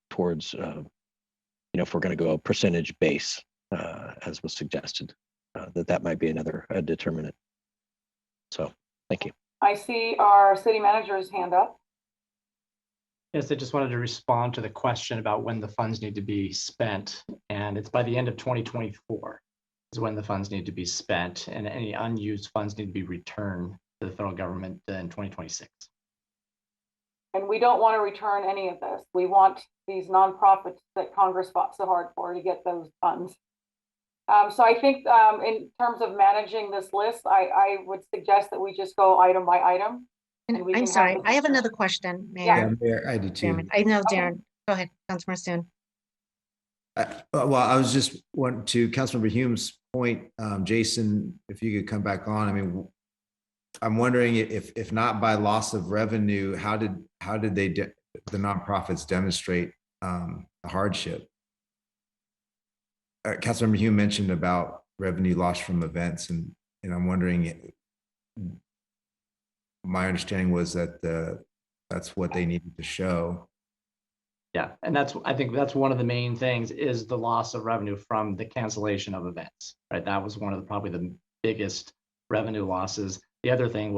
towards, if we're going to go a percentage base, as was suggested, that might be another determinant. So thank you. I see our city manager's hand up. Yes, I just wanted to respond to the question about when the funds need to be spent. And it's by the end of 2024 is when the funds need to be spent, and any unused funds need to be returned to the federal government in 2026. And we don't want to return any of this. We want these nonprofits that Congress fought so hard for to get those funds. So I think in terms of managing this list, I would suggest that we just go item by item. I'm sorry, I have another question, Mayor. Yeah, Mayor, I do too. Chairman. I know, Darren. Go ahead, Councilmember Soon. Well, I was just wanting to Councilmember Hume's point, Jason, if you could come back on. I mean, I'm wondering if not by loss of revenue, how did the nonprofits demonstrate a hardship? Councilmember Hume mentioned about revenue lost from events, and I'm wondering. My understanding was that that's what they needed to show. Yeah, and I think that's one of the main things is the loss of revenue from the cancellation of events, right? That was one of probably the biggest revenue losses. The other thing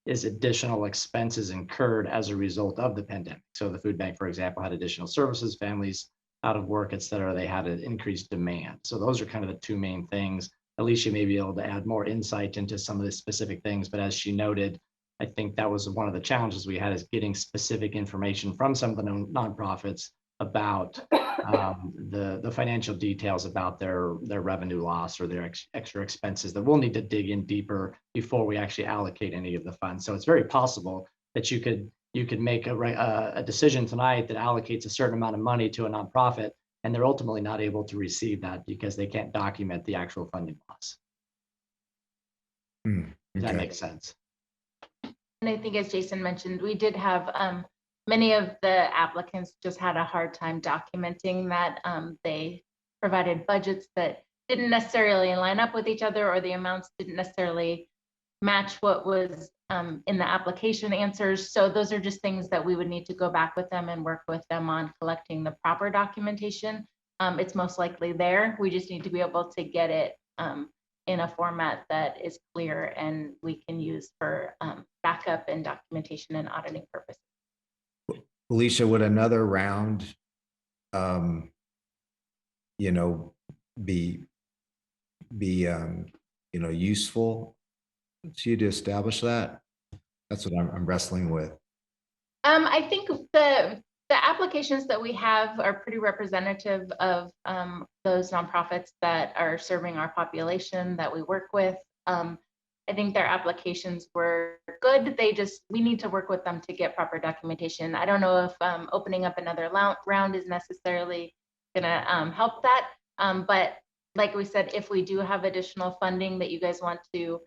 is additional expenses incurred as a result of the pandemic. So the food bank, for example, had additional services, families out of work, et cetera. They had an increased demand. So those are kind of the two main things. Alicia may be able to add more insight into some of the specific things, but as she noted, I think that was one of the challenges we had, is getting specific information from some of the nonprofits about the financial details about their revenue loss or their extra expenses that we'll need to dig in deeper before we actually allocate any of the funds. So it's very possible that you could make a decision tonight that allocates a certain amount of money to a nonprofit, and they're ultimately not able to receive that because they can't document the actual funding loss. Does that make sense? And I think, as Jason mentioned, we did have many of the applicants just had a hard time documenting that. They provided budgets that didn't necessarily line up with each other, or the amounts didn't necessarily match what was in the application answers. So those are just things that we would need to go back with them and work with them on collecting the proper documentation. It's most likely there. We just need to be able to get it in a format that is clear and we can use for backup and documentation and auditing purposes. Alicia, would another round, be useful to you to establish that? That's what I'm wrestling with. I think the applications that we have are pretty representative of those nonprofits that are serving our population that we work with. I think their applications were good. We need to work with them to get proper documentation. I don't know if opening up another round is necessarily gonna help that. But like we said, if we do have additional funding that you guys want to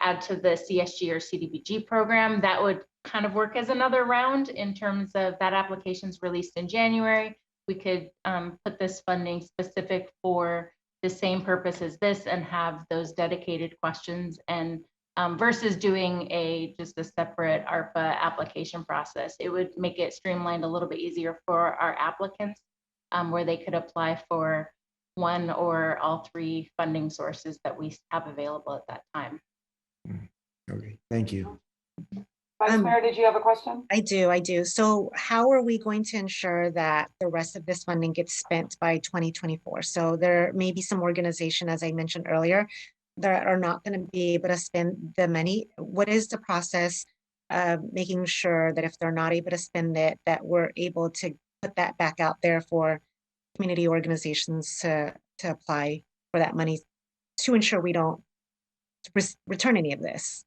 add to the CSG or CDBG program, that would kind of work as another round in terms of that application's released in January. We could put this funding specific for the same purpose as this and have those dedicated questions, and versus doing just a separate ARPA application process. It would make it streamlined a little bit easier for our applicants, where they could apply for one or all three funding sources that we have available at that time. Okay, thank you. Vice Mayor, did you have a question? I do. So how are we going to ensure that the rest of this funding gets spent by 2024? So there may be some organization, as I mentioned earlier, that are not going to be able to spend the money. What is the process of making sure that if they're not able to spend it, that we're able to put that back out there for community organizations to apply for that money to ensure we don't return any of this?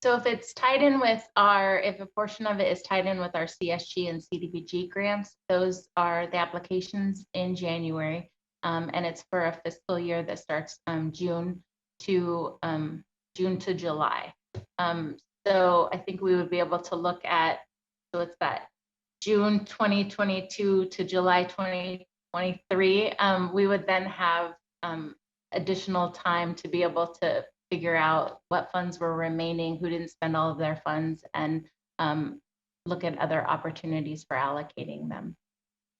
So if it's tied in with if a portion of it is tied in with our CSG and CDBG grants, those are the applications in January. And it's for a fiscal year that starts June to July. So I think we would be able to look at, so it's that June 2022 to July 2023. We would then have additional time to be able to figure out what funds were remaining, who didn't spend all of their funds, and look at other opportunities for allocating them.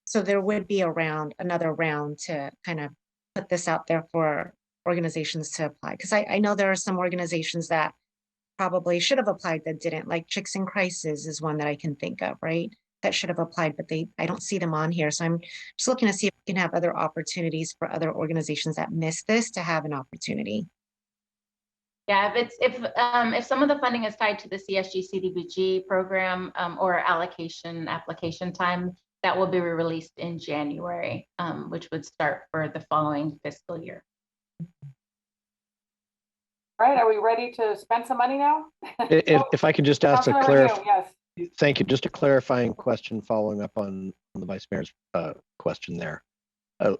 So there would be another round to kind of put this out there for organizations to apply. Because I know there are some organizations that probably should have applied that didn't, like Chicks in Crisis is one that I can think of, right? That should have applied, but I don't see them on here. So I'm just looking to see if we can have other opportunities for other organizations that missed this to have an opportunity. Yeah, if some of the funding is tied to the CSG CDBG program or application time, that will be released in January, which would start for the following fiscal year. All right, are we ready to spend some money now? If I could just ask a Councilmember Hume, yes. Thank you. Just a clarifying question following up on the Vice Mayor's question there.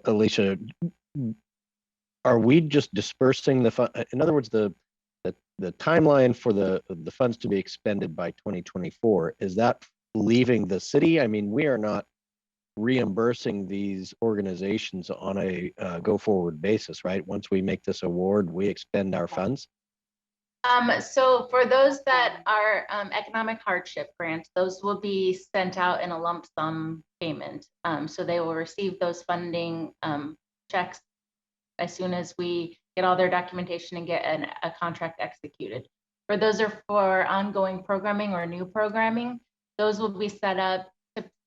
Alicia, are we just dispersing the fund? In other words, the timeline for the funds to be expended by 2024, is that leaving the city? I mean, we are not reimbursing these organizations on a go forward basis, right? Once we make this award, we expend our funds. So for those that are economic hardship grants, those will be sent out in a lump sum payment. So they will receive those funding checks as soon as we get all their documentation and get a contract executed. For those are for ongoing programming or new programming, those will be set up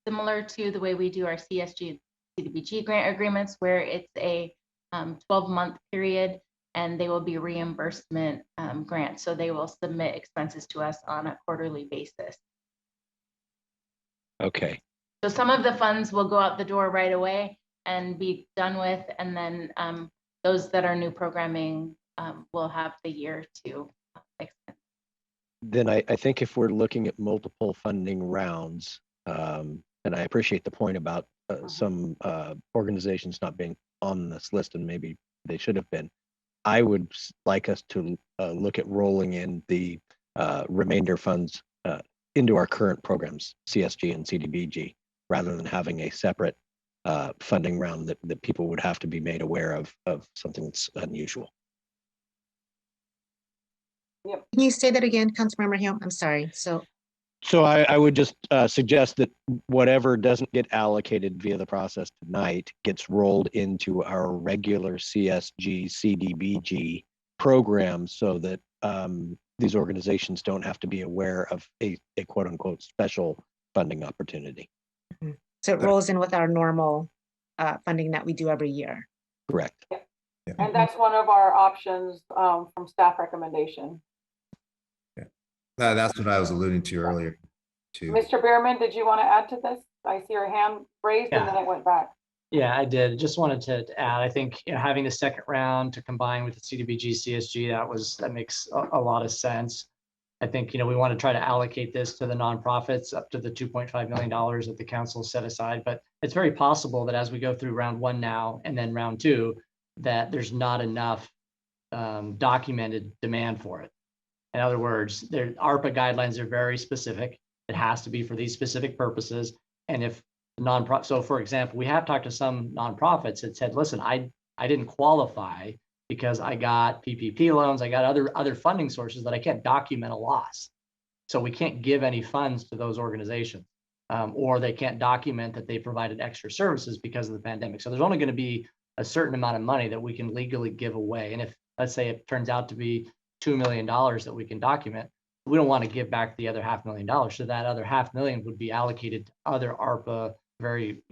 similar to the way we do our CSG CDBG grant agreements, where it's a 12-month period and they will be reimbursement grants. So they will submit expenses to us on a quarterly basis. Okay. So some of the funds will go out the door right away and be done with, and then those that are new programming will have the year to extend. Then I think if we're looking at multiple funding rounds, and I appreciate the point about some organizations not being on this list, and maybe they should have been, I would like us to look at rolling in the remainder funds into our current programs, CSG and CDBG, rather than having a separate funding round that people would have to be made aware of something that's unusual. Yep. Can you say that again, Councilmember Hume? I'm sorry. So I would just suggest that whatever doesn't get allocated via the process tonight gets rolled into our regular CSG, CDBG program, so that these organizations don't have to be aware of a quote unquote special funding opportunity. Mm-hmm. So it rolls in with our normal funding that we do every year. Correct. Yep. Yeah. And that's one of our options from staff recommendation. That's what I was alluding to earlier, too. Mr. Bierman, did you want to add to this? I see your hand raised and then it went back. Yeah, I did. Just wanted to add, I think, having the second round to combine with the CDBG, CSG, that makes a lot of sense. I think, we want to try to allocate this to the nonprofits up to the $2.5 million that the council set aside. But it's very possible that as we go through round one now and then round two, that there's not enough documented demand for it. In other words, their ARPA guidelines are very specific. It has to be for these specific purposes. And if nonprofit, so for example, we have talked to some nonprofits that said, listen, I didn't qualify because I got PPP loans, I got other funding sources that I can't document a loss. So we can't give any funds to those organizations, or they can't document that they provided extra services because of the pandemic. So there's only going to be a certain amount of money that we can legally give away. And if, let's say, it turns out to be $2 million that we can document, we don't want to give back the other $500,000. So that other $500,000 would be allocated to other ARPA, very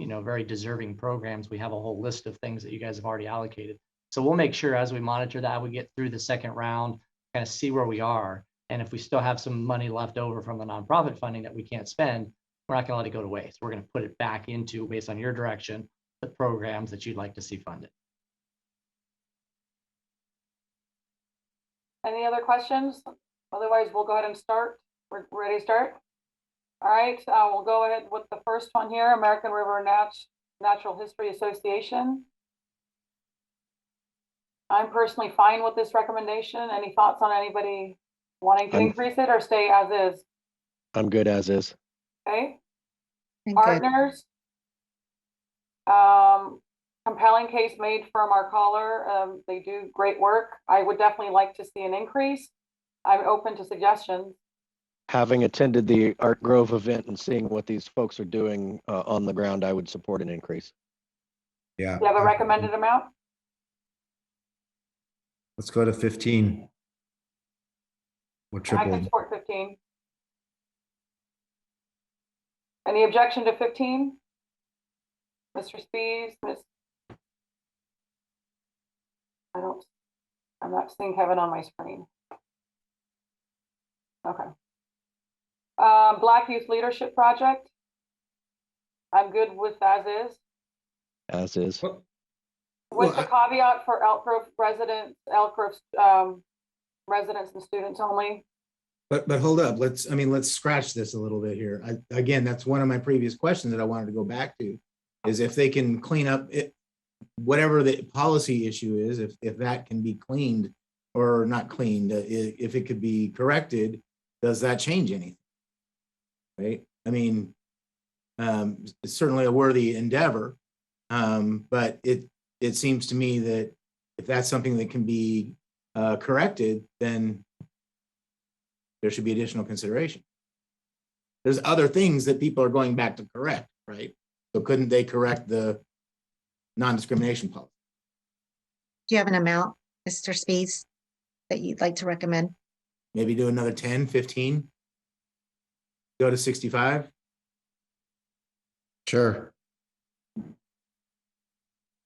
deserving programs. We have a whole list of things that you guys have already allocated. So we'll make sure as we monitor that, we get through the second round, kind of see where we are. And if we still have some money left over from the nonprofit funding that we can't spend, we're not going to let it go to waste. We're going to put it back into, based on your direction, the programs that you'd like to see funded. Any other questions? Otherwise, we'll go ahead and start. We're ready to start? All right, we'll go ahead with the first one here, American River Natural History Association. I'm personally fine with this recommendation. Any thoughts on anybody wanting to increase it or stay as is? I'm good as is. Okay. I'm good. Partners. Compelling case made from our caller. They do great work. I would definitely like to see an increase. I'm open to suggestions. Having attended the Art Grove event and seeing what these folks are doing on the ground, I would support an increase. Yeah. Do you have a recommended amount? Let's go to 15. We'll I triple. can support 15. Any objection to 15? Mr. Spees, I'm not seeing Kevin on my screen. Okay. Black Youth Leadership Project. I'm good with as is. As is. With the caveat for Elk Grove residents, residents and students only. But hold up, let's scratch this a little bit here. Again, that's one of my previous questions that I wanted to go back to, is if they can clean up it, whatever the policy issue is, if that can be cleaned or not cleaned, if it could be corrected, does that change anything? Right? I mean, it's certainly a worthy endeavor, but it seems to me that if that's something that can be corrected, then there should be additional consideration. There's other things that people are going back to correct, right? So couldn't they correct the non-discrimination policy? Do you have an amount, Mr. Spees, that you'd like to recommend? Maybe do another 10, 15, go to 65. Sure.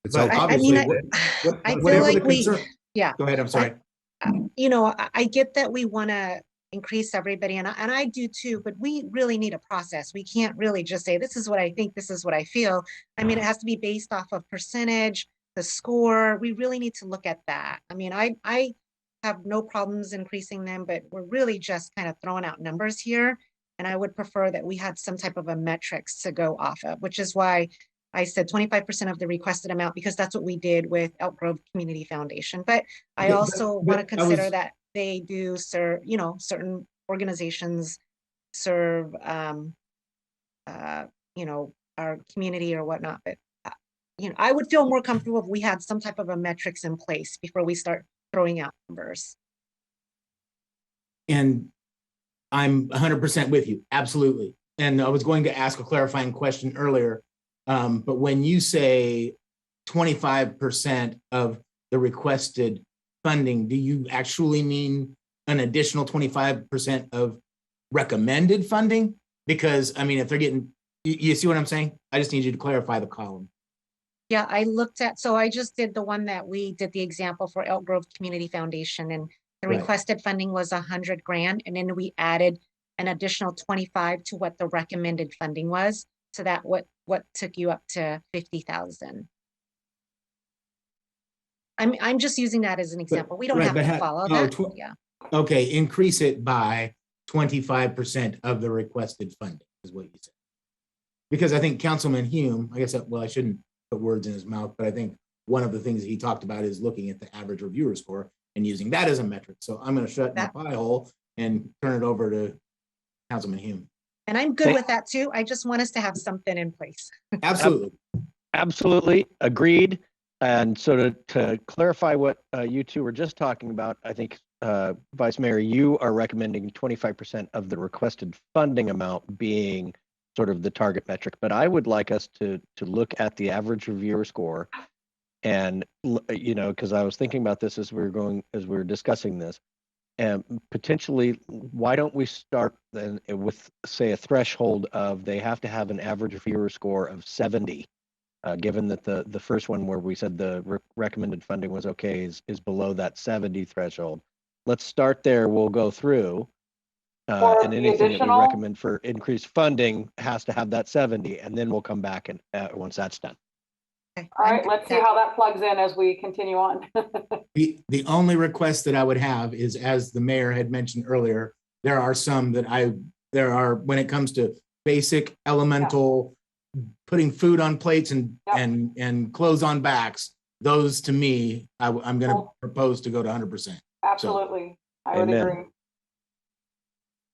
It's But obviously, I feel like yeah. Go ahead, I'm sorry. I get that we want to increase everybody, and I do too, but we really need a process. We can't really just say, this is what I think, this is what I feel. I mean, it has to be based off of percentage, the score. We really need to look at that. I mean, I have no problems increasing them, but we're really just kind of throwing out numbers here. And I would prefer that we had some type of a metrics to go off of, which is why I said 25% of the requested amount, because that's what we did with Elk Grove Community Foundation. But I also want to consider that they do serve, certain organizations serve, our community or whatnot. But, I would feel more comfortable if we had some type of a metrics in place before we start throwing out numbers. And I'm 100% with you, absolutely. And I was going to ask a clarifying question earlier, but when you say 25% of the requested funding, do you actually mean an additional 25% of recommended funding? Because, I mean, if they're getting, you see what I'm saying? I just need you to clarify the column. Yeah, so I just did the one that we did the example for Elk Grove Community Foundation, and the requested funding was $100,000, and then we added an additional 25 to what the recommended funding was. So that what what took you up to 50,000? I'm just using that as an example. We don't right, have but to follow oh, that. tw- Yeah. Okay, increase it by 25% of the requested funding is what you said. Because I think Councilman Hume, I guess, well, I shouldn't put words in his mouth, but I think one of the things that he talked about is looking at the average reviewer score and using that as a metric. So I'm going to shut my pie hole and turn it over to Councilman Hume. And I'm good with that too. I just want us to have something in place. Absolutely. Absolutely agreed. And so to clarify what you two were just talking about, I think Vice Mayor, you are recommending 25% of the requested funding amount being sort of the target metric, but I would like us to look at the average reviewer score, and you know, because I was thinking about this as we were discussing this, and potentially, why don't we start then with, say, a threshold of they have to have an average reviewer score of 70, given that the first one where we said the recommended funding was okay is below that 70 threshold. Let's start there. We'll go through. And anything that we recommend for increased funding has to have that 70, and then we'll come back and once that's done. All right, let's see how that plugs in as we continue on. The only request that I would have is, as the mayor had mentioned earlier, there are some that when it comes to basic elemental, putting food on plates and clothes on backs, those to me, I'm going to propose to go to 100%. Absolutely, I would agree.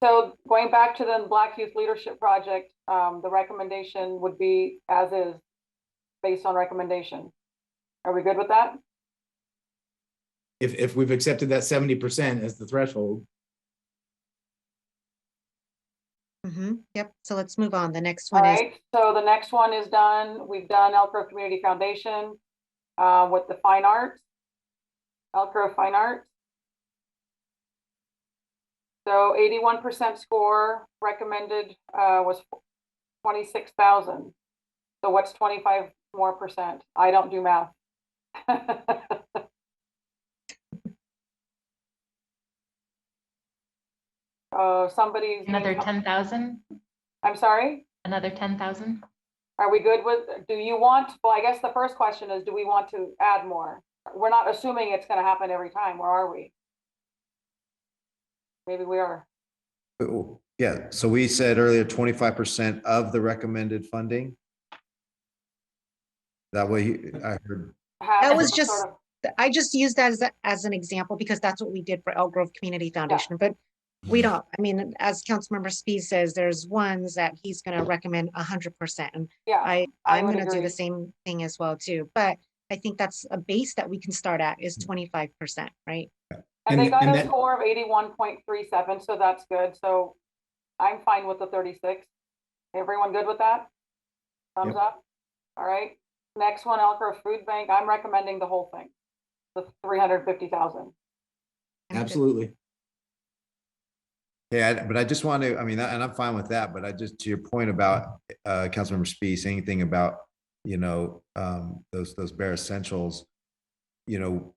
So going back to the Black Youth Leadership Project, the recommendation would be as is, based on recommendation. Are we good with that? If we've accepted that 70% as the threshold. Yep. So let's move on. The next All one is. right. So the next one is done. We've done Elk Grove Community Foundation with the fine arts, Elk Grove Fine Arts. So 81% score recommended was 26,000. So what's 25% more? I don't do math. Somebody's another 10,000. I'm sorry? Another 10,000. Are we good with, do you want, well, I guess the first question is, do we want to add more? We're not assuming it's going to happen every time. Where are we? Maybe we are. Yeah, so we said earlier 25% of the recommended funding. That way I heard. That was just, I just used that as an example because that's what we did for Elk Grove Community Foundation, but we don't, I mean, as Councilmember Speed says, there's ones that he's going to recommend 100%. And I'm going to do the same thing as well too. But I think that's a base that we can start at is 25%, right? And they got a score of 81.37, so that's good. So I'm fine with the 36. Everyone good with that? Thumbs up? All right. Next one, Elk Grove Food Bank. I'm recommending the whole thing, the 350,000. Absolutely. Yeah, but I just want to, I mean, and I'm fine with that, but I just, to your point about Councilmember Spees, anything about, you know, those bare essentials, you know,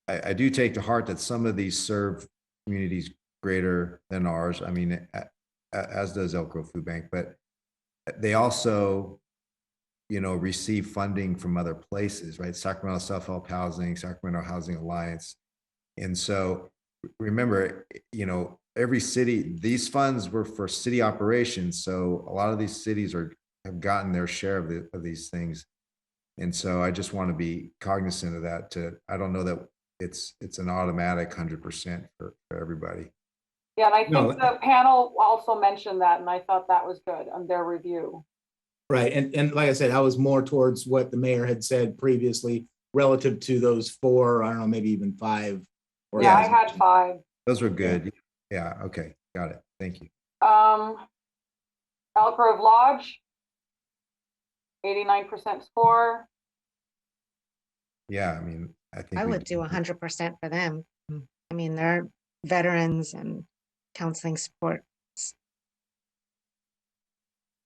I do take to heart that some of these serve communities greater than ours. I mean, as does Elk Grove Food Bank, but they also, you know, receive funding from other places, right? Sacramento Self-Help Housing, Sacramento Housing Alliance. And so remember, you know, every city, these funds were for city operations. So a lot of these cities have gotten their share of these things. And so I just want to be cognizant of that. I don't know that it's an automatic 100% for everybody. Yeah, and I think the panel also mentioned that, and I thought that was good on their review. Right, and like I said, I was more towards what the mayor had said previously relative to those 4, I don't know, maybe even 5. Yeah, I had 5. Those were good. Yeah, okay, got it. Thank you. Elk Grove Lodge, 89% score. Yeah, I mean, I think I would do 100% for them. I mean, they're veterans and counseling support.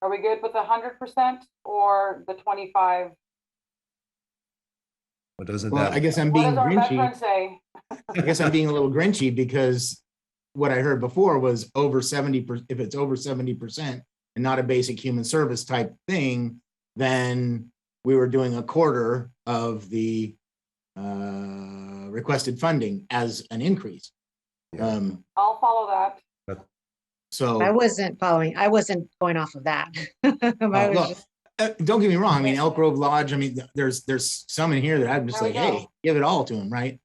Are we good with 100% or the 25? What doesn't well, that? I guess I'm What being does our veteran grinchy. say? I guess I'm being a little grinchy because what I heard before was over 70%. If it's over 70% and not a basic human service type thing, then we were doing a quarter of the requested funding as an increase. I'll follow that. So I wasn't going off of that. I was look, just, don't get me wrong. I mean, Elk Grove Lodge. I mean, there's some in here that I'm just There we like, hey, go. give it all to them, right?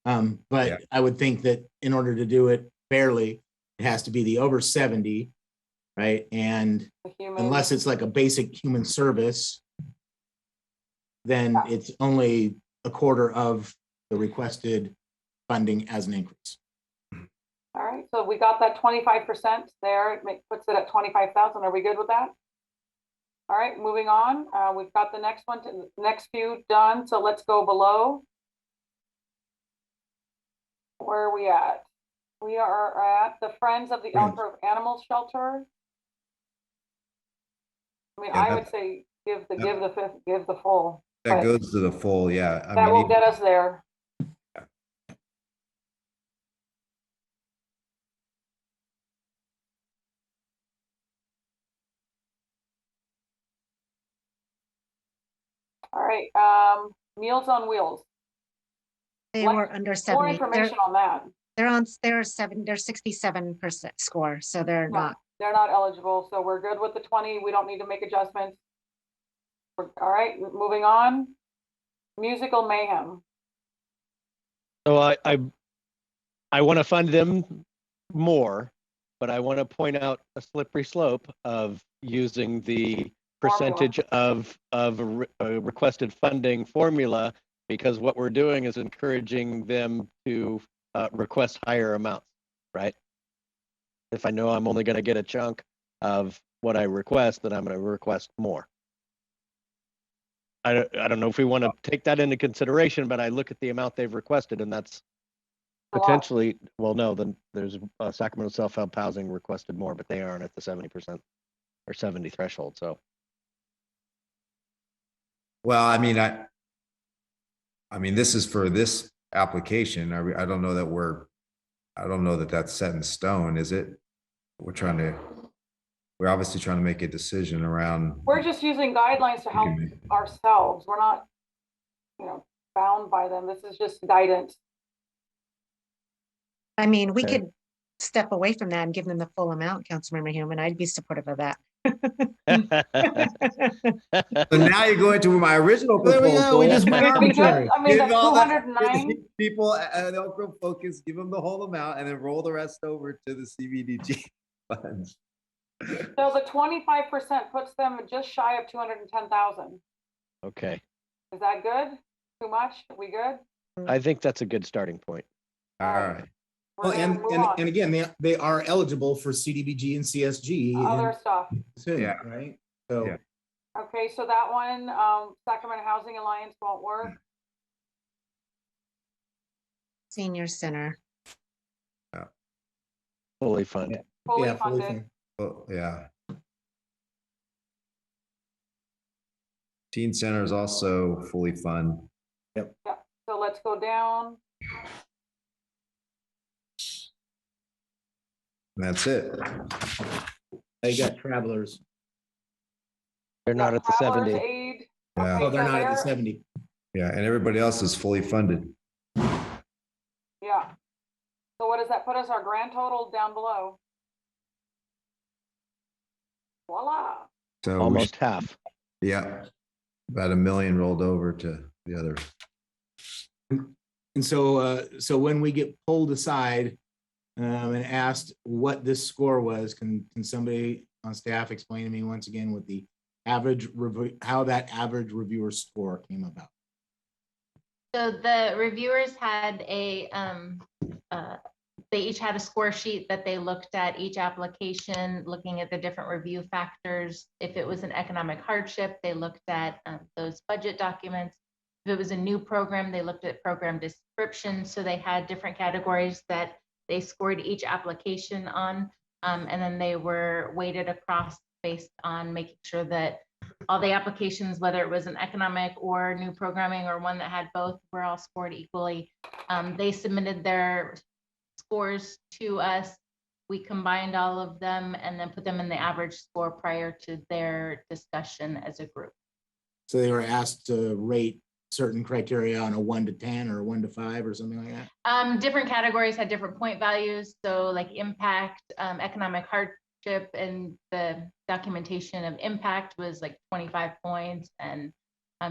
But I would think that in order to do it fairly, it has to be the over 70, right? And unless it's like a basic human service, then it's only a quarter of the requested funding as an increase. All right, so we got that 25% there. Puts it at 25,000. Are we good with that? All right, moving on. We've got the next one, next few done. So let's go below. Where are we at? We are at the Friends of the Elk Grove Animal Shelter. I mean, I would say give the full. That but goes to the full, yeah. I That mean, will get us there. All right, Meals on Wheels. they were under More 70. information on that. They're 67% score, so they're No, not. they're not eligible, so we're good with the 20. We don't need to make adjustments. All right, moving on. Musical Mayhem. So I want to fund them more, but I want to point out a slippery slope of using the percentage of a requested funding formula, because what we're doing is encouraging them to request higher amounts, right? If I know I'm only going to get a chunk of what I request, then I'm going to request more. I don't know if we want to take that into consideration, but I look at the amount they've requested, and that's potentially, well, no, then there's Sacramento Self-Help Housing requested more, but they aren't at the 70% or 70 threshold. So, well, I mean, this is for this application. I don't know that that's set in stone, is it? We're obviously trying to make a decision around. We're just using guidelines to help ourselves. We're not, bound by them. This is just guidance. I mean, we could step away from that and give them the full amount, Councilmember Human. I'd be supportive of that. So now you're going to my original There we proposal. go. We just went arbitrary. I mean, Give the all that- 209. people at Elk Grove Focus, give them the whole amount and then roll the rest over to the CBDG funds. So the 25% puts them just shy of 210,000. okay. Is that good? Too much? Are we good? I think that's a good starting point. All right. Well, and again, they are eligible for CDBG and CSG. Other stuff. Soon, Yeah. right? So Yeah. Okay, so that one, Sacramento Housing Alliance won't work. Senior Center. Fully funded. Fully yeah, fully funded. funded. Well, yeah. Teen Center is also fully funded. Yeah, so let's go down. And that's it. They got travelers. They're not at the Travelers 70. Aid. Yeah. Oh, they're so not at the they're- 70. Yeah, and everybody else is fully funded. Yeah. So what does that put us? Our grand total down below. Voila. So Almost half. Yeah. About $1 million rolled over to the other. And so when we get pulled aside and asked what this score was, can somebody on staff explain to me once again what the average review, how that average reviewer score came about? So the reviewers had they each had a score sheet that they looked at each application, looking at the different review factors. If it was an economic hardship, they looked at those budget documents. If it was a new program, they looked at program description. So they had different categories that they scored each application on. And then they were weighted across based on making sure that all the applications, whether it was an economic or new programming or one that had both, were all scored equally. They submitted their scores to us. We combined all of them and then put them in the average score prior to their discussion as a group. So they were asked to rate certain criteria on a 1 to 10 or a 1 to 5 or something like that? Different categories had different point values. So like impact, economic hardship, and the documentation of impact was like 25 points. And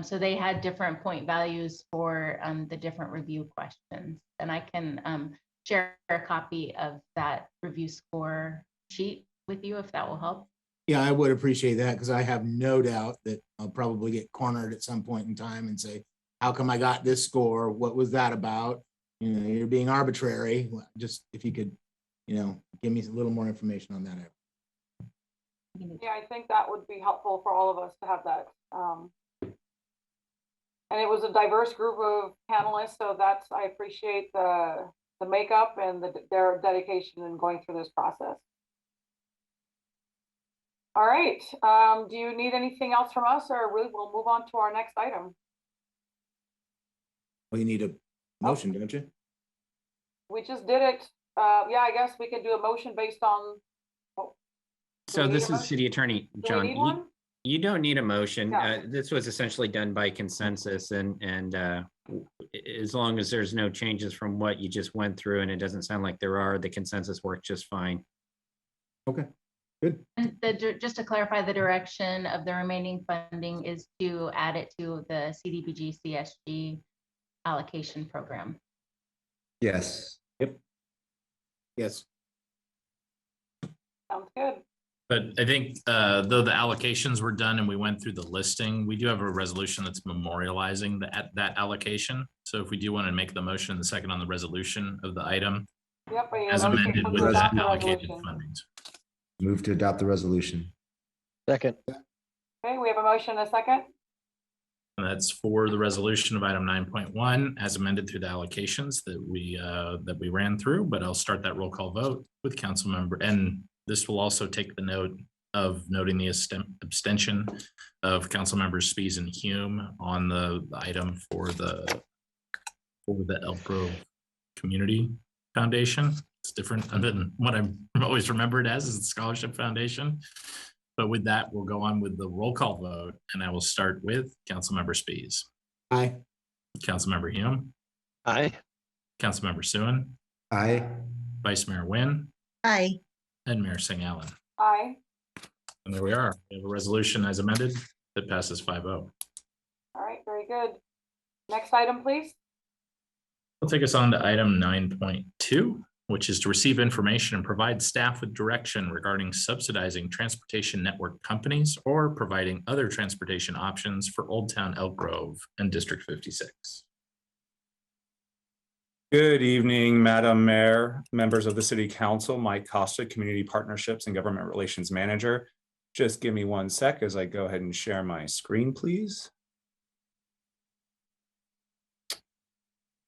so they had different point values for the different review questions. And I can share a copy of that review score sheet with you if that will help. Yeah, I would appreciate that because I have no doubt that I'll probably get cornered at some point in time and say, how come I got this score? What was that about? You know, you're being arbitrary. Just if you could, you know, give me a little more information on that. Yeah, I think that would be helpful for all of us to have that. And it was a diverse group of panelists, so that's, I appreciate the makeup and their dedication in going through this process. All right, do you need anything else from us, or we'll move on to our next item? Well, you need a motion, don't you? We just did it. Yeah, I guess we can do a motion based on. So this is City Attorney Do we John. need one? You don't need a motion. Yeah. This was essentially done by consensus, and as long as there's no changes from what you just went through, and it doesn't sound like there are, the consensus worked just fine. Okay, good. And just to clarify, the direction of the remaining funding is to add it to the CDBG CSG allocation program. Yes. Yep. Yes. Sounds good. But I think though the allocations were done and we went through the listing, we do have a resolution that's memorializing that allocation. So if we do want to make the motion and the second on the resolution of the item Yep, as amended with that allocated fundings. Move to adopt the resolution. Second. Okay, we have a motion and a second. And that's for the resolution of item 9.1 as amended through the allocations that we ran through, but I'll start that roll call vote with council member. And this will also take the note of noting the abstention of council members Spies and Hume on the item for the Elk Grove Community Foundation. It's different than what I'm always remembered as the Scholarship Foundation. But with that, we'll go on with the roll call vote, and I will start with Councilmember Spies. Aye. Councilmember Hume. Aye. Councilmember Suen. Aye. Vice Mayor Nguyen. Aye. And Mayor Singh Allen. Aye. And there we are. We have a resolution as amended that passes 5-0. All right, very good. Next item, please. We'll take us on to item 9.2, which is to receive information and provide staff with direction regarding subsidizing transportation network companies or providing other transportation options for Old Town Elk Grove and District 56. Good evening, Madam Mayor, members of the City Council, Mike Costa, Community Partnerships and Government Relations Manager. Just give me 1 sec as I go ahead and share my screen, please.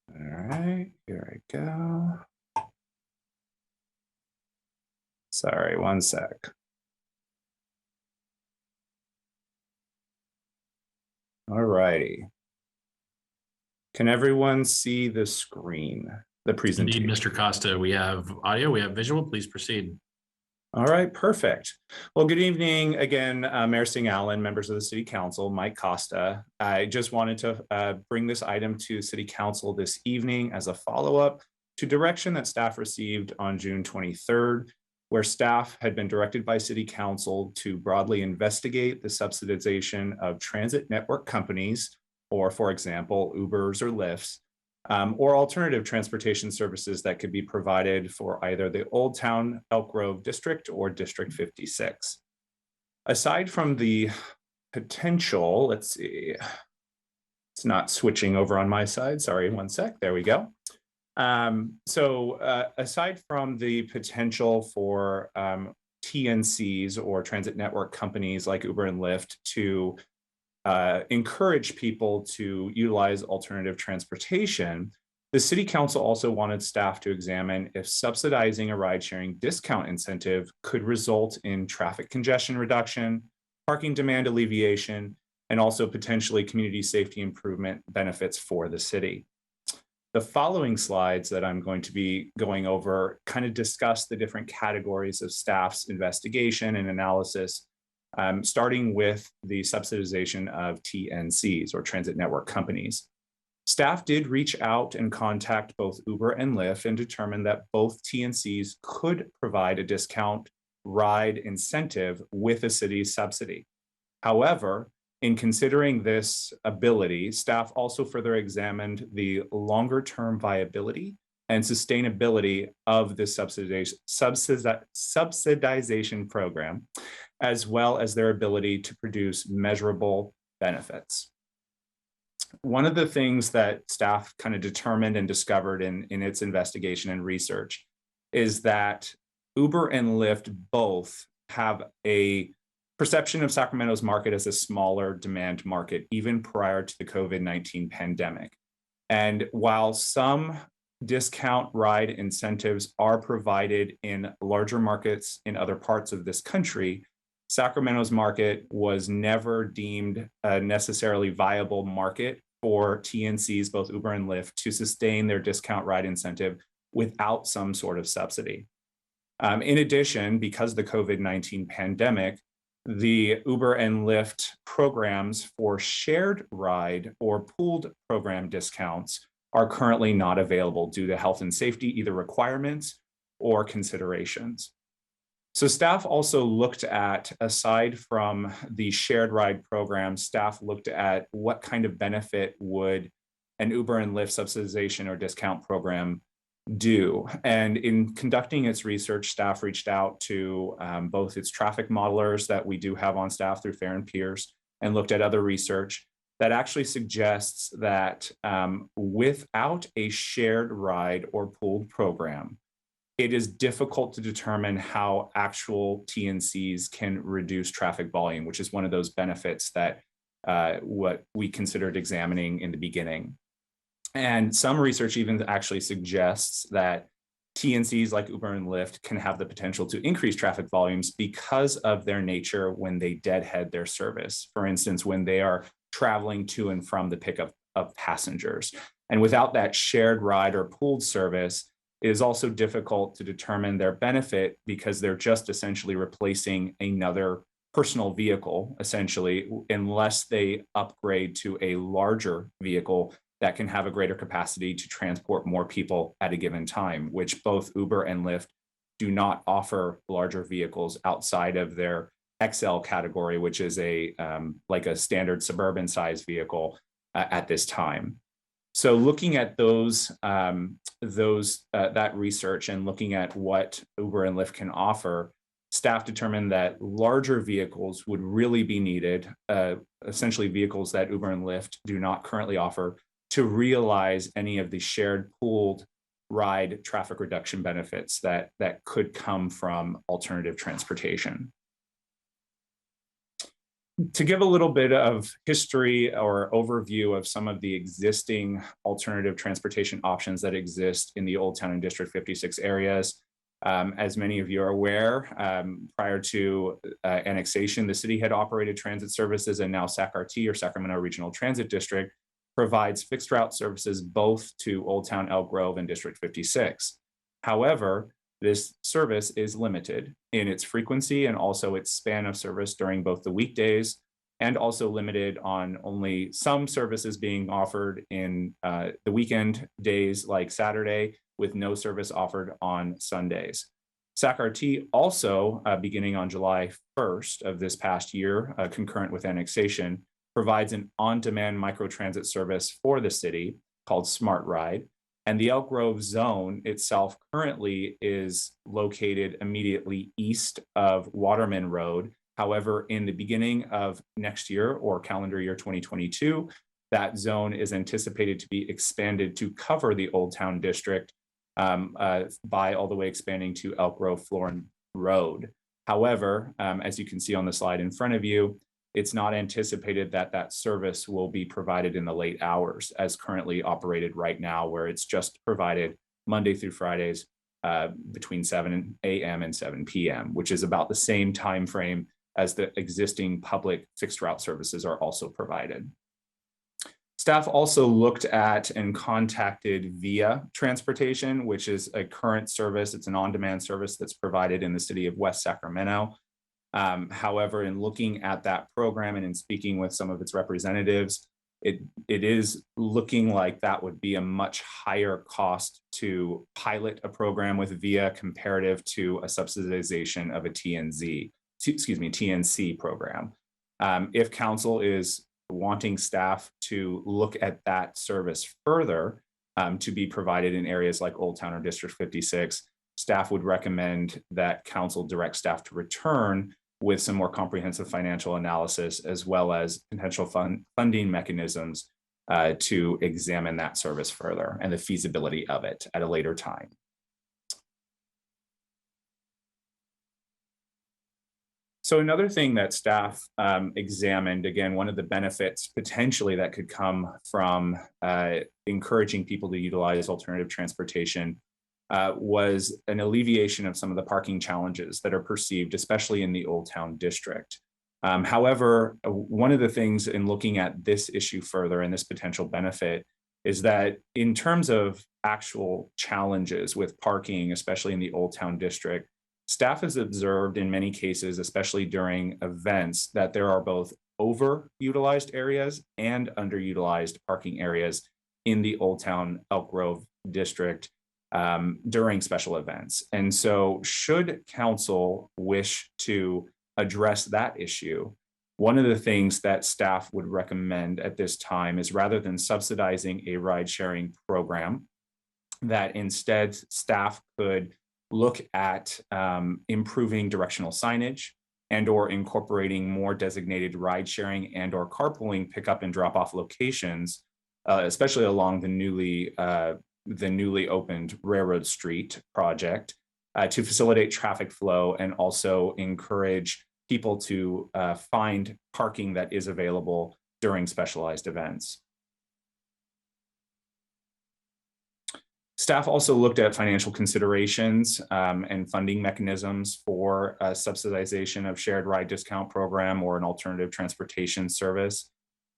All right, here I go. Sorry, 1 sec. All righty. Can everyone see the screen, the presentation? Indeed, Mr. Costa, we have audio, we have visual. Please proceed. All right, perfect. Well, good evening again, Mayor Singh Allen, members of the City Council, Mike Costa. I just wanted to bring this item to City Council this evening as a follow-up to direction that staff received on June 23rd, where staff had been directed by City Council to broadly investigate the subsidization of transit network companies, or for example, Ubers or Lyfts, or alternative transportation services that could be provided for either the Old Town Elk Grove District or District 56. Aside from the potential, let's see, it's not switching over on my side. Sorry, 1 sec, there we go. Aside from the potential for TNCs or transit network companies like Uber and Lyft to encourage people to utilize alternative transportation, the City Council also wanted staff to examine if subsidizing a ride-sharing discount incentive could result in traffic congestion reduction, parking demand alleviation, and also potentially community safety improvement benefits for the city. The following slides that I'm going to be going over kind of discuss the different categories of staff's investigation and analysis starting with the subsidization of TNCs, or transit network companies. Staff did reach out and contact both Uber and Lyft and determined that both TNCs could provide a discount ride incentive with a city's subsidy. However, in considering this ability, staff also further examined the longer-term viability and sustainability of this subsidization program, as well as their ability to produce measurable benefits. One of the things that staff kind of determined and discovered in its investigation and research is that Uber and Lyft both have a perception of Sacramento's market as a smaller demand market, even prior to the COVID-19 pandemic. And while some discount ride incentives are provided in larger markets in other parts of this country, Sacramento's market was never deemed a necessarily viable market for TNCs, both Uber and Lyft, to sustain their discount ride incentive without some sort of subsidy. In addition, because of the COVID-19 pandemic, the Uber and Lyft programs for shared ride or pooled program discounts are currently not available due to health and safety, either requirements or considerations. So staff also looked at, aside from the shared ride program, staff looked at what kind of benefit would an Uber and Lyft subsidization or discount program do. And in conducting its research, staff reached out to both its traffic modelers that we do have on staff through Fair and Pierce, and looked at other research that actually suggests that without a shared ride or pooled program, it is difficult to determine how actual TNCs can reduce traffic volume, which is one of those benefits that what we considered examining in the beginning. And some research even actually suggests that TNCs like Uber and Lyft can have the potential to increase traffic volumes because of their nature when they deadhead their service. For instance, when they are traveling to and from the pickup of passengers. And without that shared ride or pooled service, it is also difficult to determine their benefit because they're just essentially replacing another personal vehicle, essentially, unless they upgrade to a larger vehicle that can have a greater capacity to transport more people at a given time, which both Uber and Lyft do not offer larger vehicles outside of their XL category, which is a like a standard suburban size vehicle at this time. So looking at that research and looking at what Uber and Lyft can offer, staff determined that larger vehicles would really be needed, essentially vehicles that Uber and Lyft do not currently offer, to realize any of the shared pooled ride traffic reduction benefits that could come from alternative transportation. To give a little bit of history or overview of some of the existing alternative transportation options that exist in the Old Town and District 56 areas, as many of you are aware, prior to annexation, the city had operated transit services, and now SAC-RT, or Sacramento Regional Transit District, provides fixed route services both to Old Town, Elk Grove, and District 56. However, this service is limited in its frequency and also its span of service during both the weekdays, and also limited on only some services being offered in the weekend days like Saturday, with no service offered on Sundays. SAC-RT also, beginning on July 1st of this past year, concurrent with annexation, provides an on-demand microtransit service for the city called Smart Ride. And the Elk Grove zone itself currently is located immediately east of Waterman Road. However, in the beginning of next year, or calendar year 2022, that zone is anticipated to be expanded to cover the Old Town District by all the way expanding to Elk Grove Florin Road. However, as you can see on the slide in front of you, it's not anticipated that that service will be provided in the late hours as currently operated right now, where it's just provided Monday through Fridays between 7 a.m. and 7 p.m., which is about the same time frame as the existing public fixed route services are also provided. Staff also looked at and contacted Via Transportation, which is a current service. It's an on-demand service that's provided in the city of West Sacramento. However, in looking at that program and in speaking with some of its representatives, it is looking like that would be a much higher cost to pilot a program with VIA comparative to a subsidization of a TNC program. If council is wanting staff to look at that service further to be provided in areas like Old Town or District 56, staff would recommend that council direct staff to return with some more comprehensive financial analysis, as well as potential funding mechanisms to examine that service further and the feasibility of it at a later time. So another thing that staff examined, again, one of the benefits potentially that could come from encouraging people to utilize alternative transportation was an alleviation of some of the parking challenges that are perceived, especially in the Old Town district. However, one of the things in looking at this issue further and this potential benefit is that in terms of actual challenges with parking, especially in the Old Town district, staff has observed in many cases, especially during events, that there are both overutilized areas and underutilized parking areas in the Old Town Elk Grove district during special events. And so should council wish to address that issue, one of the things that staff would recommend at this time is, rather than subsidizing a ride sharing program, that instead staff could look at improving directional signage and or incorporating more designated ride sharing and or carpooling pickup and drop off locations, especially along the newly opened Railroad Street project, to facilitate traffic flow and also encourage people to find parking that is available during specialized events. Staff also looked at financial considerations and funding mechanisms for a subsidization of shared ride discount program or an alternative transportation service.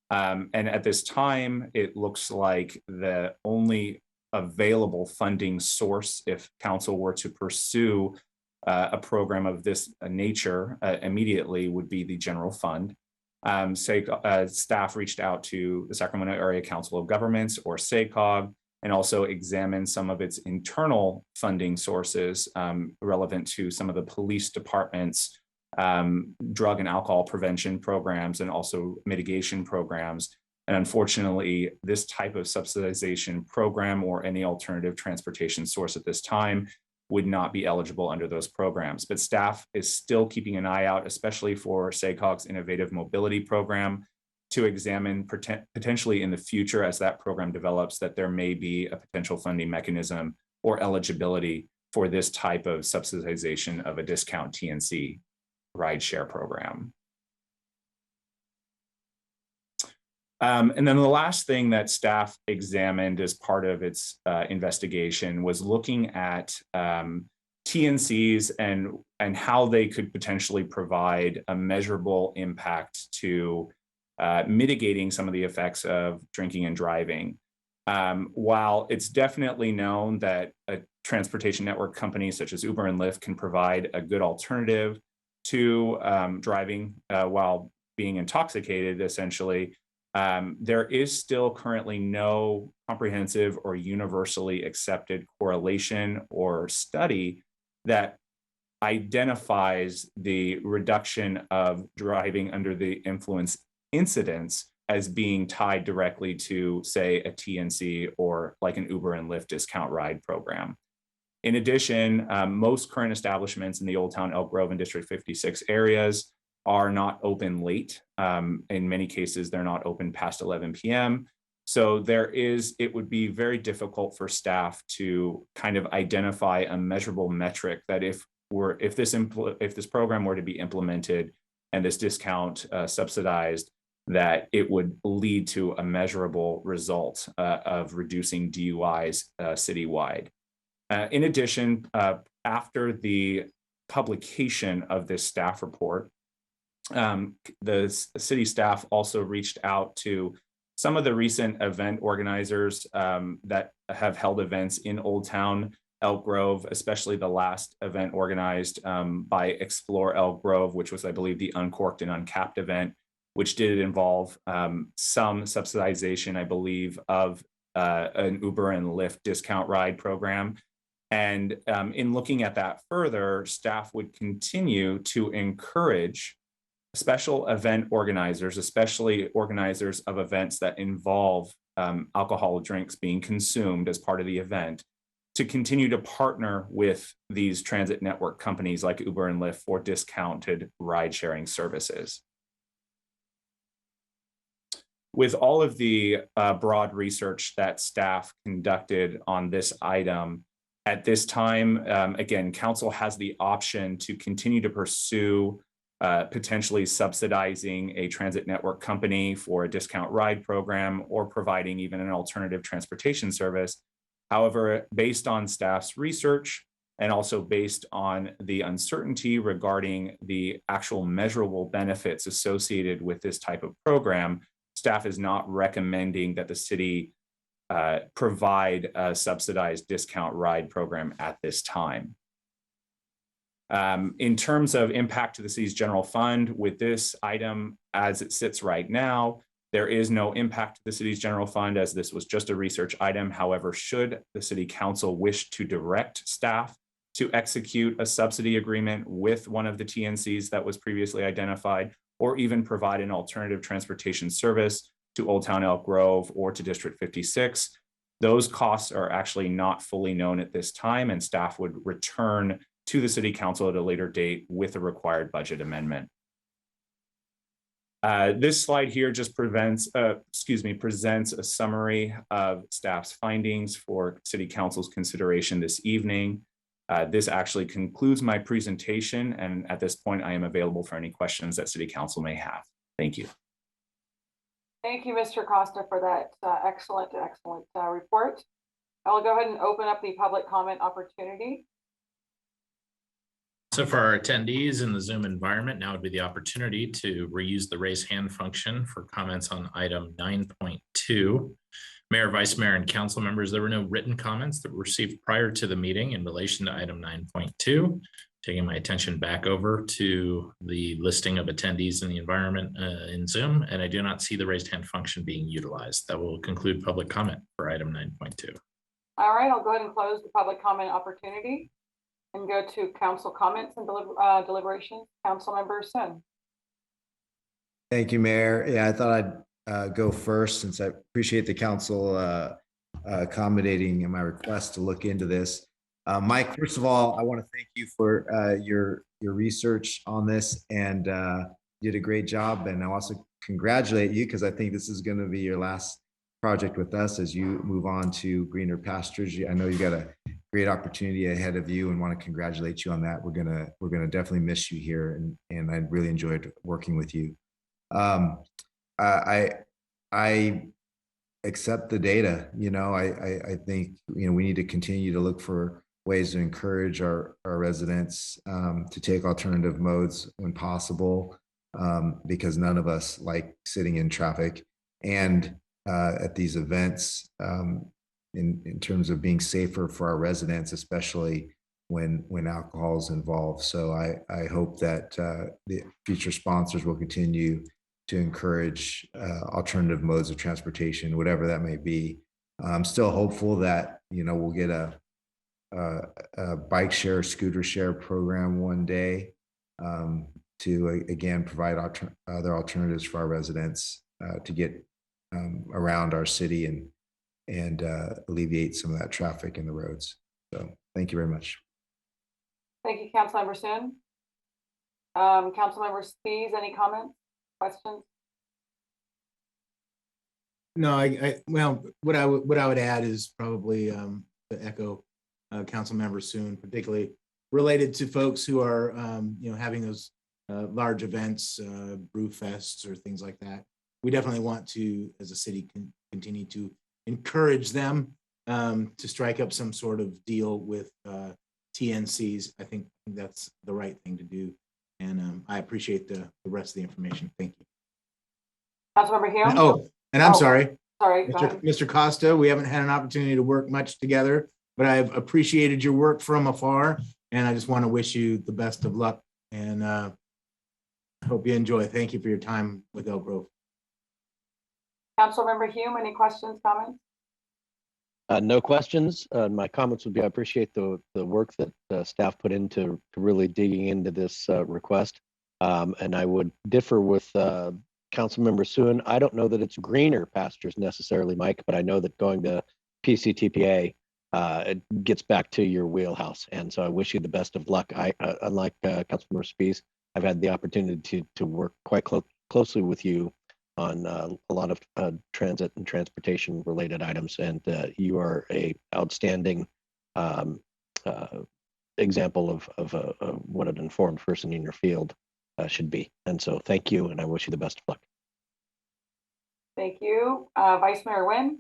And at this time, it looks like the only available funding source, if council were to pursue a program of this nature immediately, would be the general fund. Staff reached out to the Sacramento Area Council of Governments, or SACOG, and also examine some of its internal funding sources relevant to some of the police departments' drug and alcohol prevention programs and also mitigation programs. And unfortunately, this type of subsidization program or any alternative transportation source at this time would not be eligible under those programs. But staff is still keeping an eye out, especially for SACOG's Innovative Mobility Program, to examine potentially in the future, as that program develops, that there may be a potential funding mechanism or eligibility for this type of subsidization of a discount TNC rideshare program. And then the last thing that staff examined as part of its investigation was looking at TNCs and how they could potentially provide a measurable impact to mitigating some of the effects of drinking and driving. While it's definitely known that a transportation network company such as Uber and Lyft can provide a good alternative to driving while being intoxicated, essentially, there is still currently no comprehensive or universally accepted correlation or study that identifies the reduction of driving under the influence incidents as being tied directly to, say, a TNC or like an Uber and Lyft discount ride program. In addition, most current establishments in the Old Town, Elk Grove, and District 56 areas are not open late. In many cases, they're not open past 11 p.m. So it would be very difficult for staff to kind of identify a measurable metric that if this program were to be implemented and this discount subsidized, that it would lead to a measurable result of reducing DUIs citywide. In addition, after the publication of this staff report, the city staff also reached out to some of the recent event organizers that have held events in Old Town Elk Grove, especially the last event organized by Explore Elk Grove, which was, I believe, the Uncorked and Uncapped event, which did involve some subsidization, I believe, of an Uber and Lyft discount ride program. And in looking at that further, staff would continue to encourage special event organizers, especially organizers of events that involve alcohol drinks being consumed as part of the event, to continue to partner with these transit network companies like Uber and Lyft for discounted ride sharing services. With all of the broad research that staff conducted on this item, at this time, again, council has the option to continue to pursue potentially subsidizing a transit network company for a discount ride program or providing even an alternative transportation service. However, based on staff's research and also based on the uncertainty regarding the actual measurable benefits associated with this type of program, staff is not recommending that the city provide a subsidized discount ride program at this time. In terms of impact to the city's general fund, with this item as it sits right now, there is no impact to the city's general fund, as this was just a research item. However, should the city council wish to direct staff to execute a subsidy agreement with one of the TNCs that was previously identified, or even provide an alternative transportation service to Old Town Elk Grove or to District 56, those costs are actually not fully known at this time, and staff would return to the city council at a later date with a required budget amendment. This slide here just presents a summary of staff's findings for city council's consideration this evening. This actually concludes my presentation, and at this point, I am available for any questions that city council may have. Thank you. Thank you, Mr. Costa, for that excellent report. I will go ahead and open up the public comment opportunity. So for our attendees in the Zoom environment, now would be the opportunity to reuse the raise hand function for comments on item 9.2. Mayor, Vice Mayor, and council members, there were no written comments that were received prior to the meeting in relation to item 9.2. Taking my attention back over to the listing of attendees in the environment in Zoom, and I do not see the raised hand function being utilized. That will conclude public comment for item 9.2. All right, I'll go ahead and close the public comment opportunity and go to council comments and deliberations. Councilmember Sun. Thank you, Mayor. Yeah, I thought I'd go first since I appreciate the council accommodating my request to look into this. Mike, first of all, I want to thank you for your research on this, and you did a great job. And I also congratulate you because I think this is going to be your last project with us as you move on to greener pastures. I know you got a great opportunity ahead of you, and want to congratulate you on that. We're gonna definitely miss you here, and I really enjoyed working with you. I accept the data. You know, I think we need to continue to look for ways to encourage our residents to take alternative modes when possible, because none of us like sitting in traffic and at these events, in terms of being safer for our residents, especially when alcohol is involved. So I hope that the future sponsors will continue to encourage alternative modes of transportation, whatever that may be. I'm still hopeful that we'll get a bike share, scooter share program one day to again provide other alternatives for our residents to get around our city and alleviate some of that traffic in the roads. So thank you very much. Thank you, Councilmember Sun. Councilmember Spies, any comments, questions? No, well, what I would add is probably to echo Councilmember Sun, particularly related to folks who are having those large events, brew fests or things like that. We definitely want to, as a city, continue to encourage them to strike up some sort of deal with TNCs. I think that's the right thing to do, and I appreciate the rest of the information. Thank you. Councilmember Hume. Oh, and I'm sorry. Sorry, Mr. Costa, we haven't had an opportunity to work much together, but I've appreciated your work from afar, and I just want to wish you the best of luck, and hope you enjoy. Thank you for your time with Elk Grove. Councilmember Hume, any questions, comments? No questions. My comments would be, I appreciate the work that staff put into really digging into this request. And I would differ with Councilmember Suen. I don't know that it's greener pastures necessarily, Mike, but I know that going to PCTPA, it gets back to your wheelhouse. And so I wish you the best of luck. Unlike Councilmember Spies, I've had the opportunity to work quite closely with you on a lot of transit and transportation related items, and you are a outstanding example of what an informed person in your field should be. And so thank you, and I wish you the best of luck. Thank you. Vice Mayor Nguyen?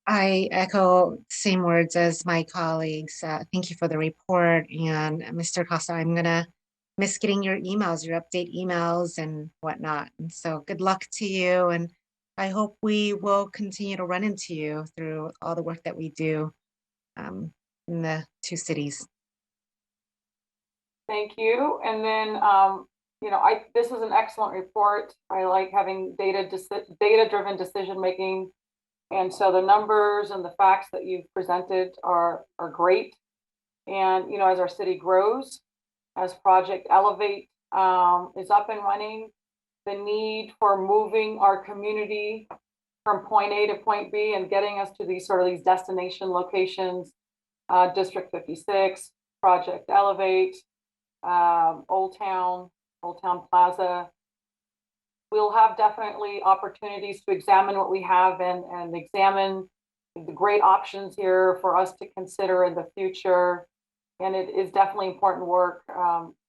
I echo same words as my colleagues. Thank you for the report. And Mr. Costa, I'm gonna miss getting your emails, your update emails and whatnot. And so good luck to you. And I hope we will continue to run into you through all the work that we do in the two cities. Thank you. And then, this is an excellent report. I like having data-driven decision-making. And so the numbers and the facts that you've presented are great. And, as our city grows, as Project Elevate is up and running, the need for moving our community from point A to point B and getting us to these destination locations, District 56, Project Elevate, Old Town Plaza. We'll have definitely opportunities to examine what we have and examine the great options here for us to consider in the future. And it is definitely important work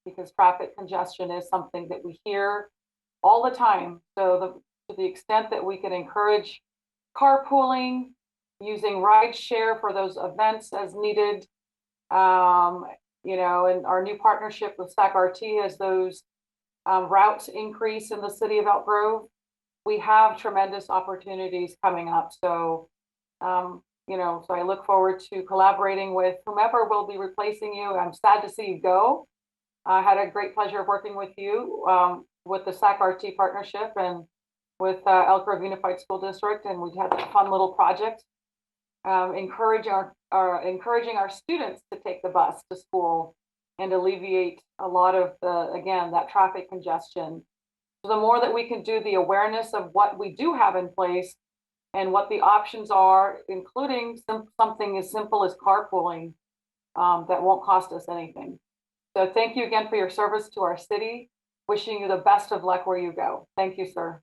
because traffic congestion is something that we hear all the time. So to the extent that we can encourage carpooling, using ride share for those events as needed, and our new partnership with SAC-RT as those routes increase in the city of Elk Grove, we have tremendous opportunities coming up. So, so I look forward to collaborating with whomever will be replacing you. I'm sad to see you go. I had a great pleasure of working with you with the SAC-RT partnership and with Elk Grove Unified School District, and we had a fun little project encouraging our students to take the bus to school and alleviate a lot of that traffic congestion. So the more that we can do the awareness of what we do have in place and what the options are, including something as simple as carpooling that won't cost us anything. So thank you again for your service to our city. Wishing you the best of luck where you go. Thank you, sir.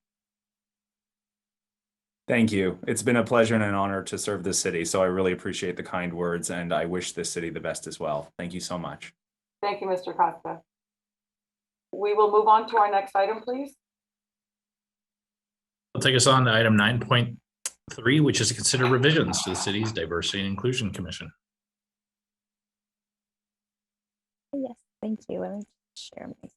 Thank you. It's been a pleasure and an honor to serve this city. So I really appreciate the kind words, and I wish this city the best as well. Thank you so much. Thank you, Mr. Costa. We will move on to our next item, please. I'll take us on to item 9.3, which is to consider revisions to the city's Diversity and Inclusion Commission. Yes, thank you. Let me share my.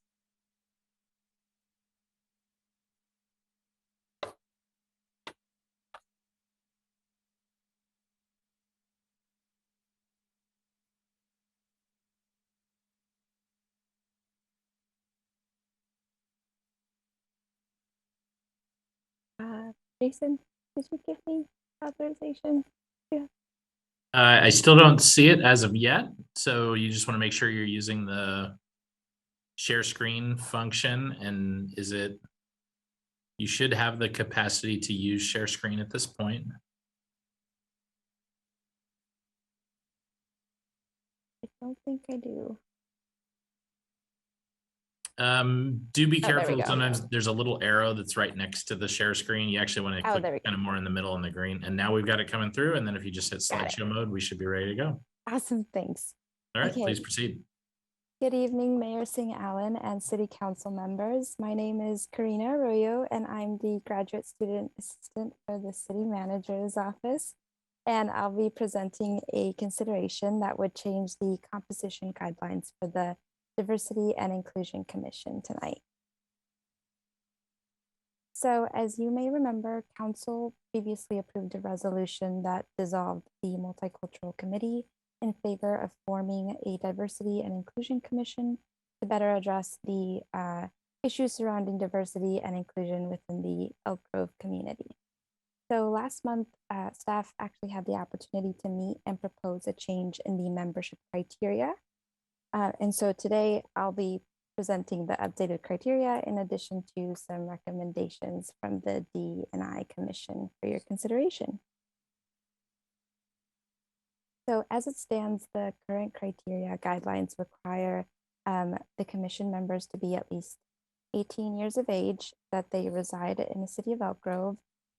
Jason, did you give me authorization? Yeah. I still don't see it as of yet. So you just want to make sure you're using the share screen function. And you should have the capacity to use share screen at this point. I don't think I do. Do be there we careful. go. Sometimes there's a little arrow that's right next to the share screen. You actually want to click kind of more in the middle in the green. And now we've got it coming through. And then if you just hit slideshow mode, we should be ready to go. Awesome, thanks. All right, Okay. please proceed. Good evening, Mayor Singh Allen and City Council members. My name is Karina Arroyo, and I'm the Graduate Student Assistant for the City Manager's Office. And I'll be presenting a consideration that would change the composition guidelines for the Diversity and Inclusion Commission tonight. So as you may remember, Council previously approved a resolution that dissolved the Multicultural Committee in favor of forming a diversity and inclusion commission to better address the issues surrounding diversity and inclusion within the Elk Grove community. So last month, staff actually had the opportunity to meet and propose a change in the membership criteria. And so today I'll be presenting the updated criteria in addition to some recommendations from the D&I Commission for your consideration. So as it stands, the current criteria guidelines require the commission members to be at least 18 years of age, that they reside in the city of Elk Grove,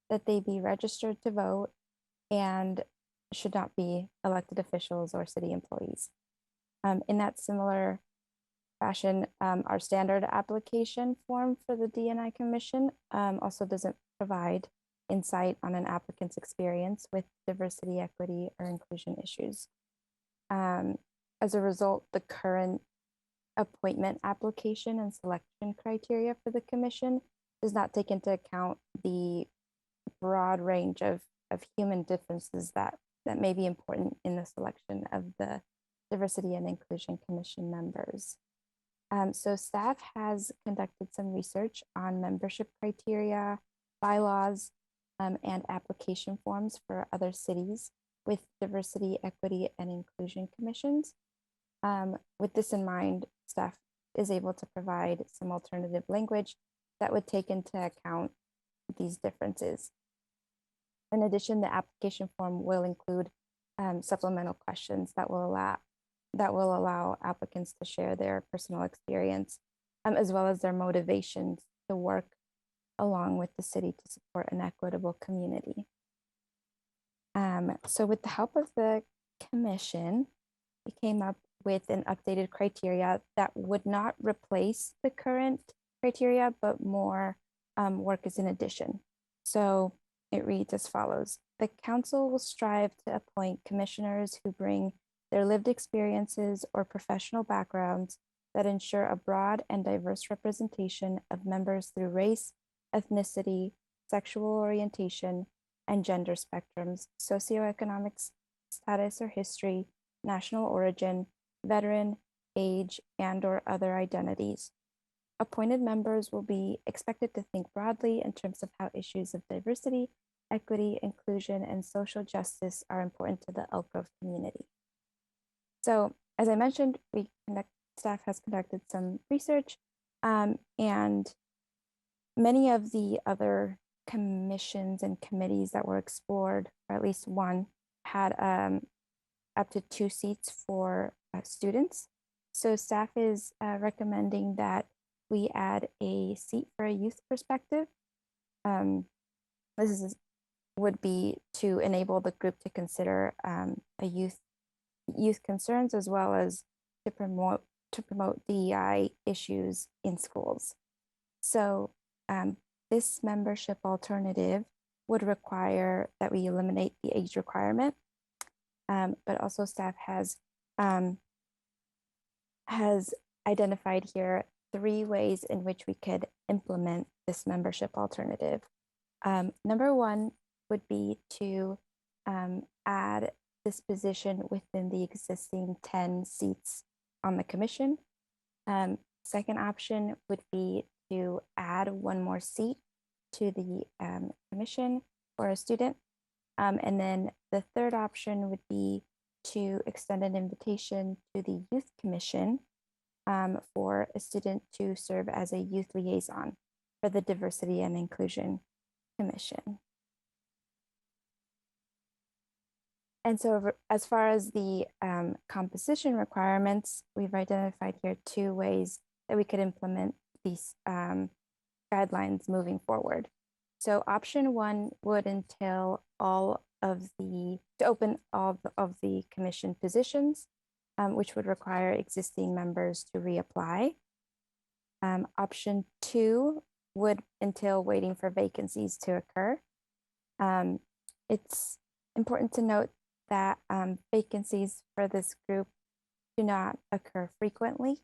that they be registered to vote, and should not be elected officials or city employees. In that similar fashion, our standard application form for the D&I Commission also doesn't provide insight on an applicant's experience with diversity, equity, or inclusion issues. As a result, the current appointment application and selection criteria for the commission does not take into account the broad range of human differences that may be important in the selection of the Diversity and Inclusion Commission members. So staff has conducted some research on membership criteria, bylaws, and application forms for other cities with diversity, equity, and inclusion commissions. With this in mind, staff is able to provide some alternative language that would take into account these differences. In addition, the application form will include supplemental questions that will allow applicants to share their personal experience, as well as their motivations to work along with the city to support an equitable community. So with the help of the commission, we came up with an updated criteria that would not replace the current criteria, but more work is in addition. So it reads as follows. The council will strive to appoint commissioners who bring their lived experiences or professional backgrounds that ensure a broad and diverse representation of members through race, ethnicity, sexual orientation, and gender spectrums, socioeconomic status or history, national origin, veteran, age, and/or other identities. Appointed members will be expected to think broadly in terms of how issues of diversity, equity, inclusion, and social justice are important to the Elk Grove community. So, as I mentioned, staff has conducted some research, and many of the other commissions and committees that were explored, or at least one, had up to 2 seats for students. So staff is recommending that we add a seat for a youth perspective. This would be to enable the group to consider a youth concerns, as well as to promote DEI issues in schools. So this membership alternative would require that we eliminate the age requirement, but also staff has identified here 3 ways in which we could implement this membership alternative. Number 1 would be to add this position within the existing 10 seats on the commission. Second option would be to add 1 more seat to the commission for a student. And then the third option would be to extend an invitation to the youth commission for a student to serve as a youth liaison for the Diversity and Inclusion Commission. And so as far as the composition requirements, we've identified here 2 ways that we could implement these guidelines moving forward. So option 1 would entail to open all of the commission positions, which would require existing members to reapply. Option 2 would entail waiting for vacancies to occur. It's important to note that vacancies for this group do not occur frequently.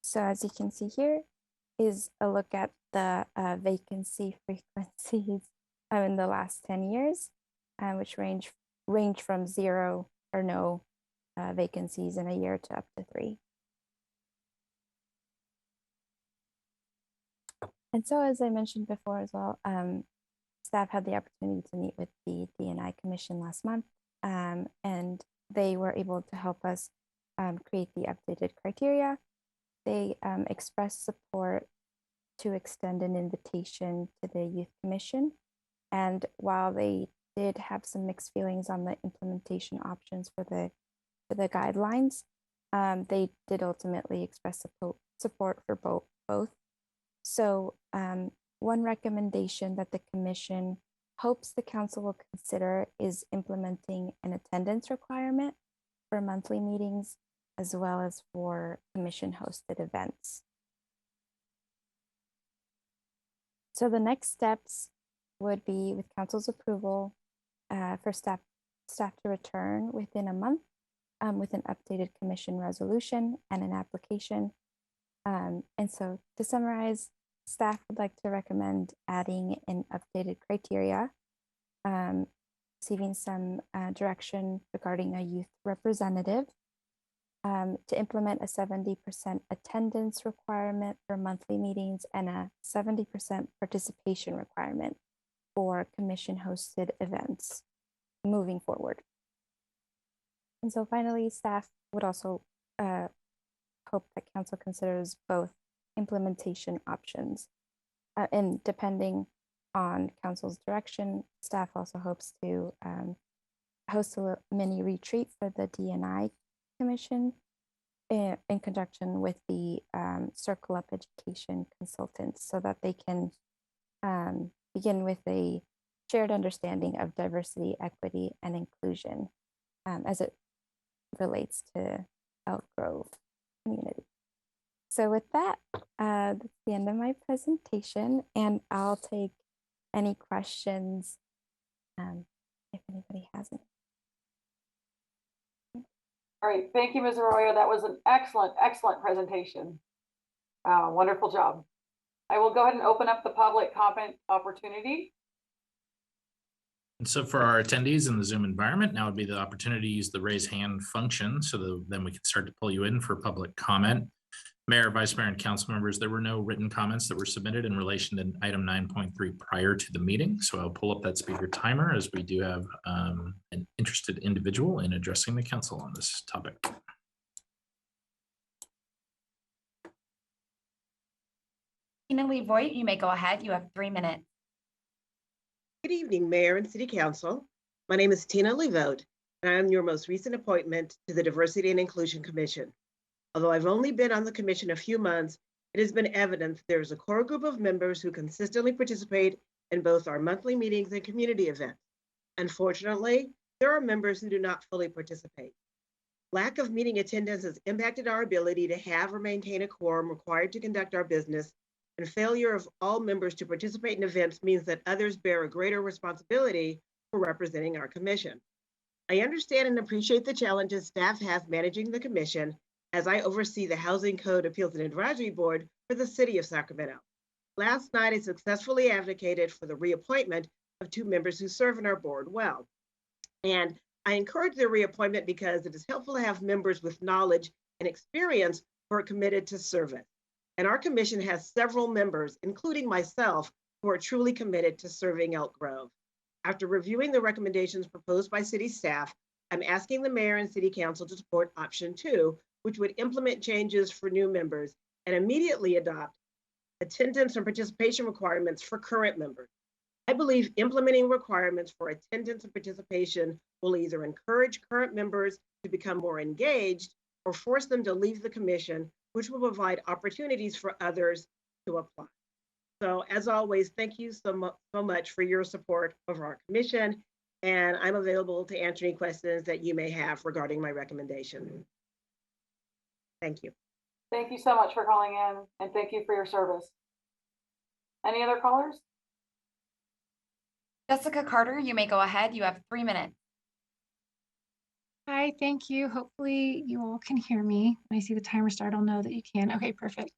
So as you can see here is a look at the vacancy frequencies in the last 10 years, which range from 0 or no vacancies in a year to up to 3. And so, as I mentioned before as well, staff had the opportunity to meet with the D&I Commission last month, and they were able to help us create the updated criteria. They expressed support to extend an invitation to the Youth Commission. And while they did have some mixed feelings on the implementation options for the guidelines, they did ultimately express support for both. So one recommendation that the commission hopes the council will consider is implementing an attendance requirement for monthly meetings as well as for commission hosted events. So the next steps would be, with council's approval, for staff to return within a month with an updated commission resolution and an application. And so to summarize, staff would like to recommend adding an updated criteria, receiving some direction regarding a youth representative, to implement a 70% attendance requirement for monthly meetings and a 70% participation requirement for commission hosted events moving forward. And so finally, staff would also hope that council considers both implementation options. And depending on council's direction, staff also hopes to host a mini retreat for the D&I Commission in conjunction with the Circle Up Education consultants, so that they can begin with a shared understanding of diversity, equity, and inclusion as it relates to Elk Grove community. So with that, that's the end of my presentation, and I'll take any questions if anybody has any. All right, thank you, Ms. Arroyo. That was an excellent, excellent presentation. Wonderful job. I will go ahead and open up the public comment opportunity. And so for our attendees in the Zoom environment, now would be the opportunity to use the raise hand function, so then we can start to pull you in for public comment. Mayor, Vice Mayor, and council members, there were no written comments that were submitted in relation to item 9.3 prior to the meeting. So I'll pull up that speaker timer, as we do have an interested individual in addressing the council on this topic. Tina Lee Voigt, you may go ahead. You have 3 minutes. Good evening, Mayor and City Council. My name is Tina Lee Voigt, and I'm your most recent appointment to the Diversity and Inclusion Commission. Although I've only been on the commission a few months, it has been evident that there is a core group of members who consistently participate in both our monthly meetings and community events. Unfortunately, there are members who do not fully participate. Lack of meeting attendance has impacted our ability to have or maintain a quorum required to conduct our business, and failure of all members to participate in events means that others bear a greater responsibility for representing our commission. I understand and appreciate the challenges staff has managing the commission, as I oversee the Housing Code Appeals and Advisory Board for the City of Sacramento. Last night, I successfully advocated for the reappointment of 2 members who serve in our board well. And I encourage their reappointment because it is helpful to have members with knowledge and experience who are committed to service. And our commission has several members, including myself, who are truly committed to serving Elk Grove. After reviewing the recommendations proposed by city staff, I'm asking the mayor and city council to support option 2, which would implement changes for new members and immediately adopt attendance and participation requirements for current members. I believe implementing requirements for attendance and participation will either encourage current members to become more engaged or force them to leave the commission, which will provide opportunities for others to apply. So as always, thank you so much for your support of our commission, and I'm available to answer any questions that you may have regarding my recommendation. Thank you. Thank you so much for calling in, and thank you for your service. Any other callers? Jessica Carter, you may go ahead. You have 3 minutes. Hi, thank you. Hopefully you all can hear me. When I see the timer start, I'll know that you can. Okay, perfect.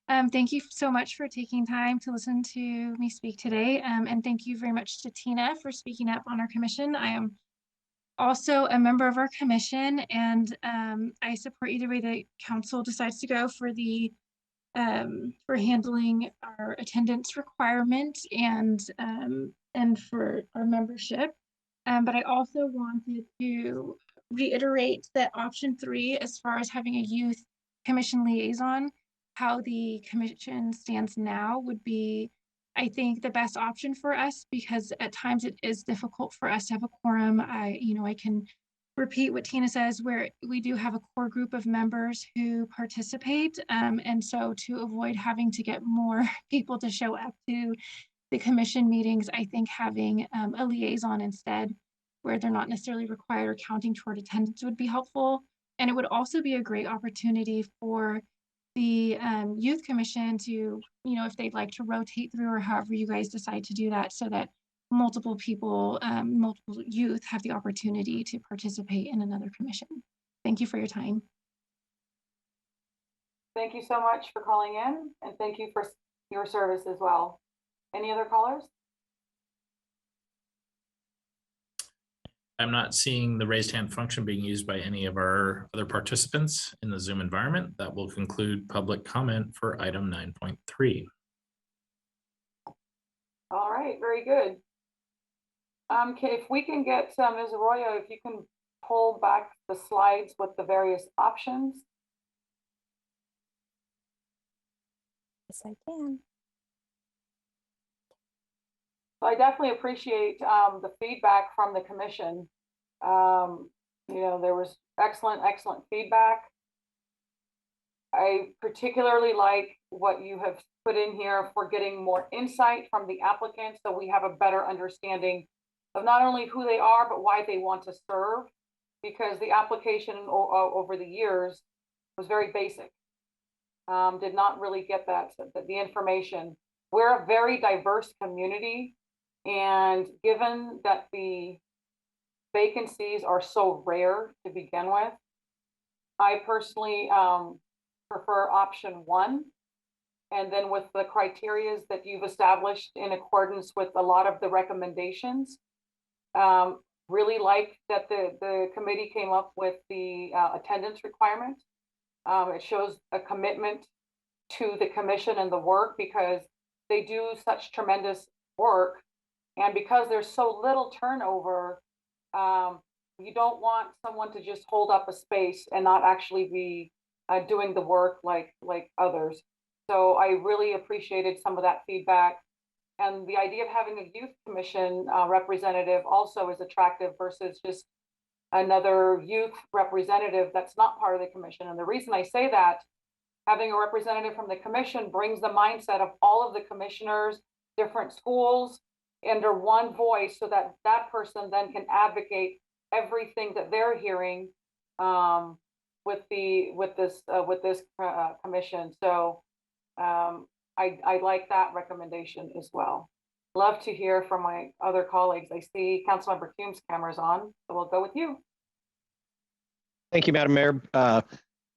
Thank you so much for taking time to listen to me speak today. And thank you very much to Tina for speaking up on our commission. I am also a member of our commission, and I support either way the council decides to go for the for handling our attendance requirement and for our membership. But I also wanted to reiterate that option 3, as far as having a youth commission liaison, how the commission stands now would be, I think, the best option for us, because at times it is difficult for us to have a quorum. I can repeat what Tina says, where we do have a core group of members who participate. And so to avoid having to get more people to show up to the commission meetings, I think having a liaison instead, where they're not necessarily required or counting toward attendance, would be helpful. And it would also be a great opportunity for the youth commission to, if they'd like to rotate through, or however you guys decide to do that, so that multiple people, multiple youth have the opportunity to participate in another commission. Thank you for your time. Thank you so much for calling in, and thank you for your service as well. Any other callers? I'm not seeing the raised hand function being used by any of our other participants in the Zoom environment. That will conclude public comment for item 9.3. All right, very good. Okay, if we can get Ms. Arroyo, if you can pull back the slides with the various options. Yes, I can. I definitely appreciate the feedback from the commission. There was excellent feedback. I particularly like what you have put in here for getting more insight from the applicants, so we have a better understanding of not only who they are, but why they want to serve, because the application over the years was very basic. Did not really get the information. We're a very diverse community, and given that the vacancies are so rare to begin with, I personally prefer option 1. And then with the criteria that you've established in accordance with a lot of the recommendations, really like that the committee came up with the attendance requirement. It shows a commitment to the commission and the work, because they do such tremendous work. And because there's so little turnover, you don't want someone to just hold up a space and not actually be doing the work like others. So I really appreciated some of that feedback. And the idea of having a youth commission representative also is attractive versus just another youth representative that's not part of the commission. And the reason I say that, having a representative from the commission brings the mindset of all of the commissioners, different schools, under one voice, so that that person then can advocate everything that they're hearing with this commission. So I like that recommendation as well. Love to hear from my other colleagues. I see Councilmember Hume's camera's on, so we'll go with you. Thank you, Madam Mayor.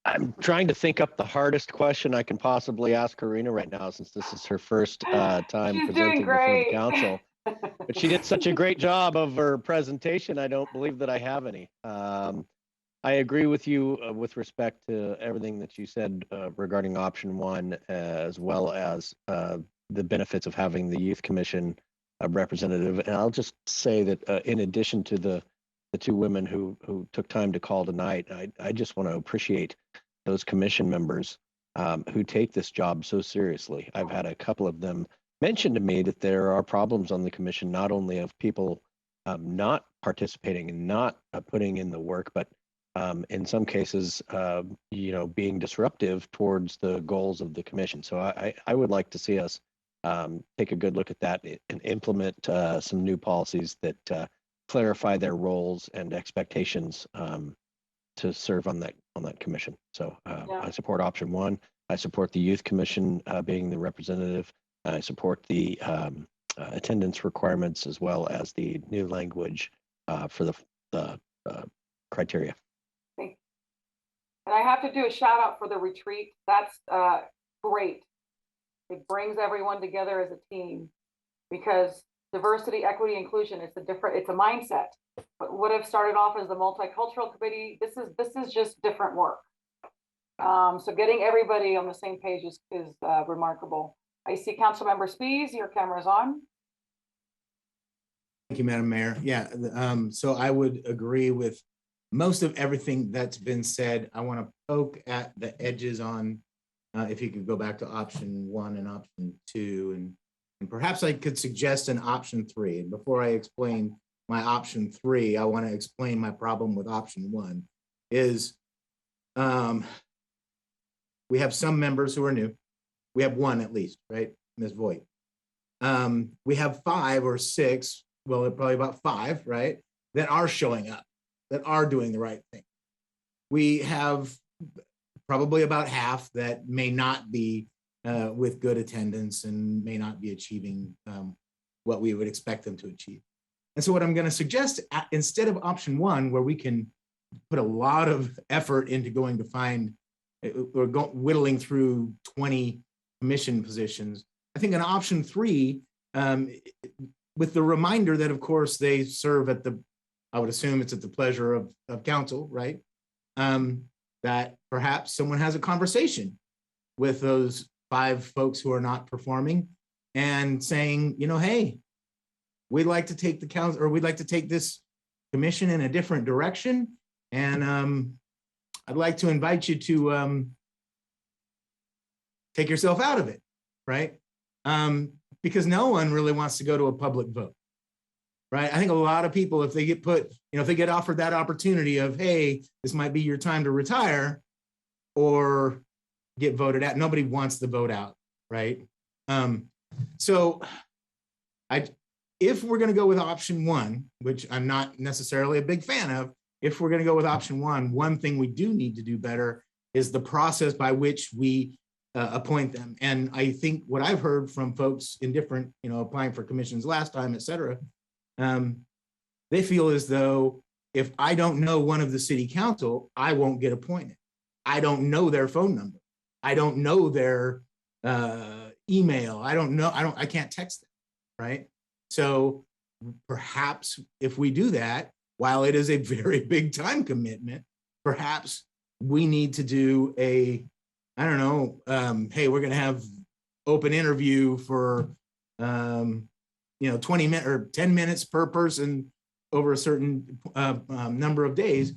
I'm trying to think up the hardest question I can possibly ask Karina right now, since this is her first time presenting before the council. But she did such a great job of her presentation, I don't believe that I have any. I agree with you with respect to everything that you said regarding option 1, as well as the benefits of having the youth commission representative. And I'll just say that in addition to the 2 women who took time to call tonight, I just want to appreciate those commission members who take this job so seriously. I've had a couple of them mention to me that there are problems on the commission, not only of people not participating and not putting in the work, but in some cases, being disruptive towards the goals of the commission. So I would like to see us take a good look at that and implement some new policies that clarify their roles and expectations to serve on that commission. So I support option 1. I support the youth commission being the representative. I support the attendance requirements, as well as the new language for the criteria. And I have to do a shout out for the retreat. That's great. It brings everyone together as a team, because diversity, equity, inclusion, it's a mindset. would have started off as the multicultural committee. This is just different work. So getting everybody on the same page is remarkable. I see Councilmember Spies, your camera's on. Thank you, Madam Mayor. Yeah, so I would agree with most of everything that's been said. I want to poke at the edges on, if you could go back to option 1 and option 2, and perhaps I could suggest an option 3. And before I explain my option 3, I want to explain my problem with option 1 is we have some members who are new. We have 1 at least, right? Ms. Voigt. We have 5 or 6, well, probably about 5, right? That are showing up, that are doing the right thing. We have probably about half that may not be with good attendance and may not be achieving what we would expect them to achieve. And so what I'm going to suggest, instead of option 1, where we can put a lot of effort into going to find or whittling through 20 commission positions, I think an option 3, with the reminder that, of course, they serve at the, I would assume it's at the pleasure of council, right? That perhaps someone has a conversation with those 5 folks who are not performing and saying, you know, hey, we'd like to take the council, or we'd like to take this commission in a different direction. And I'd like to invite you to take yourself out of it, right? Because no one really wants to go to a public vote, right? I think a lot of people, if they get put, you know, if they get offered that opportunity of, hey, this might be your time to retire or get voted out, nobody wants to vote out, right? So if we're going to go with option 1, which I'm not necessarily a big fan of, if we're going to go with option 1, one thing we do need to do better is the process by which we appoint them. And I think what I've heard from folks in different, you know, applying for commissions last time, et cetera, they feel as though if I don't know one of the city council, I won't get appointed. I don't know their phone number. I don't know their email. I can't text them, right? So perhaps if we do that, while it is a very big time commitment, perhaps we need to do a, I don't know, hey, we're going to have open interview for, 20 minutes or 10 minutes per person over a certain number of days,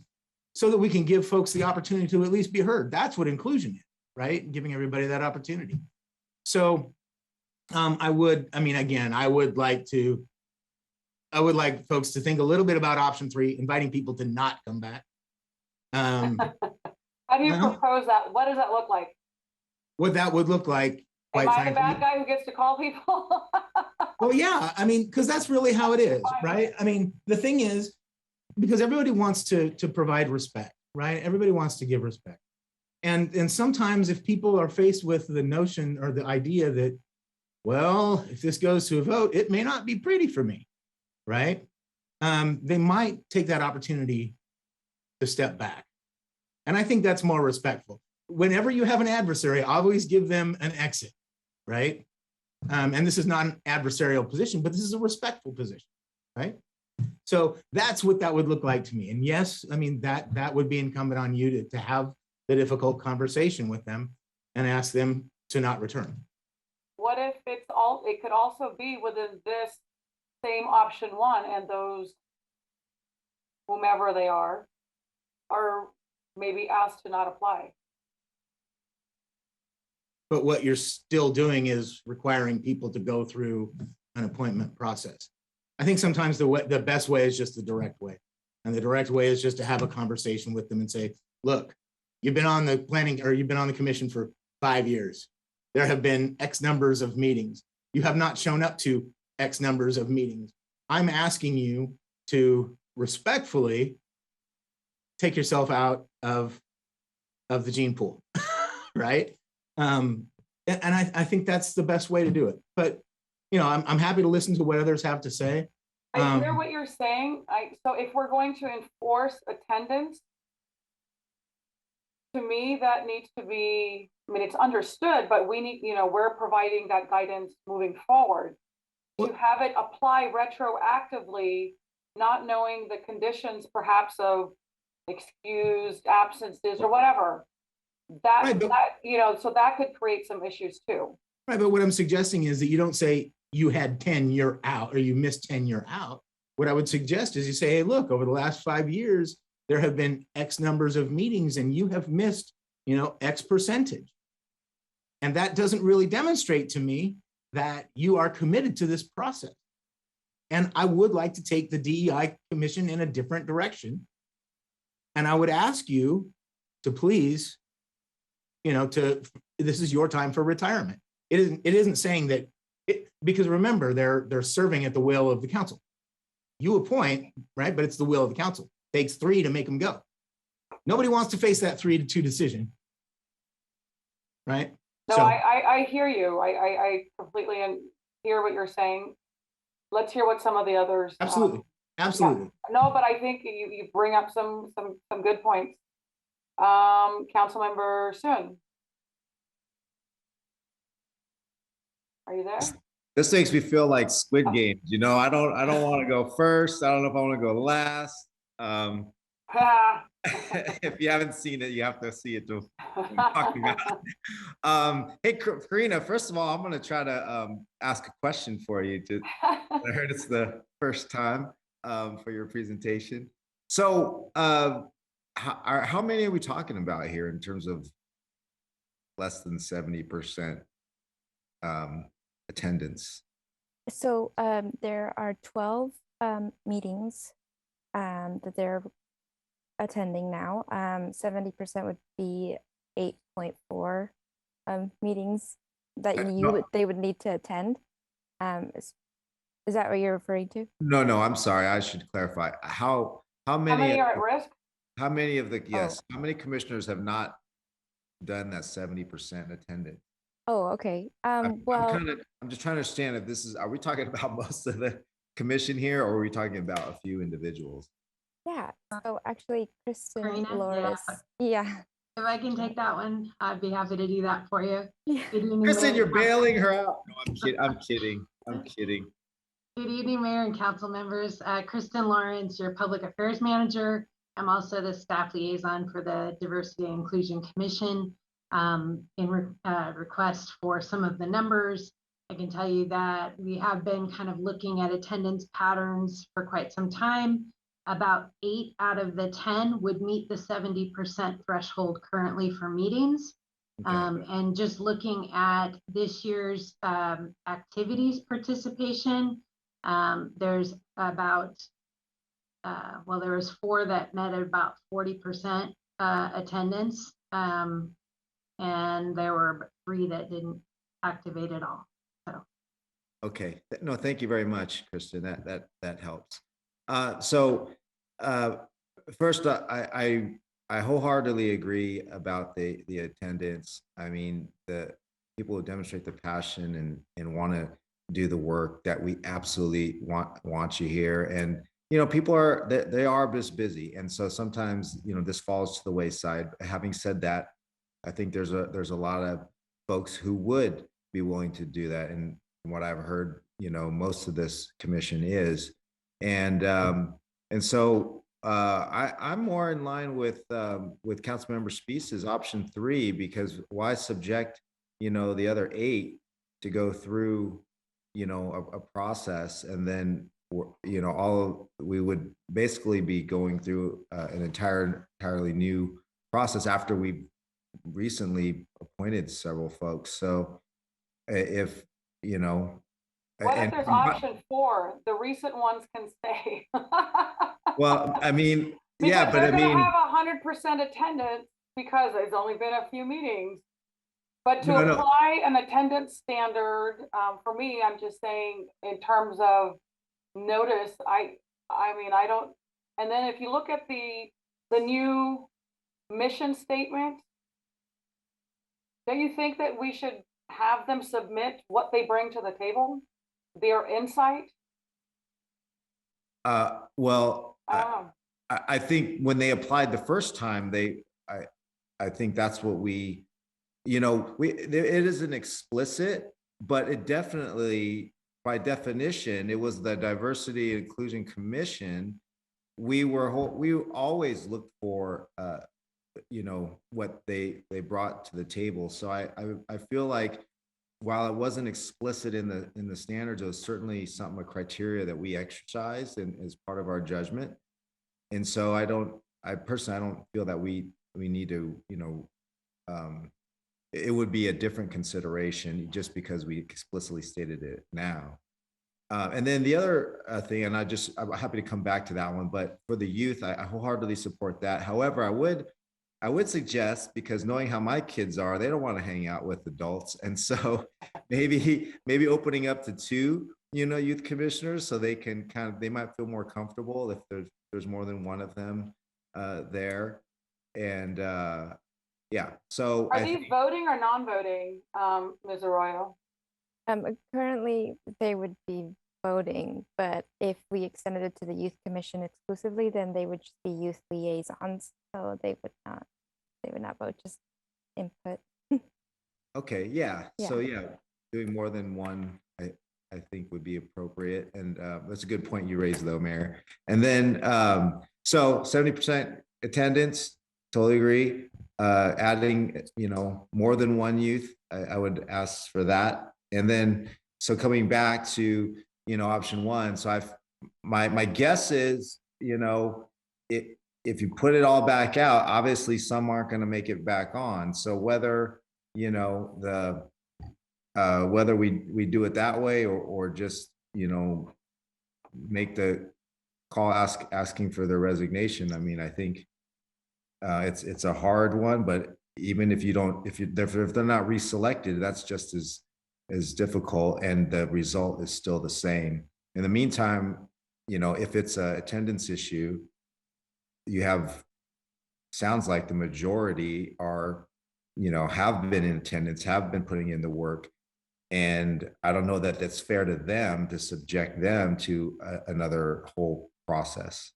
so that we can give folks the opportunity to at least be heard. That's what inclusion is, right? Giving everybody that opportunity. So I would like folks to think a little bit about option 3, inviting people to not come back. How do you propose that? What does that look like? What that would look like. Am I the bad guy who gets to call people? Well, yeah, I mean, because that's really how it is, right? I mean, the thing is, because everybody wants to provide respect, right? Everybody wants to give respect. And sometimes if people are faced with the notion or the idea that, well, if this goes to a vote, it may not be pretty for me, right? They might take that opportunity to step back. And I think that's more respectful. Whenever you have an adversary, always give them an exit, right? And this is not an adversarial position, but this is a respectful position, right? So that's what that would look like to me. And yes, I mean, that would be incumbent on you to have the difficult conversation with them and ask them to not return. What if it could also be within this same option 1, and those, whomever they are maybe asked to not apply? But what you're still doing is requiring people to go through an appointment process. I think sometimes the best way is just the direct way. And the direct way is just to have a conversation with them and say, look, you've been on the planning, or you've been on the commission for 5 years. There have been X numbers of meetings. You have not shown up to X numbers of meetings. I'm asking you to respectfully take yourself out of the gene pool, right? And I think that's the best way to do it. But, you know, I'm happy to listen to what others have to say. I hear what you're saying. So if we're going to enforce attendance, to me, that needs to be, I mean, it's understood, but we need, we're providing that guidance moving forward. To have it apply retroactively not knowing the conditions perhaps of excused absences or whatever. Right, but- So that could create some issues too. Right, but what I'm suggesting is that you don't say you had 10, you're out, or you missed 10, you're out. What I would suggest is you say, hey, look, over the last 5 years, there have been X numbers of meetings and you have missed, X percentage. And that doesn't really demonstrate to me that you are committed to this process. And I would like to take the DEI Commission in a different direction. And I would ask you to please, this is your time for retirement. It isn't saying that, because remember, they're serving at the will of the council. You appoint, right? But it's the will of the council. Takes 3 to make them go. Nobody wants to face that 3-2 decision, right? No, So- I hear you. I completely hear what you're saying. Let's hear what some of the others. Absolutely, absolutely. No, but I think you bring up some good points. Councilmember Sun. Are you there? This makes me feel like Squid Games. I don't want to go first. I don't know if I want to go last. If you haven't seen it, you have to see it to talk about. Hey, Karina, first of all, I'm going to try to ask a question for you. I heard it's the first time for your presentation. So how many are we talking about here in terms of less than 70% attendance? So there are 12 meetings that they're attending now. 70% would be 8.4 meetings that they would need to attend. Is that what you're referring to? No, I'm sorry. I should clarify. How many are at risk? How many of the how many commissioners have not done that 70% attendance? Oh, okay. I'm just trying to understand if are we talking about most of the commission here, or are we talking about a few individuals? Yeah. So actually, Kristen Karina, Loris. Yeah. If I can take that one, I'd be happy to do that for you. Kristen, you're bailing her out. No, I'm kidding. Good evening, Mayor and council members. Kristen Lawrence, your Public Affairs Manager. I'm also the staff liaison for the Diversity and Inclusion Commission. In request for some of the numbers, I can tell you that we have been kind of looking at attendance patterns for quite some time. About 8 out of the 10 would meet the 70% threshold currently for meetings. Okay. And just looking at this year's activities participation, there's about, there was 4 that met at about 40% attendance. And there were 3 that didn't activate at all. So. Okay. No, thank you very much, Kristen. That helps. First, I wholeheartedly agree about the attendance. I mean, the people who demonstrate their passion and want to do the work that we absolutely want you here. And people are just busy, and so sometimes this falls to the wayside. Having said that, I think there's a lot of folks who would be willing to do that, and from what I've heard, most of this commission is, and so I'm more in line with Councilmember Speece's option 3, because why subject the other 8 to go through a process, and then we would basically be going through an entirely new process after we recently appointed several folks. So if what if there's option 4? The recent ones can stay. Well, I mean, yeah, but I mean, have 100% attendance because there's only been a few meetings. But to apply an attendance standard, for me, I'm just saying in terms of notice, I mean, I don't. And then if you look at the new mission statement, don't you think that we should have them submit what they bring to the table, their insight? Well, I think when they applied the first time, I think that's what it isn't explicit, but it definitely by definition, it was the Diversity and Inclusion Commission. We always looked for, what they brought to the table. So I feel like while it wasn't explicit in the standards, it was certainly a criteria that we exercised and as part of our judgment. And so I personally don't feel that we need to, it would be a different consideration just because we explicitly stated it now. And then the other thing, and I'm happy to come back to that one, but for the youth, I wholeheartedly support that. However, I would suggest, because knowing how my kids are, they don't want to hang out with adults. And so maybe opening up to 2, youth commissioners, so they can they might feel more comfortable if there's more than one of them there. And yeah, so are these voting or non-voting, Ms. Arroyo? Currently, they would be voting, but if we extended it to the youth commission exclusively, then they would just be youth liaisons. So they would not vote, just input. Okay, yeah. So yeah, doing more than one, I think would be appropriate. And that's a good point you raised though, Mayor. And then, so 70% attendance, totally agree. Adding, more than one youth, I would ask for that. And then, so coming back to, option 1, so my guess is, if you put it all back out, obviously some aren't going to make it back on. So whether, whether we do it that way or just, make the call asking for their resignation. I mean, I think it's a hard one, but even if they're not reselected, that's just as difficult, and the result is still the same. In the meantime, if it's an attendance issue, sounds like the majority are, have been in attendance, have been putting in the work. And I don't know that that's fair to them to subject them to another whole process.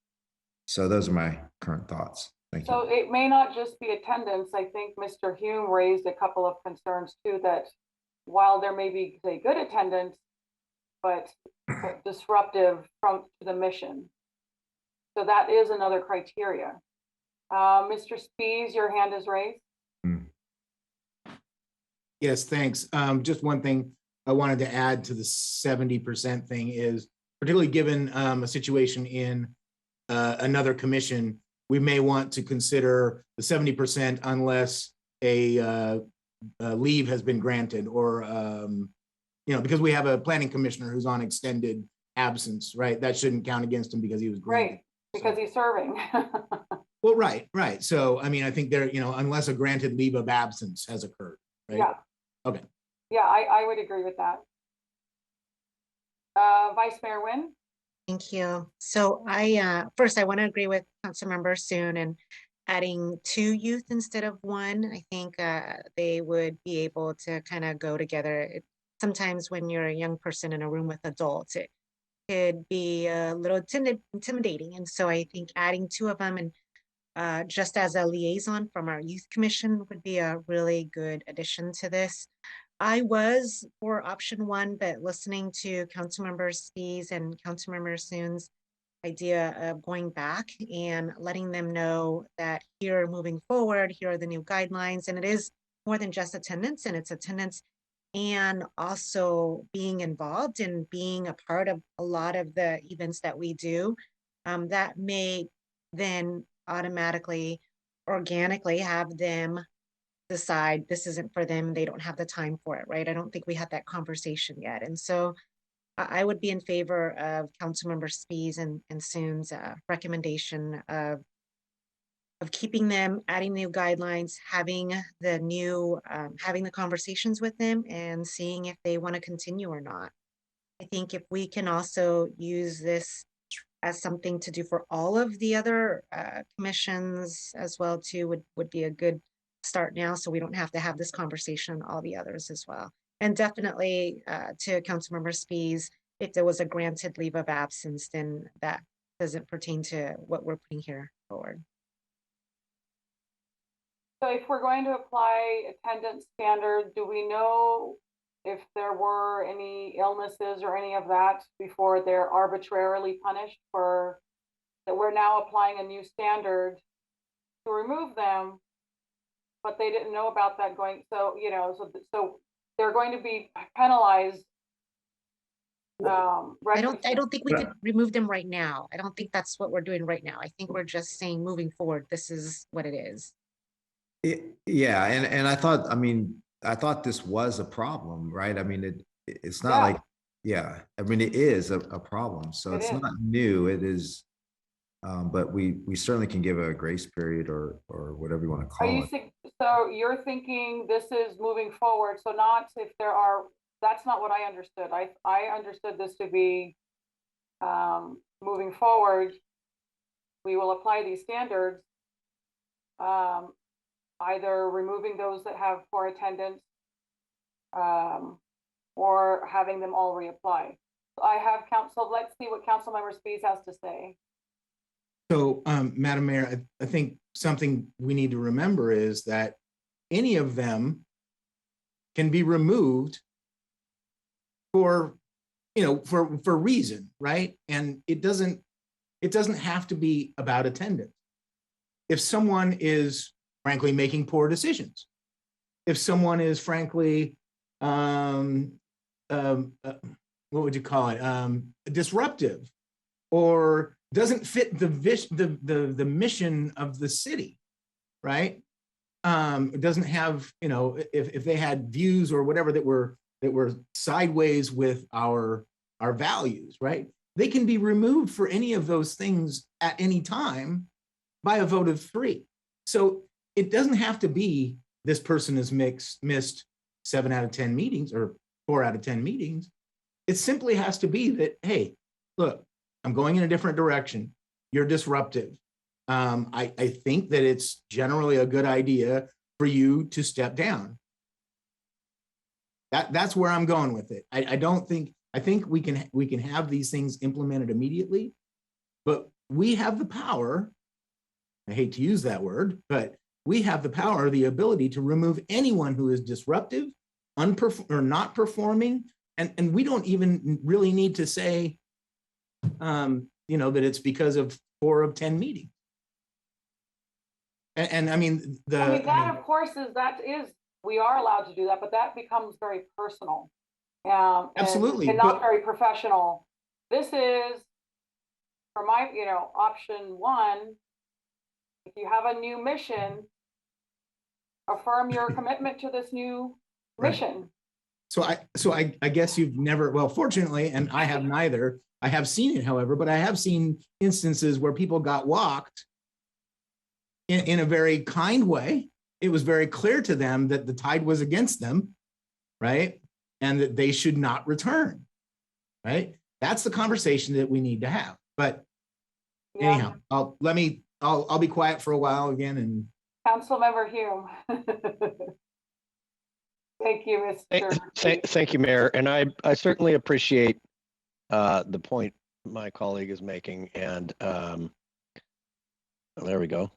So those are my current thoughts. Thank you. So it may not just be attendance. I think Mr. Hume raised a couple of concerns too, that while there may be, say, good attendance, but disruptive to the mission. So that is another criteria. Mr. Spies, your hand is raised. Yes, thanks. Just one thing I wanted to add to the 70% thing is, particularly given a situation in another commission, we may want to consider the 70% unless a leave has been granted, or because we have a planning commissioner who's on extended absence, right? That shouldn't count against him because he was granted. Right, because he's serving. Well, right. So, I mean, I think there, unless a granted leave of absence has occurred, right? Yeah. Okay. Yeah, I would agree with that. Vice Mayor Nguyen. Thank you. So first I want to agree with Councilmember Soon and adding 2 youth instead of 1. I think they would be able to kind of go together. Sometimes when you're a young person in a room with adults, it could be a little intimidating. And so I think adding 2 of them and just as a liaison from our youth commission would be a really good addition to this. I was for option 1, but listening to Councilmember Spies and Councilmember Soon's idea of going back and letting them know that here moving forward, here are the new guidelines, and it is more than just attendance, and it's attendance and also being involved and being a part of a lot of the events that we do. That may then automatically, organically have them decide this isn't for them, they don't have the time for it, right? I don't think we had that conversation yet. And so I would be in favor of Councilmember Spies and Soon's recommendation of keeping them, adding new guidelines, having the conversations with them and seeing if they want to continue or not. I think if we can also use this as something to do for all of the other commissions as well too, would be a good start now, so we don't have to have this conversation on all the others as well. And definitely to Councilmember Spies, if there was a granted leave of absence, then that doesn't pertain to what we're putting here forward. So if we're going to apply attendance standard, do we know if there were any illnesses or any of that before they're arbitrarily punished for, that we're now applying a new standard to remove them, but they didn't know about that going, so, you know, so they're going to be penalized. I don't think we could remove them right now. I don't think that's what we're doing right now. I think we're just saying moving forward, this is what it is. Yeah, and I thought this was a problem, right? I mean, it's not Yeah. like, yeah, I mean, it is a problem. So It it's is. not new. It is, but we certainly can give a grace period or whatever you want to Are call you it. so you're thinking this is moving forward, so not if there are, that's not what I understood. I understood this to be moving forward, we will apply these standards, either removing those that have poor attendance, or having them all reapply. So I have council, let's see what Councilmember Spies has to say. So, Madam Mayor, I think something we need to remember is that any of them can be removed for, you know, for reason, right? And it doesn't have to be about attendance. If someone is frankly making poor decisions, if someone is frankly, what would you call it? Disruptive, or doesn't fit the mission of the city, right? It doesn't have, you know, if they had views or whatever that were sideways with our values, right? They can be removed for any of those things at any time by a vote of 3. So it doesn't have to be this person has missed 7 out of 10 meetings or 4 out of 10 meetings. It simply has to be that, hey, look, I'm going in a different direction. You're disruptive. I think that it's generally a good idea for you to step down. That's where I'm going with it. I think we can have these things implemented immediately, but we have the power, I hate to use that word, but we have the power, the ability to remove anyone who is disruptive, or not performing. And we don't even really need to say, you know, that it's because of 4 of 10 meetings. And I mean, Of course, we are allowed to do that, but that becomes very personal. Absolutely. And not very professional. This is, for my, you know, option 1, if you have a new mission, affirm your commitment to this new mission. So I guess you've never, well, fortunately, and I have neither. I have seen it, however, but I have seen instances where people got walked in a very kind way. It was very clear to them that the tide was against them, right? And that they should not return, right? That's the conversation that we need to have. But anyhow, I'll be quiet for a while again. And Councilmember Hume. Thank you, Mr. Thank you, Mayor. And I certainly appreciate the point my colleague is making. And there we go.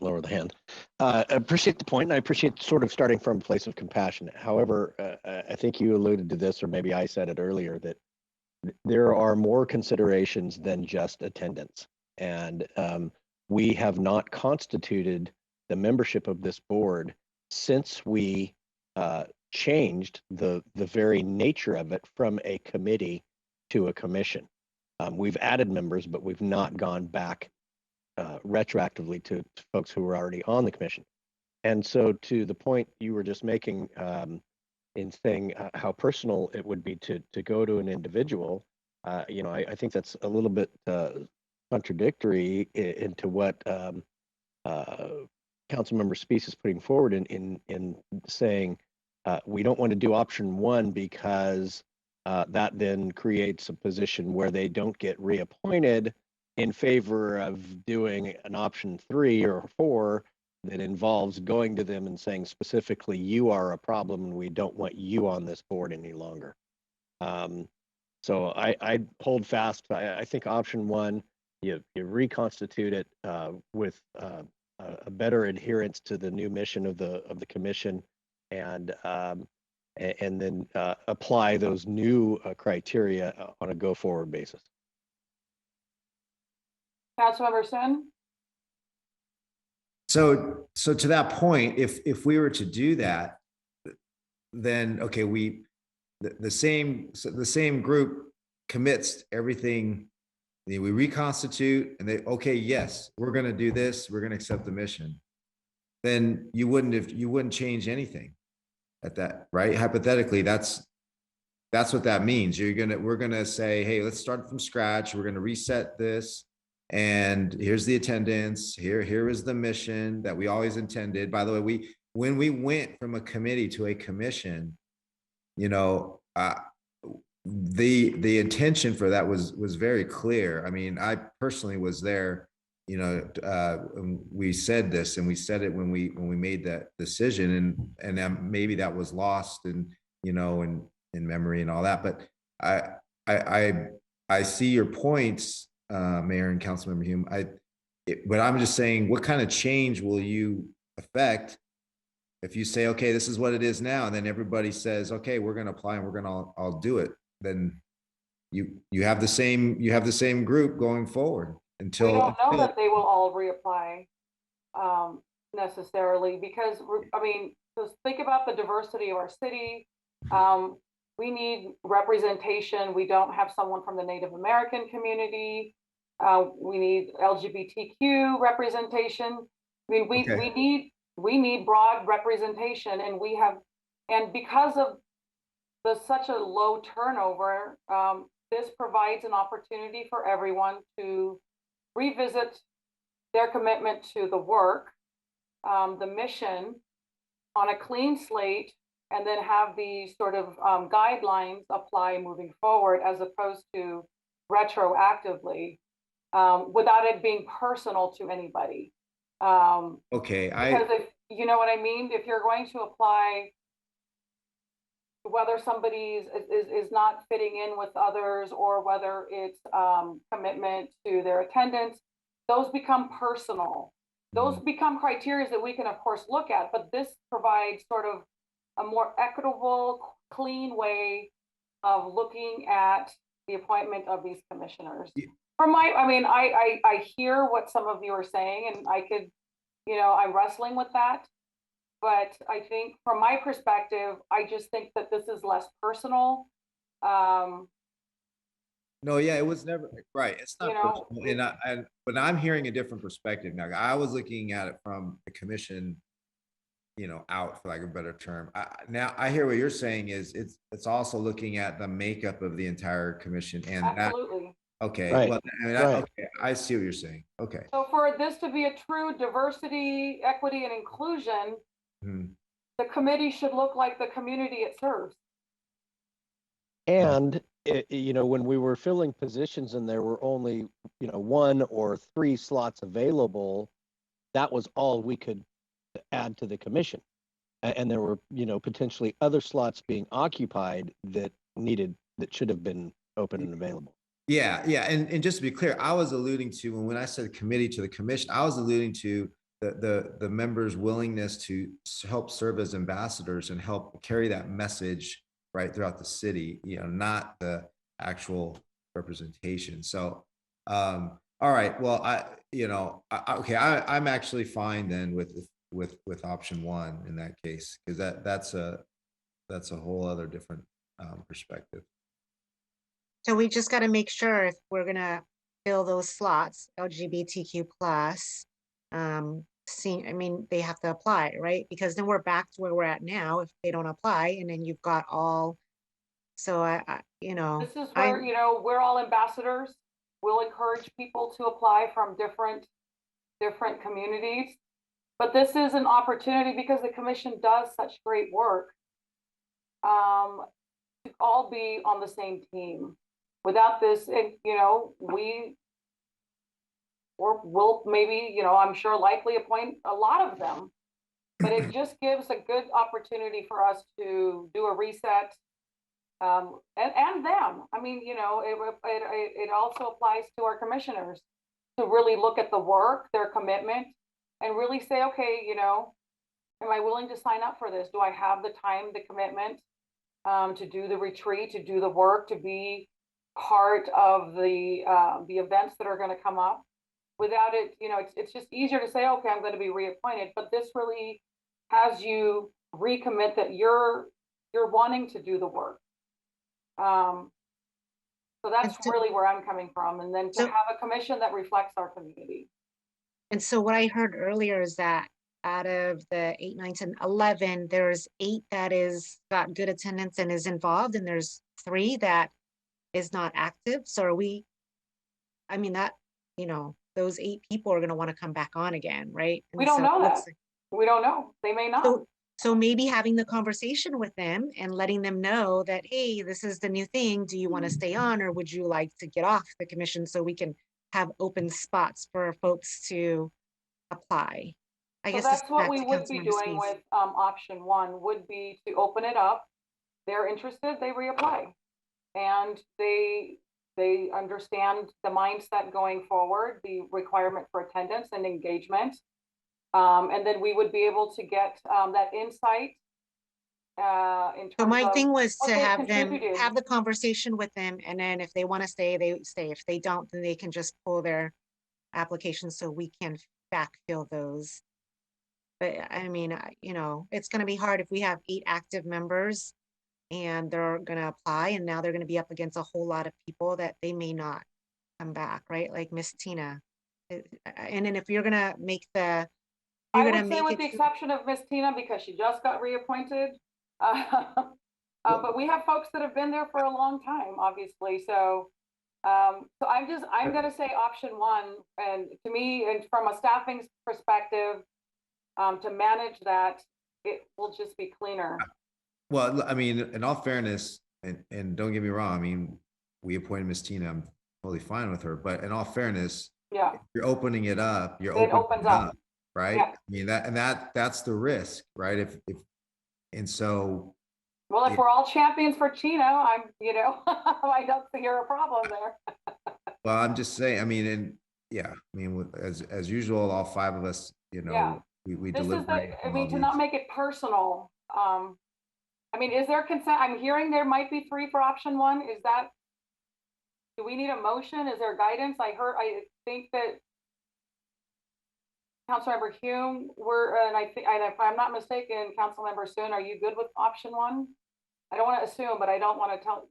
Lower the hand. I appreciate the point, and I appreciate sort of starting from a place of compassion. However, I think you alluded to this, or maybe I said it earlier, that there are more considerations than just attendance. And we have not constituted the membership of this board since we changed the very nature of it from a committee to a commission. We've added members, but we've not gone back retroactively to folks who were already on the commission. And so to the point you were just making in saying how personal it would be to go to an individual, you know, I think that's a little bit contradictory into what Councilmember Spies is putting forward in saying we don't want to do option 1 because that then creates a position where they don't get reappointed in favor of doing an option 3 or 4 that involves going to them and saying specifically, you are a problem and we don't want you on this board any longer. So I hold fast. I think option 1, you reconstitute it with a better adherence to the new mission of the commission, and and then apply those new criteria on a go-forward basis. Councilmember Sin? So to that point, if we were to do that, then okay, the same group commits everything. We reconstitute, and they okay, yes, we're going to do this. We're going to accept the mission. Then you wouldn't change anything at that, right? Hypothetically, that's what that means. We're gonna say, hey, let's start from scratch. We're gonna reset this. And here's the attendance. Here is the mission that we always intended. By the way, when we went from a committee to a commission, you know, the intention for that was very clear. I mean, I personally was there. You know, we said this, and we said it when we made that decision, and maybe that was lost, and you know, in memory and all that. But I see your points. Mayor and Councilmember Hume, but I'm just saying, what kind of change will you affect if you say, okay, this is what it is now, and then everybody says, okay, we're going to apply and we're going to all do it? Then you have the same group going forward until. We don't know that they will all reapply necessarily, because I mean, just think about the diversity of our city. We need representation. We don't have someone from the Native American community. We need LGBTQ representation. I mean, we need broad representation, and because of such a low turnover, this provides an opportunity for everyone to revisit their commitment to the work, the mission, on a clean slate, and then have these sort of guidelines apply moving forward, as opposed to retroactively, without it being personal to anybody. Okay, because if you know what I mean, if you're going to apply, whether somebody is not fitting in with others, or whether it's commitment to their attendance, those become personal. Those become criteria that we can, of course, look at, but this provides sort of a more equitable, clean way of looking at the appointment of these commissioners. I hear what some of you are saying, and I could, you know, I'm wrestling with that. But I think from my perspective, I just think that this is less personal. No, yeah, it was never right. It's not personal. But I'm hearing a different perspective now. I was looking at it from the commission, you know, out, for like a better term. Now I hear what you're saying is it's also looking at the makeup of the entire commission, and absolutely. Okay. Right. Well, I mean, Right. okay, I see what you're saying. Okay. So for this to be a true diversity, equity, and inclusion, the committee should look like the community it serves. And you know, when we were filling positions and there were only, you know, 1 or 3 slots available, that was all we could add to the commission. And there were, you know, potentially other slots being occupied that should have been open and available. Yeah, yeah. And just to be clear, I was alluding to, when I said committee to the commission, I was alluding to the members' willingness to help serve as ambassadors and help carry that message right throughout the city, you know, not the actual representation. So, all right, well, I'm actually fine then with option 1 in that case, because that's a whole other different perspective. So we just got to make sure if we're gonna fill those slots, LGBTQ plus, they have to apply, right? Because then we're back to where we're at now if they don't apply, and then you've got all. So this is where, you know, we're all ambassadors. We'll encourage people to apply from different communities, but this is an opportunity, because the commission does such great work, to all be on the same team. Without this, you know, we'll maybe, you know, I'm sure likely appoint a lot of them, but it just gives a good opportunity for us to do a reset, and them. I mean, you know, it also applies to our commissioners to really look at the work, their commitment, and really say, okay, you know, am I willing to sign up for this? Do I have the time, the commitment? to do the retreat, to do the work, to be part of the events that are going to come up. Without it, it's just easier to say, okay, I'm going to be reappointed, but this really has you recommit that you're wanting to do the work. So that's really where I'm coming from. And then to have a commission that reflects our community. And so what I heard earlier is that out of the 8, 9, 10, 11, there's 8 that is got good attendance and is involved, and there's 3 that is not active. So are we, I mean, that, those 8 people are going to want to come back on again, right? And we don't know that. Like, we don't know. They may not. So maybe having the conversation with them and letting them know that, hey, this is the new thing. Do you want to stay on, or would you like to get off the commission so we can have open spots for folks to apply? I guess that's what we would be doing with option 1, would be to open it up. They're interested, they reapply. And they understand the mindset going forward, the requirement for attendance and engagement. And then we would be able to get that insight. So my thing was to have them have the conversation with them, and then if they want to stay, they stay. If they don't, then they can just pull their application so we can backfill those. But I mean, it's going to be hard if we have 8 active members and they're going to apply, and now they're going to be up against a whole lot of people that they may not come back, right? Like Miss Tina. And then if you're going to make the, I would say with the exception of Miss Tina, because she just got reappointed. But we have folks that have been there for a long time, obviously. So, I'm going to say option 1, and to me, and from a staffing perspective, to manage that, it will just be cleaner. Well, I mean, in all fairness, and don't get me wrong, I mean, we appointed Miss Tina. I'm totally fine with her, but in all fairness, yeah, you're opening it up. It opens up. Right? Yeah. I mean, that's the risk, right? If well, if we're all champions for Chino, I don't see a problem there. Well, I'm just saying, I mean, as usual, all 5 of us, we deliver. To not make it personal. I mean, is there consent? I'm hearing there might be 3 for option 1. Is that, do we need a motion? Is there guidance? I think that Councilmember Hume, and if I'm not mistaken, Councilmember Soon, are you good with option 1? I don't want to assume, but I don't want to tell,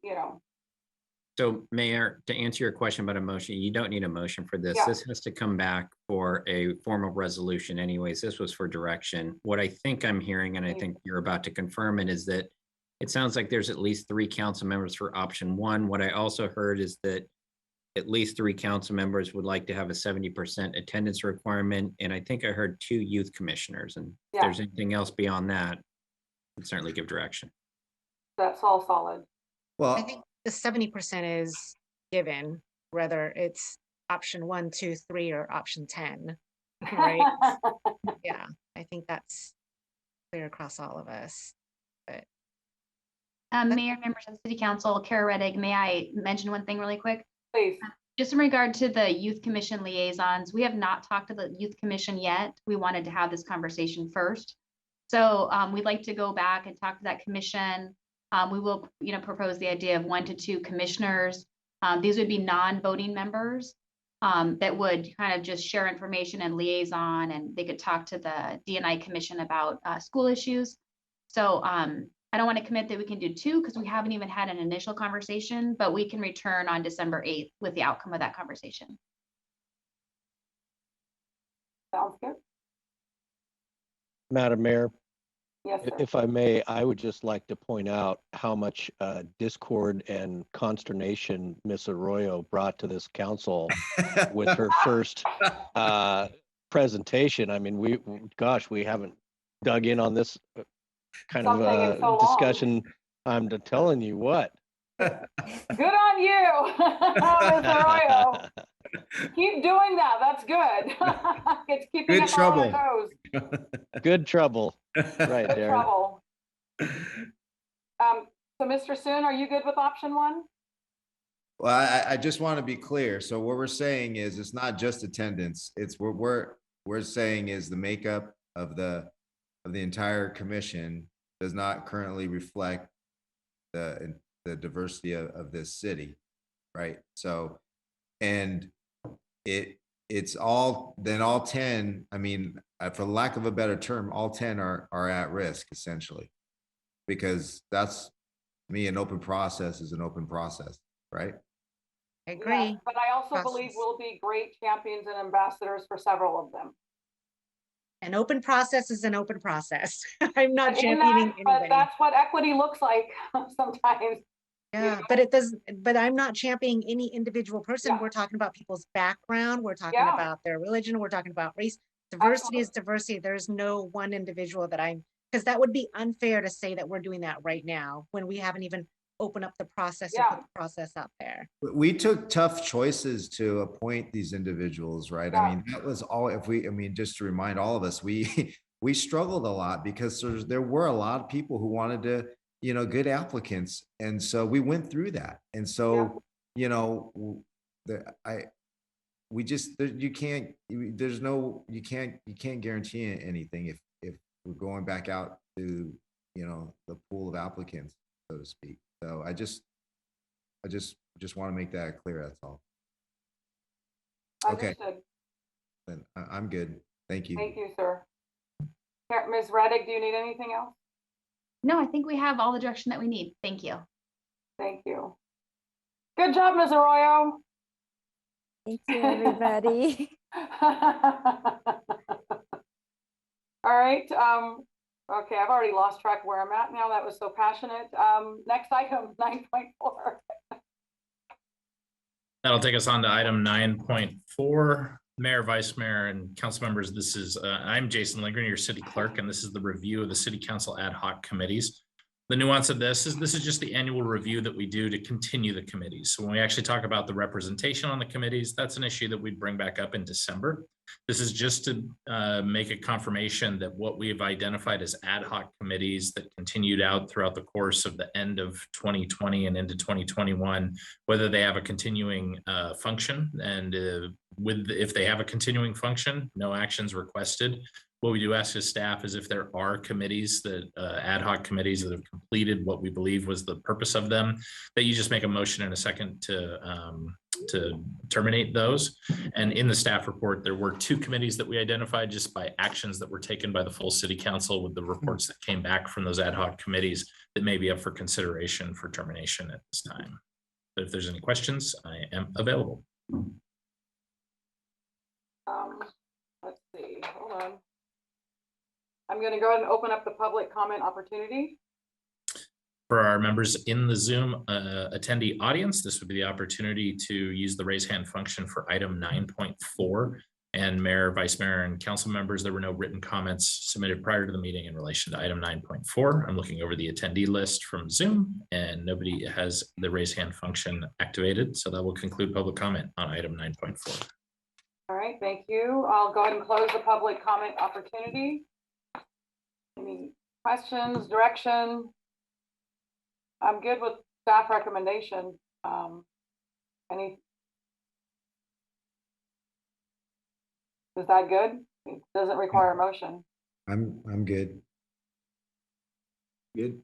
So Mayor, to answer your question about a motion, you don't need a motion for this. Yeah. This has to come back for a formal resolution anyways. This was for direction. What I think I'm hearing, and I think you're about to confirm it, is that it sounds like there's at least 3 council members for option 1. What I also heard is that at least 3 council members would like to have a 70% attendance requirement. And I think I heard 2 youth commissioners. And if there's anything else beyond that, we'd certainly give direction. That's all solid. Well, I think the 70% is given, whether it's option 1, 2, 3, or option 10, right? Yeah, I think that's clear across all of us. But Mayor, members of the City Council, Kara Reddick, may I mention one thing really quick? Please. Just in regard to the Youth Commission liaisons, we have not talked to the Youth Commission yet. We wanted to have this conversation first. So we'd like to go back and talk to that commission. We will, propose the idea of 1 to 2 commissioners. These would be non-voting members that would kind of just share information and liaison, and they could talk to the D&I Commission about school issues. So I don't want to commit that we can do 2 because we haven't even had an initial conversation, but we can return on December 8th with the outcome of that conversation. Sounds good. Madam Mayor, yes, sir. If I may, I would just like to point out how much discord and consternation Ms. Arroyo brought to this council with her first presentation. I mean, we haven't dug in on this kind of discussion. I'm telling you what. Good on you, Ms. Arroyo. Keep doing that. That's good. It's keeping us on our toes. Good trouble. Right Good there. trouble. So Mr. Soon, are you good with option 1? Well, I just want to be clear. So what we're saying is it's not just attendance. It's what we're saying is the makeup of the entire commission does not currently reflect the diversity of this city, right? So, and it's all, then all 10, I mean, for lack of a better term, all 10 are at risk essentially, because that's me, an open process is an open process, right? I agree. Yes, but I also believe we'll be great champions and ambassadors for several of them. An open process is an open process. I'm not But championing but anybody. that's what equity looks like sometimes. Yeah, but it does, but I'm not championing any individual person. Yeah. We're talking about people's background. We're talking Yeah. about their religion. We're talking about race. Diversity is diversity. There's no one individual that because that would be unfair to say that we're doing that right now when we haven't even opened up the process or put the process out there. We took tough choices to appoint these individuals, right? I mean, that was all, I mean, just to remind all of us, we struggled a lot because there were a lot of people who wanted to, good applicants. And so we went through that. And so, you can't guarantee anything if we're going back out to, the pool of applicants, so to speak. So I just want to make that clear. That's all. Okay. Understood. Then I'm good. Thank you. Thank you, sir. Ms. Reddick, do you need anything else? No, I think we have all the direction that we need. Thank you. Thank you. Good job, Ms. Arroyo. Thank you, everybody. All right. Okay, I've already lost track of where I'm at now. That was so passionate. Next item, 9.4. That'll take us on to item 9.4. Mayor, Vice Mayor, and council members, this is, I'm Jason Lindgren, your city clerk, and this is the review of the city council ad hoc committees. The nuance of this is just the annual review that we do to continue the committees. So when we actually talk about the representation on the committees, that's an issue that we'd bring back up in December. This is just to make a confirmation that what we have identified as ad hoc committees that continued out throughout the course of the end of 2020 and into 2021, whether they have a continuing function, and if they have a continuing function, no actions requested. What we do ask as staff is if there are committees that ad hoc committees that have completed what we believe was the purpose of them, that you just make a motion in a second to terminate those. And in the staff report, there were 2 committees that we identified just by actions that were taken by the full city council with the reports that came back from those ad hoc committees that may be up for consideration for termination at this time. But if there's any questions, I am available. Let's see, hold on. I'm going to go ahead and open up the public comment opportunity. For our members in the Zoom attendee audience, this would be the opportunity to use the raise hand function for item 9.4. And Mayor, Vice Mayor, and council members, there were no written comments submitted prior to the meeting in relation to item 9.4. I'm looking over the attendee list from Zoom, and nobody has the raise hand function activated. So that will conclude public comment on item 9.4. All right, thank you. I'll go ahead and close the public comment opportunity. Any questions, direction? I'm good with staff recommendation. Is that good? It doesn't require a motion. I'm good. Good.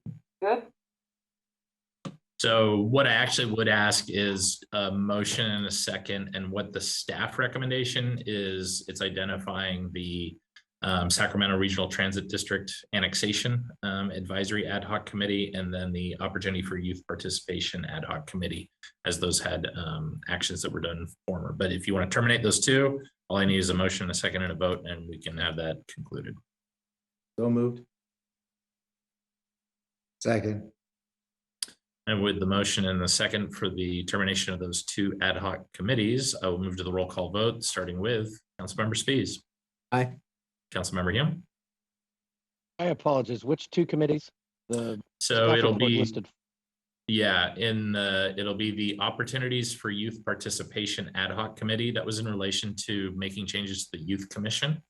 So what I actually would ask is a motion and a second, and what the staff recommendation is, it's identifying the Sacramento Regional Transit District Annexation Advisory Ad Hoc Committee, and then the Opportunity for Youth Participation Ad Hoc Committee, as those had actions that were done former. But if you want to terminate those 2, all I need is a motion, a second, and a vote, and we can have that concluded. So moved. Second. And with the motion and the second for the termination of those 2 ad hoc committees, I will move to the roll call vote, starting with Councilmember Spies. Aye. Councilmember Hume. I apologize. Which 2 committees? So staff it'll report be listed. Yeah, it'll be the Opportunities for Youth Participation Ad Hoc Committee. That was in relation to making changes to the Youth Commission.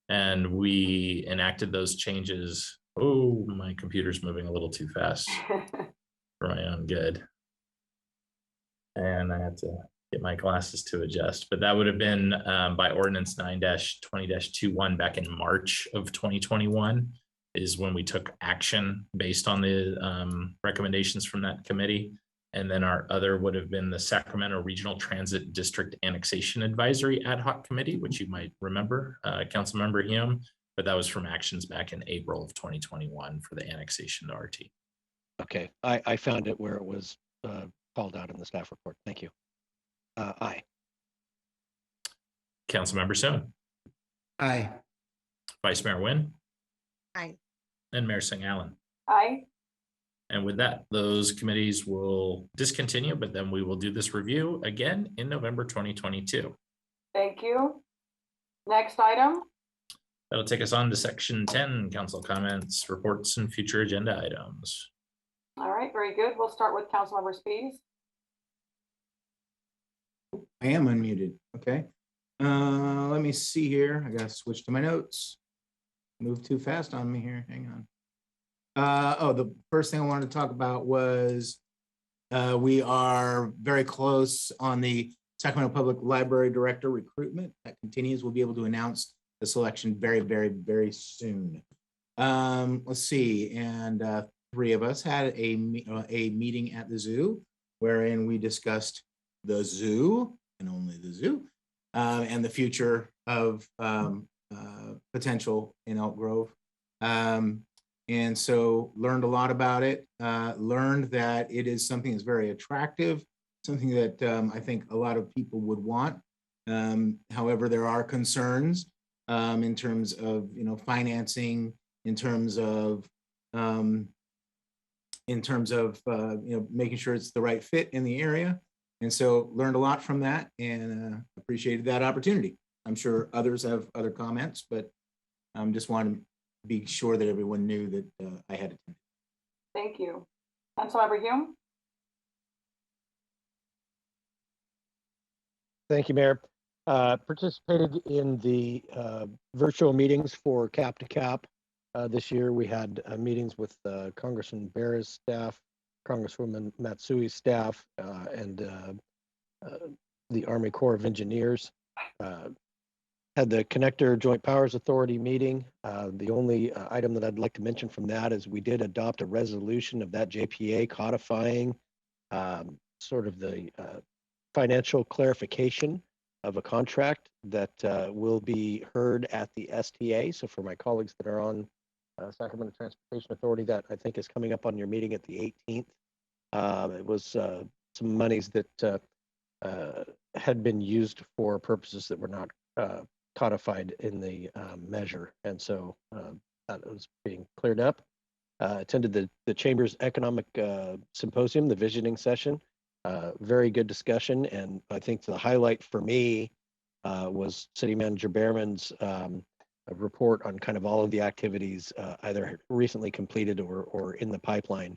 And we enacted those changes. Oh, my computer's moving a little too fast for my own good. And I have to get my glasses to adjust, but that would have been by ordinance 9-20-21 back in March of 2021. is when we took action based on the recommendations from that committee. And then our other would have been the Sacramento Regional Transit District Annexation Advisory Ad Hoc Committee, which you might remember, Councilmember Hume, but that was from actions back in April of 2021 for the annexation to RT. Okay, I found it where it was called out in the staff report. Thank you. Aye. Councilmember Suen, Aye. Vice Mayor Nguyen, Aye. and Mayor Singh Allen. Aye. And with that, those committees will discontinue, but then we will do this review again in November 2022. Thank you. Next item. That'll take us on to section 10, council comments, reports, and future agenda items. All right, very good. We'll start with Councilmember Spies. I am unmuted. Okay. Let me see here. I gotta switch to my notes. Move too fast on me here. Hang on. Oh, the first thing I wanted to talk about was we are very close on the Sacramento Public Library Director recruitment. That continues. We'll be able to announce the selection very, very, very soon. Let's see. And three of us had a meeting at the zoo wherein we discussed the zoo and only the zoo and the future of potential in Elk Grove. And so learned a lot about it, learned that it is something that's very attractive, something that I think a lot of people would want. However, there are concerns in terms of, financing, in terms of making sure it's the right fit in the area. And so learned a lot from that and appreciated that opportunity. I'm sure others have other comments, but just wanted to be sure that everyone knew that I had attended. Thank you. Councilmember Hume. Thank you, Mayor. Participated in the virtual meetings for Cap to Cap. This year we had meetings with Congressman Bera's staff, Congresswoman Matsui's staff, and the Army Corps of Engineers. Had the Connector Joint Powers Authority meeting. The only item that I'd like to mention from that is we did adopt a resolution of that JPA codifying sort of the financial clarification of a contract that will be heard at the STA. So for my colleagues that are on Sacramento Transportation Authority, that I think is coming up on your meeting at the 18th. It was some monies that had been used for purposes that were not codified in the measure. And so that was being cleared up. Attended the Chamber's Economic Symposium, the visioning session. Very good discussion. And I think the highlight for me was City Manager Behrman's report on kind of all of the activities either recently completed or in the pipeline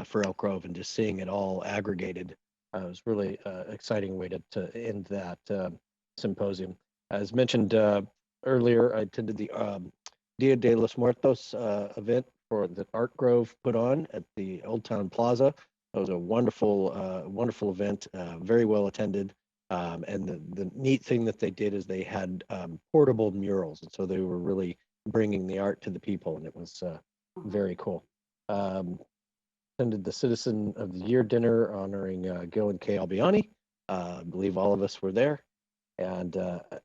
for Elk Grove, and just seeing it all aggregated. It was really exciting way to end that symposium. As mentioned earlier, I attended the Dia de los Muertos event for the Art Grove put on at the Old Town Plaza. It was a wonderful, wonderful event, very well attended. And the neat thing that they did is they had portable murals. And so they were really bringing the art to the people, and it was very cool. Attended the Citizen of the Year dinner honoring Gil and Kay Albiani. I believe all of us were there. And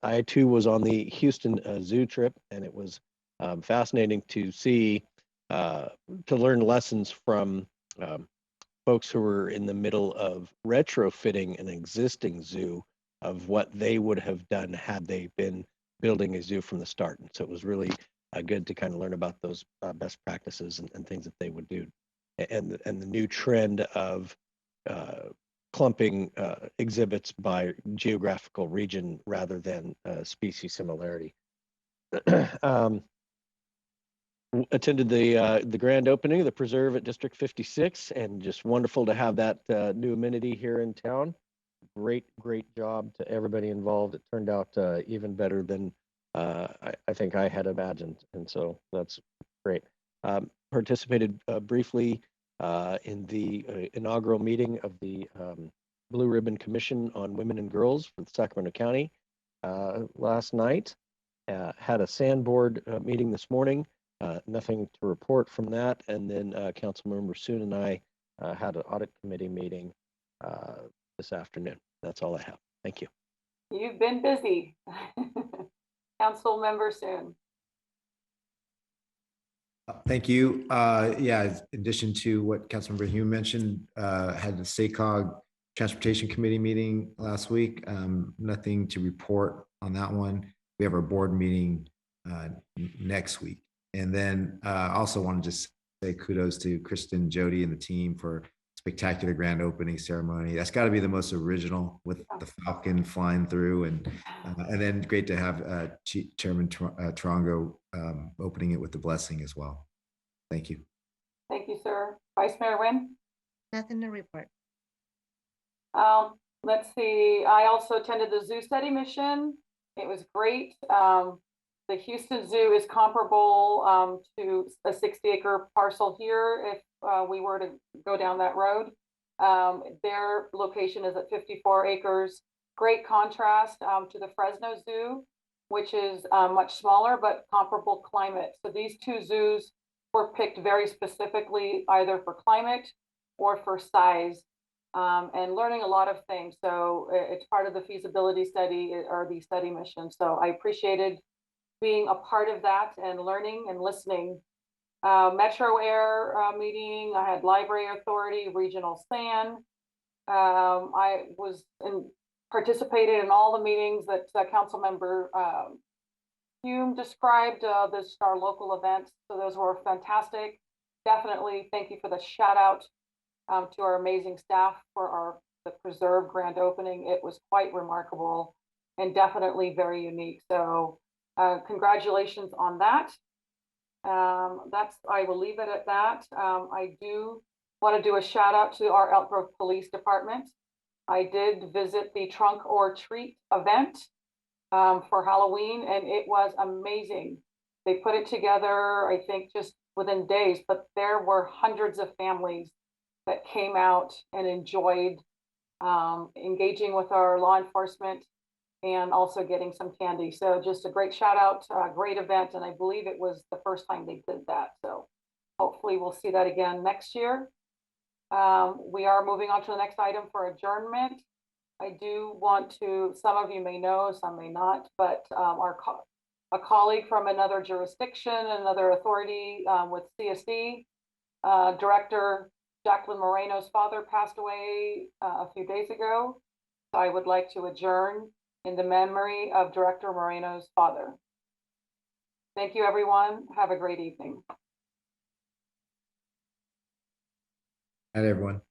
I too was on the Houston Zoo trip, and it was fascinating to see, to learn lessons from folks who were in the middle of retrofitting an existing zoo of what they would have done had they been building a zoo from the start. And so it was really good to kind of learn about those best practices and things that they would do. And the new trend of clumping exhibits by geographical region rather than species similarity. Attended the grand opening of the preserve at District 56, and just wonderful to have that new amenity here in town. Great job to everybody involved. It turned out even better than I think I had imagined, and so that's great. Participated briefly in the inaugural meeting of the Blue Ribbon Commission on Women and Girls for Sacramento County last night. Had a sandboard meeting this morning. Nothing to report from that. And then Councilmember Soon and I had an audit committee meeting this afternoon. That's all I have. Thank you. You've been busy. Council member Soon. Thank you. Yeah, in addition to what Councilmember Hume mentioned, had the SACOG Transportation Committee meeting last week. Nothing to report on that one. We have our board meeting next week. And then I also want to just say kudos to Kristen, Jody, and the team for spectacular grand opening ceremony. That's got to be the most original, with the Falcon flying through, and then great to have Chairman Trongo opening it with the blessing as well. Thank you. Thank you, sir. Vice Mayor Nguyen? Nothing to report. Let's see. I also attended the zoo study mission. It was great. The Houston Zoo is comparable to a 60-acre parcel here if we were to go down that road. Their location is at 54 acres. Great contrast to the Fresno Zoo, which is much smaller but comparable climate. So these two zoos were picked very specifically either for climate or for size, and learning a lot of things. So it's part of the feasibility study or the study mission. So I appreciated being a part of that and learning and listening. Metro Air meeting, I had Library Authority, Regional SAN. I participated in all the meetings that Council Member Hume described, our local events. So those were fantastic. Definitely thank you for the shout out to our amazing staff for the Preserve grand opening. It was quite remarkable and definitely very unique. So congratulations on that. I will leave it at that. I do want to do a shout out to our Elk Grove Police Department. I did visit the Trunk or Treat event for Halloween, and it was amazing. They put it together, I think, just within days, but there were hundreds of families that came out and enjoyed engaging with our law enforcement and also getting some candy. So just a great shout out, great event. And I believe it was the first time they did that. So hopefully we'll see that again next year. We are moving on to the next item for adjournment. I do want to, some of you may know, some may not, but a colleague from another jurisdiction, another authority with CSD, Director Jacqueline Moreno's father passed away a few days ago. So I would like to adjourn in the memory of Director Moreno's father. Thank you, everyone. Have a great evening. Night, everyone.